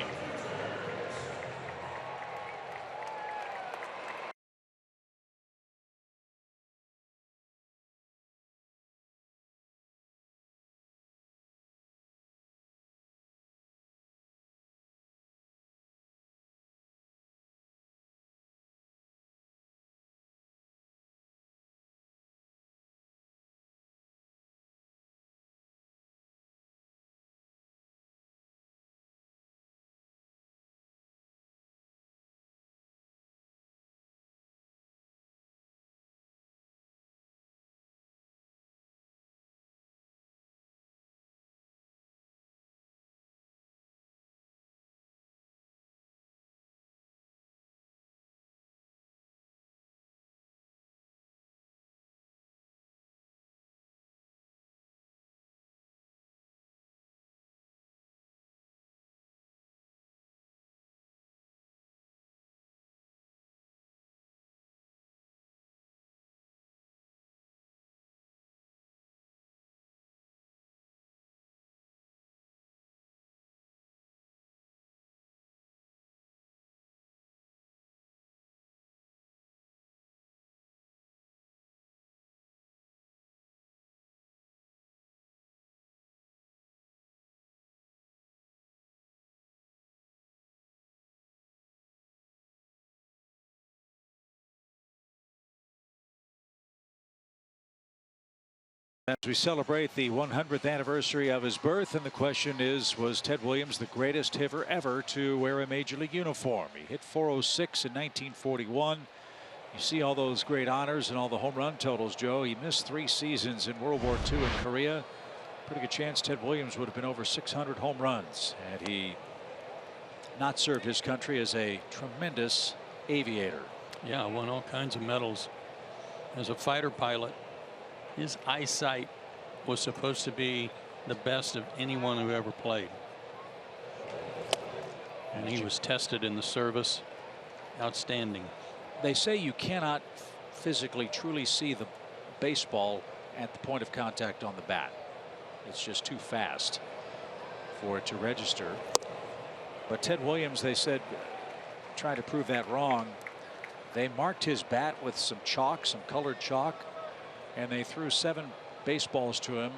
As we celebrate the 100th anniversary of his birth, and the question is, was Ted Williams the greatest hitter ever to wear a major league uniform? He hit .406 in 1941. You see all those great honors and all the home run totals, Joe. He missed 3 seasons in World War II in Korea. Pretty good chance Ted Williams would have been over 600 home runs had he not served his country as a tremendous aviator. Yeah, won all kinds of medals as a fighter pilot. His eyesight was supposed to be the best of anyone who ever played. And he was tested in the service. Outstanding. They say you cannot physically truly see the baseball at the point of contact on the bat. It's just too fast for it to register. But Ted Williams, they said, tried to prove that wrong. They marked his bat with some chalk, some colored chalk, and they threw 7 baseballs to him,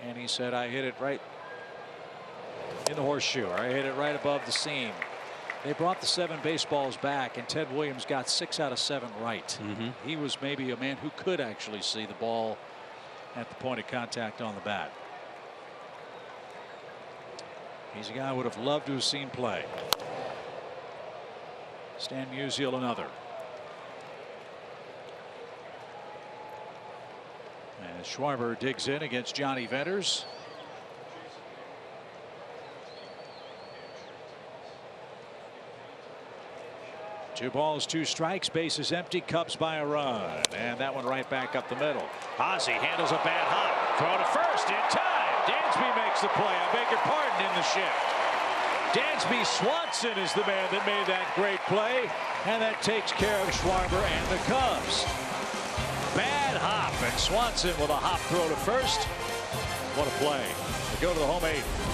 and he said, I hit it right in the horseshoe, or I hit it right above the seam. They brought the 7 baseballs back, and Ted Williams got 6 out of 7 right. He was maybe a man who could actually see the ball at the point of contact on the bat. He's a guy I would have loved to have seen play. Stan Musial, another. And Schwarber digs in against Johnny Venters. Two balls, two strikes, bases empty, Cubs by a run. And that one right back up the middle. Ozzie handles a bad hop. Throw to first in time. Dansby makes the play. I beg your pardon, in the shift. Dansby Swanson is the man that made that great play. And that takes care of Schwarber and the Cubs. Bad hop, and Swanson with a hop throw to first. What a play. They go to the home 8th.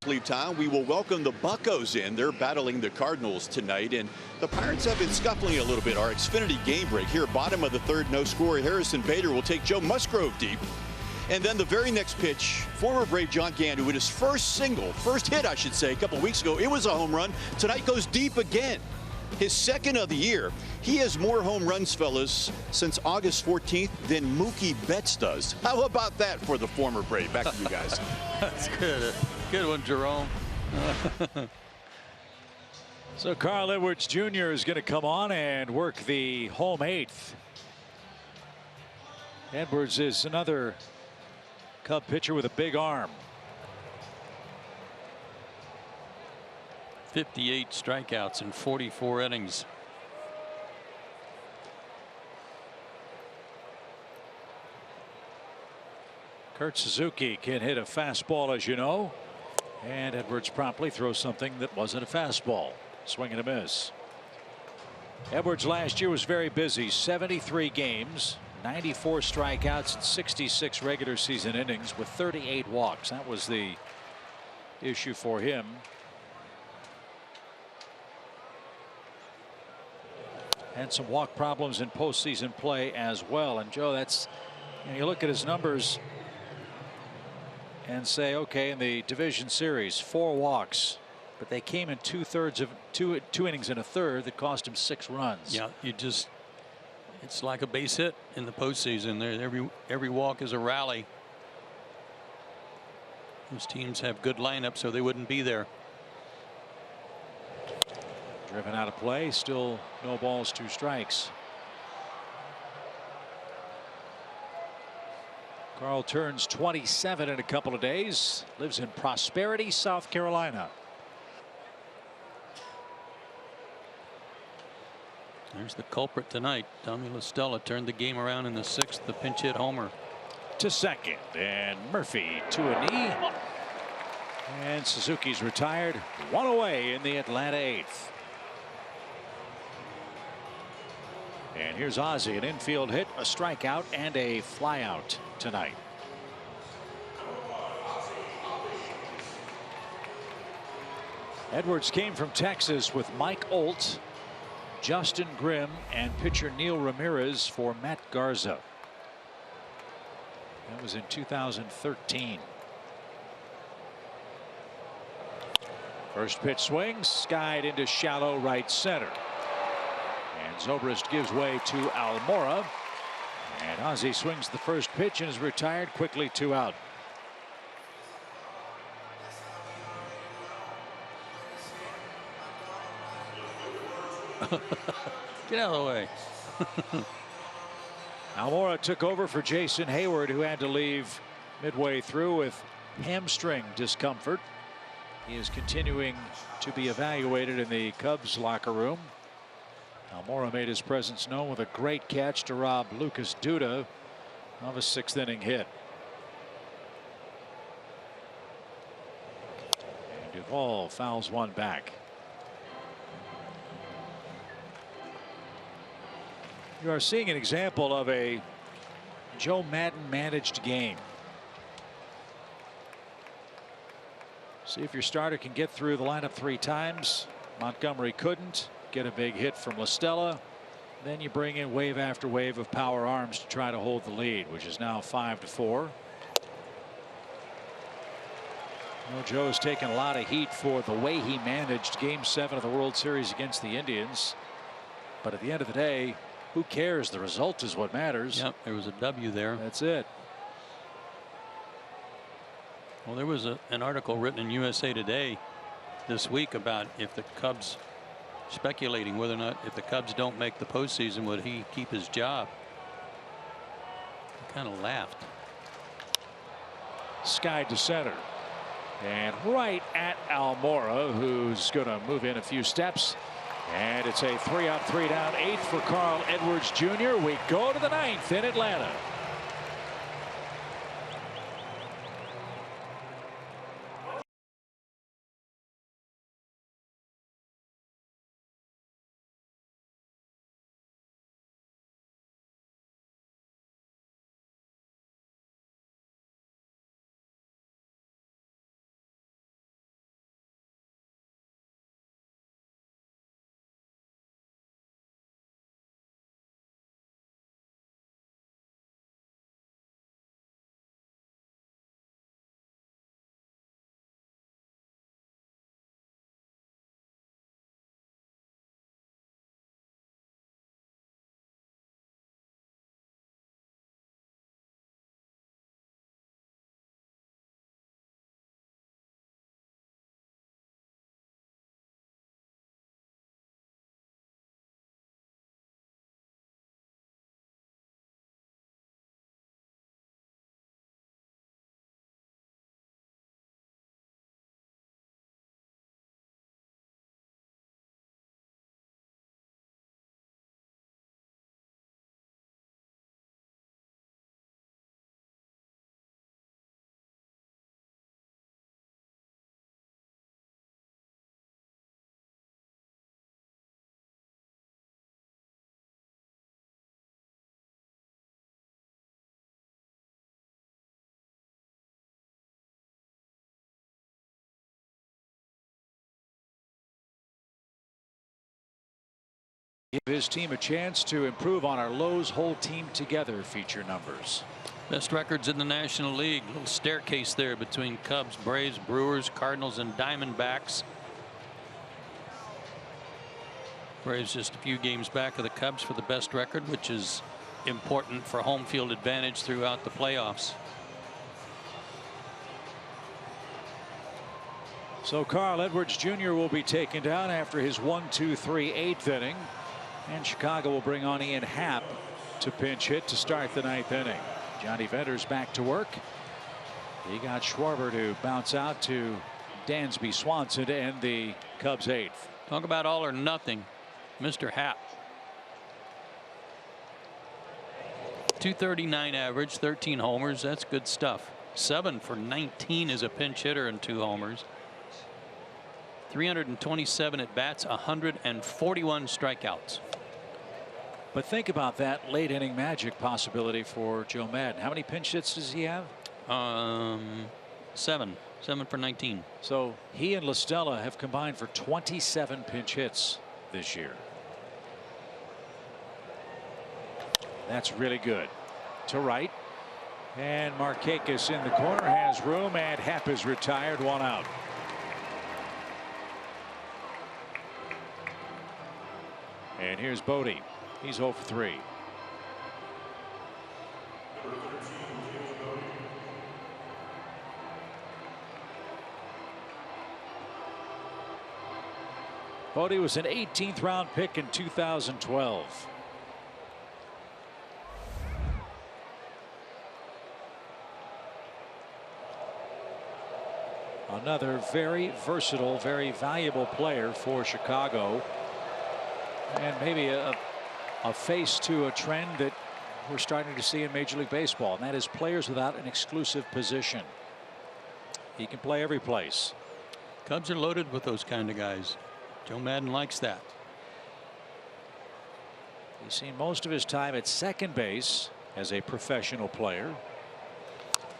Leave time. We will welcome the Buccos in. They're battling the Cardinals tonight, and the Pirates have been scuffling a little bit. Our Xfinity game break here, bottom of the third, no score. Harrison Bader will take Joe Musgrove deep. And then the very next pitch, former Brave John Gandu with his first hit, I should say, a couple weeks ago. It was a home run. Tonight goes deep again. His second of the year. He has more home runs, fellas, since August 14th than Mookie Betts does. How about that for the former Brave? Back to you guys. That's good. Good one, Jerome. So Carl Edwards Jr. is going to come on and work the home 8th. Edwards is another Cub pitcher with a big arm. 58 strikeouts in 44 innings. Kurt Suzuki can hit a fastball, as you know. And Edwards promptly throws something that wasn't a fastball. Swing and a miss. Edwards last year was very busy. 73 games, 94 strikeouts, and 66 regular season innings with 38 walks. That was the issue for him. And some walk problems in postseason play as well. And Joe, that's, you look at his numbers and say, okay, in the division series, 4 walks, but they came in 2/3 of two innings and a third that cost him 6 runs. Yeah, it's like a base hit in the postseason. Every walk is a rally. Those teams have good lineups, so they wouldn't be there. Driven out of play, still no balls, 2 strikes. Carl turns 27 in a couple of days. Lives in Prosperity, South Carolina. There's the culprit tonight. Tommy La Stella turned the game around in the 6th. The pinch hit homer. To second, and Murphy to a knee. And Suzuki's retired. 1 away in the Atlanta 8th. And here's Ozzie, an infield hit, a strikeout, and a flyout tonight. Edwards came from Texas with Mike Olt, Justin Grimm, and pitcher Neil Ramirez for Matt Garza. That was in 2013. First pitch swings, skied into shallow right center. And Zobrist gives way to Almora. And Ozzie swings the first pitch and is retired quickly, 2 out. Get out of the way. Almora took over for Jason Hayward, who had to leave midway through with hamstring discomfort. He is continuing to be evaluated in the Cubs locker room. Almora made his presence known with a great catch to rob Lucas Duda of a 6th inning hit. And Duvall fouls one back. You are seeing an example of a Joe Maddon managed game. See if your starter can get through the lineup 3 times. Montgomery couldn't. Get a big hit from LaStella. Then you bring in wave after wave of power arms to try to hold the lead, which is now 5-4. Well, Joe's taken a lot of heat for the way he managed Game 7 of the World Series against the Indians. But at the end of the day, who cares? The result is what matters. Yep, there was a W there. That's it. Well, there was an article written in USA Today this week about if the Cubs, speculating whether or not if the Cubs don't make the postseason, would he keep his job? He kind of laughed. Skied to center. And right at Almora, who's going to move in a few steps. And it's a 3-out, 3-down, 8th for Carl Edwards Jr. We go to the 9th in Atlanta. Give his team a chance to improve on our Lowe's whole team together feature numbers. Best records in the National League. Little staircase there between Cubs, Braves, Brewers, Cardinals, and Diamondbacks. Braves just a few games back of the Cubs for the best record, which is important for home field advantage throughout the playoffs. So Carl Edwards Jr. will be taken down after his 1-2-3 8th inning. And Chicago will bring on Ian Happ to pinch hit to start the 9th inning. Johnny Venter's back to work. He got Schwarber to bounce out to Dansby Swanson to end the Cubs 8th. Talk about all or nothing. Mr. Happ. 239 average, 13 homers. That's good stuff. 7 for 19 as a pinch hitter and 2 homers. 327 at bats, 141 strikeouts. But think about that late inning magic possibility for Joe Maddon. How many pinch hits does he have? 7 for 19. So he and LaStella have combined for 27 pinch hits this year. That's really good. To right. And Markakis in the corner has room, and Happ is retired, 1 out. And here's Bodie. He's 0 for 3. Bodie was an 18th round pick in 2012. Another very versatile, very valuable player for Chicago. And maybe a face to a trend that we're starting to see in Major League Baseball, and that is players without an exclusive position. He can play every place. Cubs are loaded with those kind of guys. Joe Maddon likes that. He's seen most of his time at second base as a professional player.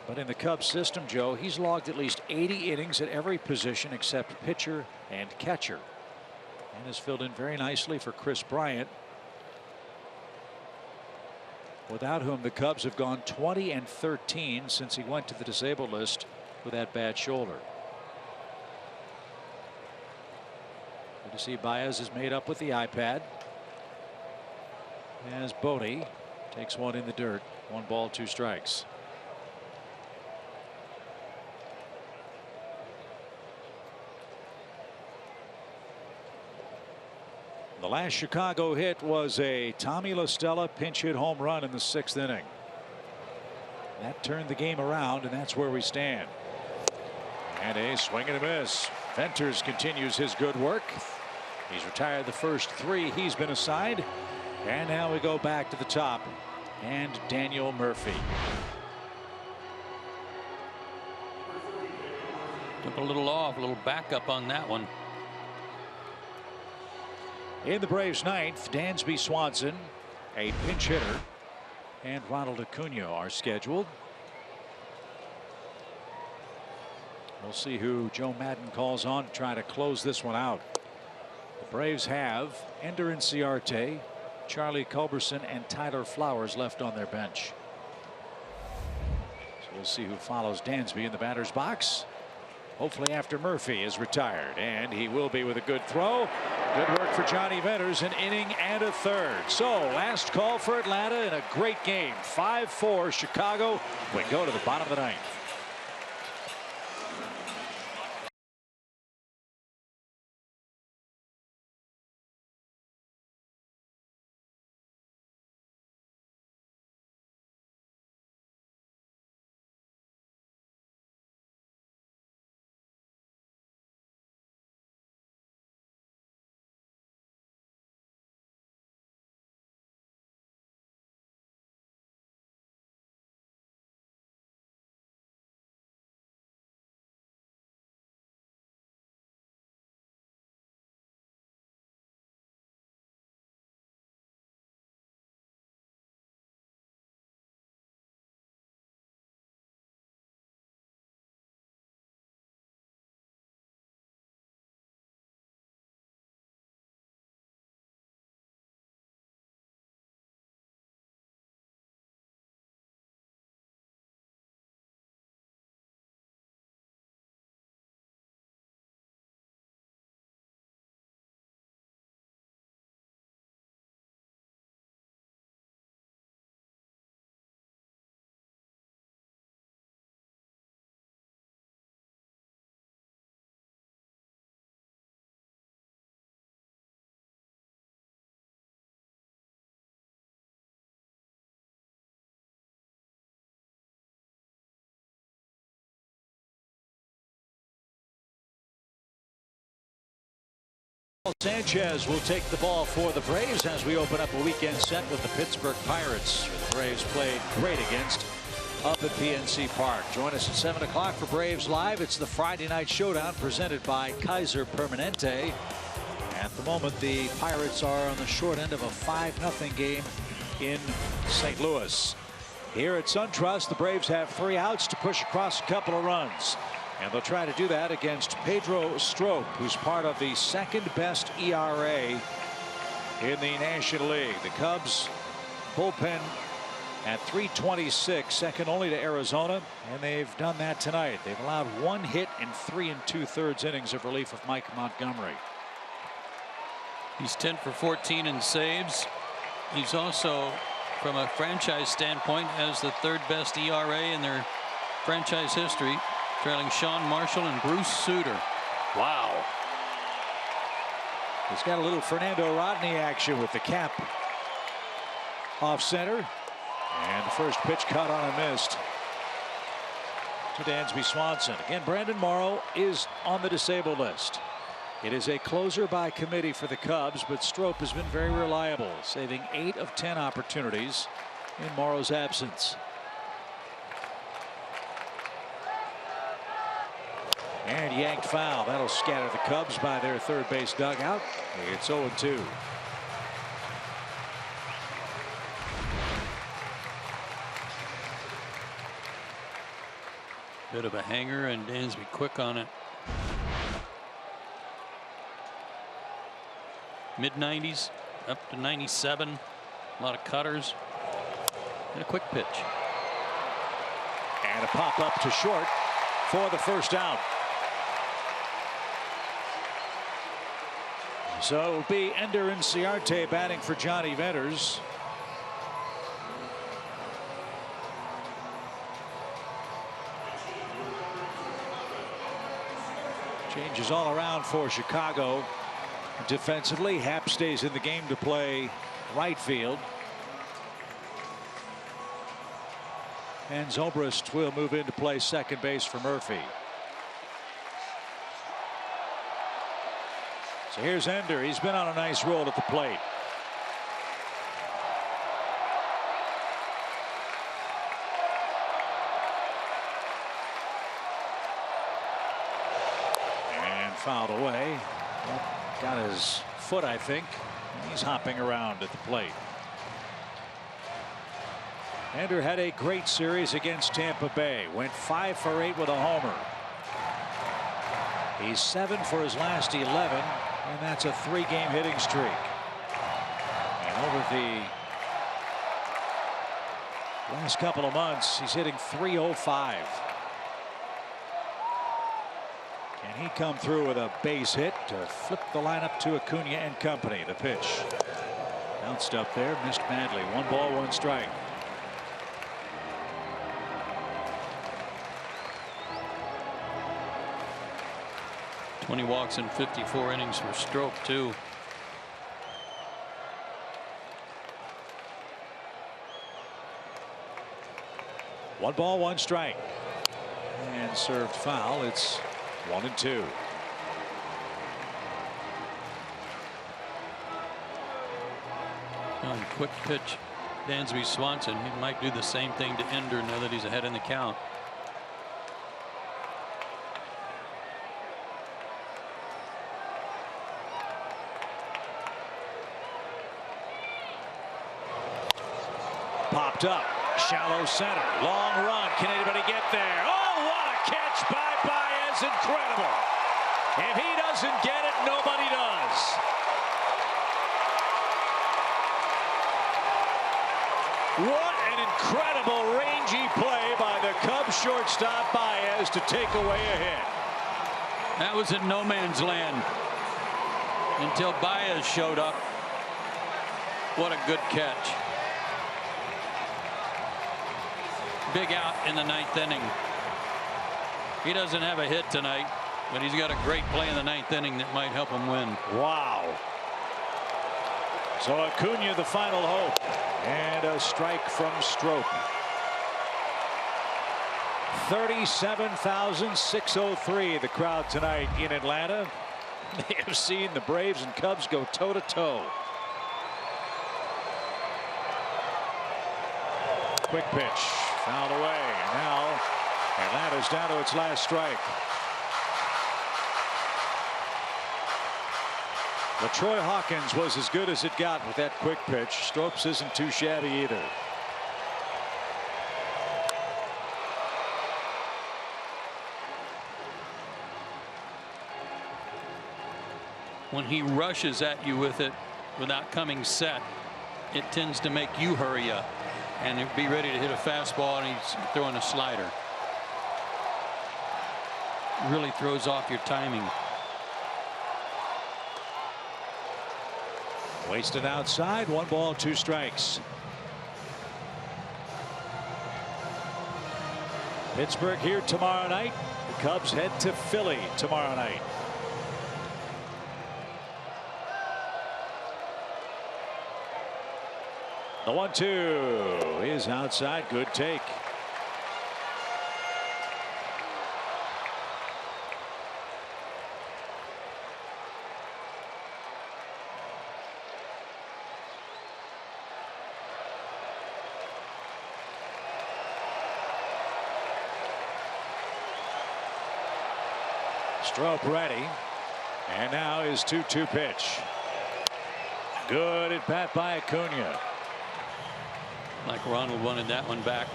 But in the Cubs system, Joe, he's logged at least 80 innings at every position except pitcher and catcher. And has filled in very nicely for Chris Bryant, without whom the Cubs have gone 20-13 since he went to the disabled list with that bad shoulder. Good to see Baez is made up with the iPad as Bodie takes one in the dirt. 1 ball, 2 strikes. The last Chicago hit was a Tommy La Stella pinch hit home run in the 6th inning. That turned the game around, and that's where we stand. And a swing and a miss. Venters continues his good work. He's retired the first 3 he's been assigned. And now we go back to the top and Daniel Murphy. Took a little off, a little backup on that one. In the Braves 9th, Dansby Swanson, a pinch hitter, and Ronald Acuna are scheduled. We'll see who Joe Maddon calls on to try to close this one out. The Braves have Ender Inciarte, Charlie Culberson, and Tyler Flowers left on their bench. So we'll see who follows Dansby in the batter's box. Hopefully after Murphy is retired, and he will be with a good throw. Good work for Johnny Venters, an inning and a third. So last call for Atlanta in a great game. 5-4 Chicago. We go to the bottom of the 9th. Sanchez will take the ball for the Braves as we open up a weekend set with the Pittsburgh Pirates. The Braves played great against up at PNC Park. Join us at 7 o'clock for Braves Live. It's the Friday Night Showdown presented by Kaiser Permanente. At the moment, the Pirates are on the short end of a 5-0 game in St. Louis. Here at SunTrust, the Braves have 3 outs to push across a couple of runs. And they'll try to do that against Pedro Strop, who's part of the 2nd best ERA in the National League. The Cubs bullpen at .326, second only to Arizona, and they've done that tonight. They've allowed 1 hit in 3 2/3 innings of relief of Mike Montgomery. He's 10 for 14 in saves. He's also, from a franchise standpoint, has the third best ERA in their franchise history, trailing Sean Marshall and Bruce Sutter. Wow. He's got a little Fernando Rodney action with the cap off center. And the first pitch caught on and missed to Dansby Swanson. Again, Brandon Morrow is on the disabled list. It is a closer by committee for the Cubs, but Strop has been very reliable, saving 8 of 10 opportunities in Morrow's absence. And yanked foul. That'll scatter the Cubs by their third base dugout. It's 0-2. Bit of a hanger, and Dansby quick on it. Mid-90s up to 97. A lot of cutters and a quick pitch. And a pop up to short for the first out. So it will be Ender Inciarte batting for Johnny Venters. Changes all around for Chicago. Defensively, Happ stays in the game to play right field. And Zobrist will move in to play second base for Murphy. So here's Ender. He's been on a nice roll at the plate. And fouled away. Got his foot, I think. He's hopping around at the plate. Ender had a great series against Tampa Bay. Went 5 for 8 with a homer. He's 7 for his last 11, and that's a 3-game hitting streak. And over the last couple of months, he's hitting .305. Can he come through with a base hit to flip the lineup to Acuna and company? The pitch bounced up there, missed badly. 1 ball, 1 strike. Twenty walks in 54 innings for Strop, too. One ball, 1 strike. And served foul. It's 1-2. Quick pitch. Dansby Swanson. He might do the same thing to Ender now that he's ahead in the count. Popped up. Shallow center. Long run. Can anybody get there? Oh, what a catch by Baez. Incredible. If he doesn't get it, nobody does. What an incredible rangy play by the Cubs shortstop Baez to take away a hit. That was in no man's land until Baez showed up. What a good catch. Big out in the 9th inning. He doesn't have a hit tonight, but he's got a great play in the 9th inning that might help him win. Wow. So Acuna the final hope, and a strike from Strop. 37,603 the crowd tonight in Atlanta. They have seen the Braves and Cubs go toe to toe. Quick pitch. Fouled away. Now Atlanta's down to its last strike. LaTroy Hawkins was as good as it got with that quick pitch. Stropes isn't too shabby either. When he rushes at you with it without coming set, it tends to make you hurry up and be ready to hit a fastball, and he's throwing a slider. Really throws off your timing. Wasted outside. 1 ball, 2 strikes. Pittsburgh here tomorrow night. The Cubs head to Philly tomorrow night. The 1-2 is outside. Good take. Strope ready. And now his 2-2 pitch. Good at bat by Acuna. Like Ronald wanted that one back.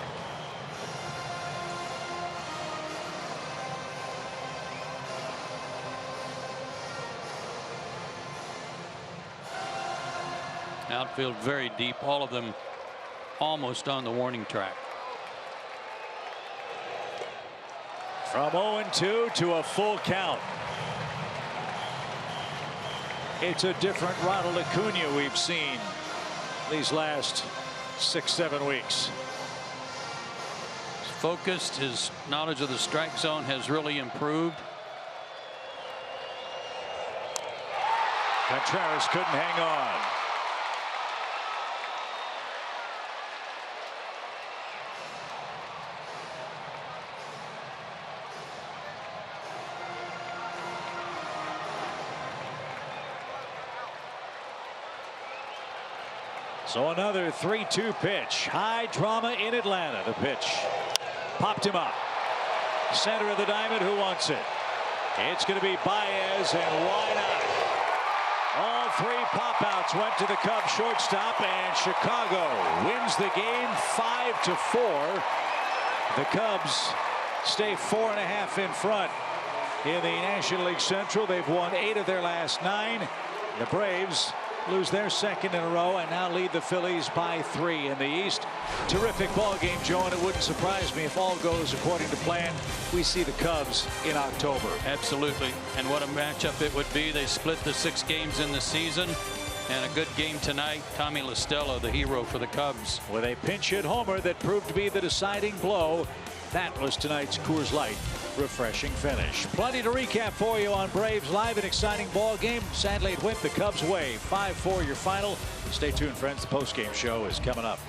Outfield very deep, all of them almost on the warning track. From 0-2 to a full count. It's a different Ronald Acuna we've seen these last 6-7 weeks. He's focused. His knowledge of the strike zone has really improved. Contreras couldn't hang on. So another 3-2 pitch. High drama in Atlanta. The pitch popped him up. Center of the diamond. Who wants it? It's going to be Baez, and why not? All 3 pop-outs went to the Cubs shortstop, and Chicago wins the game 5-4. The Cubs stay 4.5 in front in the National League Central. They've won 8 of their last 9. The Braves lose their 2nd in a row and now lead the Phillies by 3 in the East. Terrific ball game, Joe, and it wouldn't surprise me if all goes according to plan. We see the Cubs in October. Absolutely. And what a matchup it would be. They split the 6 games in the season, and a good game tonight. Tommy La Stella, the hero for the Cubs, with a pinch hit homer that proved to be the deciding blow. That was tonight's Coors Light refreshing finish. Plenty to recap for you on Braves Live. An exciting ball game. Sadly, it went the Cubs' way. 5-4 your final. Stay tuned, friends. The postgame show is coming up.